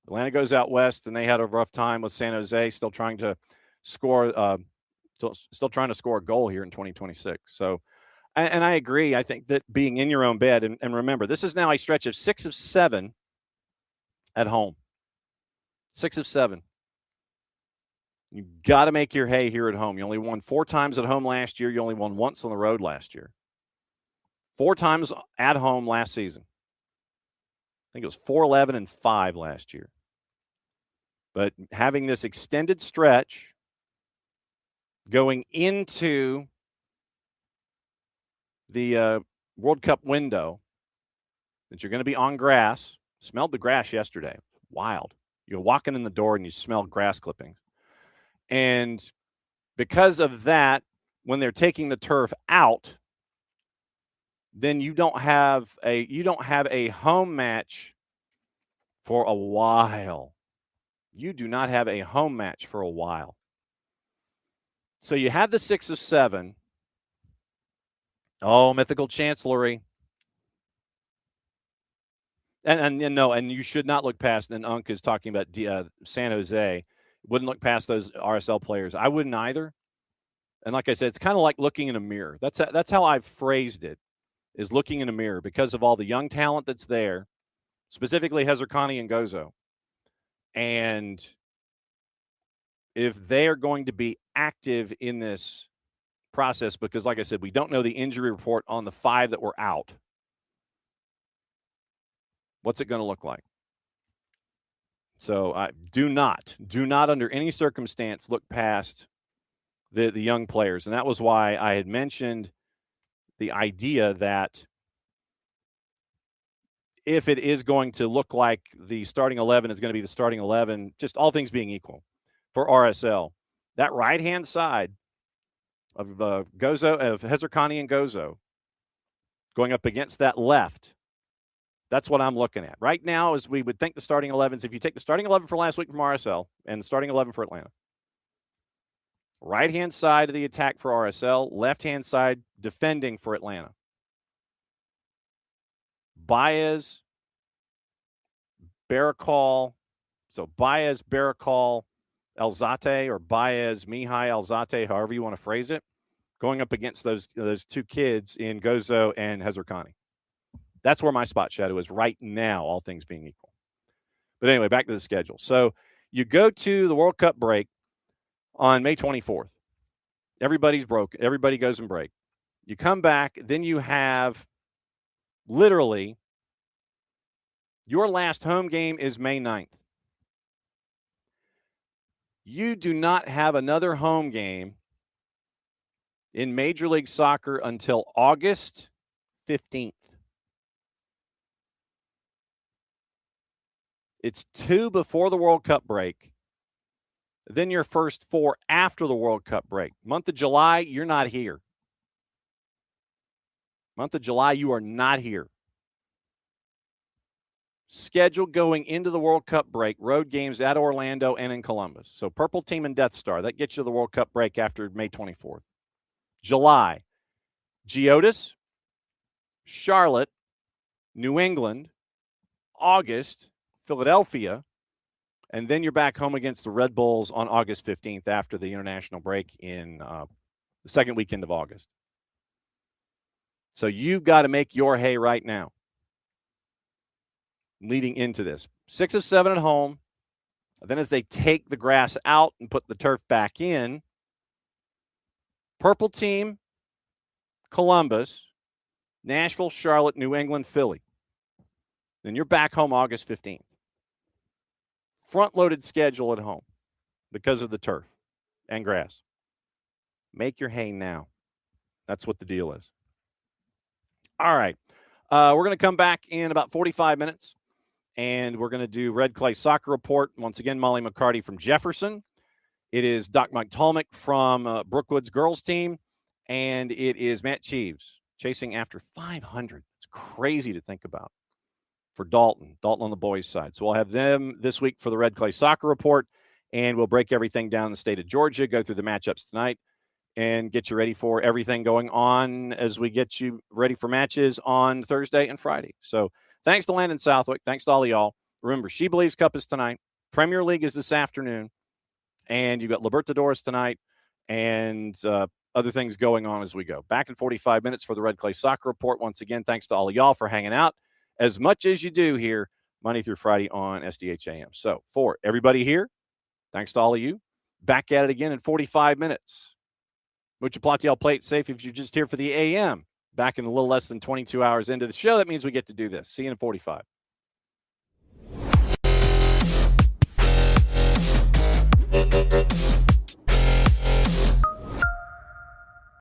Atlanta goes out west, and they had a rough time with San Jose, still trying to score a goal here in 2026. So, and I agree. I think that being in your own bed, and remember, this is now a stretch of 6 of 7 at home. 6 of 7. You got to make your hay here at home. You only won 4 times at home last year. You only won once on the road last year. 4 times at home last season. I think it was 4-11-5 last year. But having this extended stretch going into the World Cup window, that you're going to be on grass. Smelled the grass yesterday. Wild. You're walking in the door and you smell grass clippings. And because of that, when they're taking the turf out, then you don't have a home match for a while. You do not have a home match for a while. So you have the 6 of 7. Oh, mythical chancellery. And you should not look past, and Unk is talking about San Jose. Wouldn't look past those RSL players. I wouldn't either. And like I said, it's kind of like looking in a mirror. That's how I've phrased it, is looking in a mirror, because of all the young talent that's there, specifically Hezerkani and Gozo. And if they are going to be active in this process, because like I said, we don't know the injury report on the 5 that were out. What's it going to look like? So do not under any circumstance look past the young players. And that was why I had mentioned the idea that if it is going to look like the starting 11 is going to be the starting 11, just all things being equal for RSL, that right-hand side of Gozo, of Hezarkhani and Gozo, going up against that left, that's what I'm looking at. Right now, as we would think the starting 11s, if you take the starting 11 for last week from RSL and the starting 11 for Atlanta, right-hand side of the attack for RSL, left-hand side defending for Atlanta. Baez, Barakal, so Baez, Barakal, Alzate, or Baez, Mihai, Alzate, however you want to phrase it, going up against those two kids in Gozo and Hezarkhani. That's where my spot shadow is right now, all things being equal. But anyway, back to the schedule. So you go to the World Cup break on May 24th. Everybody's broke. Everybody goes and break. You come back, then you have literally your last home game is May 9th. You do not have another home game in Major League Soccer until August 15th. It's 2 before the World Cup break. Then your first 4 after the World Cup break. Month of July, you're not here. Month of July, you are not here. Schedule going into the World Cup break, road games at Orlando and in Columbus. So Purple Team and Death Star, that gets you to the World Cup break after May 24th. July, Geodis, Charlotte, New England, August, Philadelphia, and then you're back home against the Red Bulls on August 15th after the international break in the second weekend of August. So you've got to make your hay right now leading into this. 6 of 7 at home. Then as they take the grass out and put the turf back in, Purple Team, Columbus, Nashville, Charlotte, New England, Philly. Then you're back home August 15th. Front-loaded schedule at home because of the turf and grass. Make your hay now. That's what the deal is. All right. We're going to come back in about 45 minutes, and we're going to do Red Clay Soccer Report. Once again, Molly McCarty from Jefferson. It is Doc Mike Tolmick from Brookwood's girls team, and it is Matt Cheeves chasing after 500. It's crazy to think about for Dalton on the boys' side. So we'll have them this week for the Red Clay Soccer Report, and we'll break everything down in the state of Georgia, go through the matchups tonight, and get you ready for everything going on as we get you ready for matches on Thursday and Friday. So thanks to Landon Southwick. Thanks to all of y'all. Remember, SheBelieves Cup is tonight. Premier League is this afternoon. And you've got Libertadores tonight and other things going on as we go. Back in 45 minutes for the Red Clay Soccer Report. Once again, thanks to all of y'all for hanging out as much as you do here Monday through Friday on SDH AM. So for everybody here, thanks to all of you. Back at it again in 45 minutes. Mucho Platiel, play it safe if you're just here for the AM. Back in a little less than 22 hours into the show, that means we get to do this. See you in 45.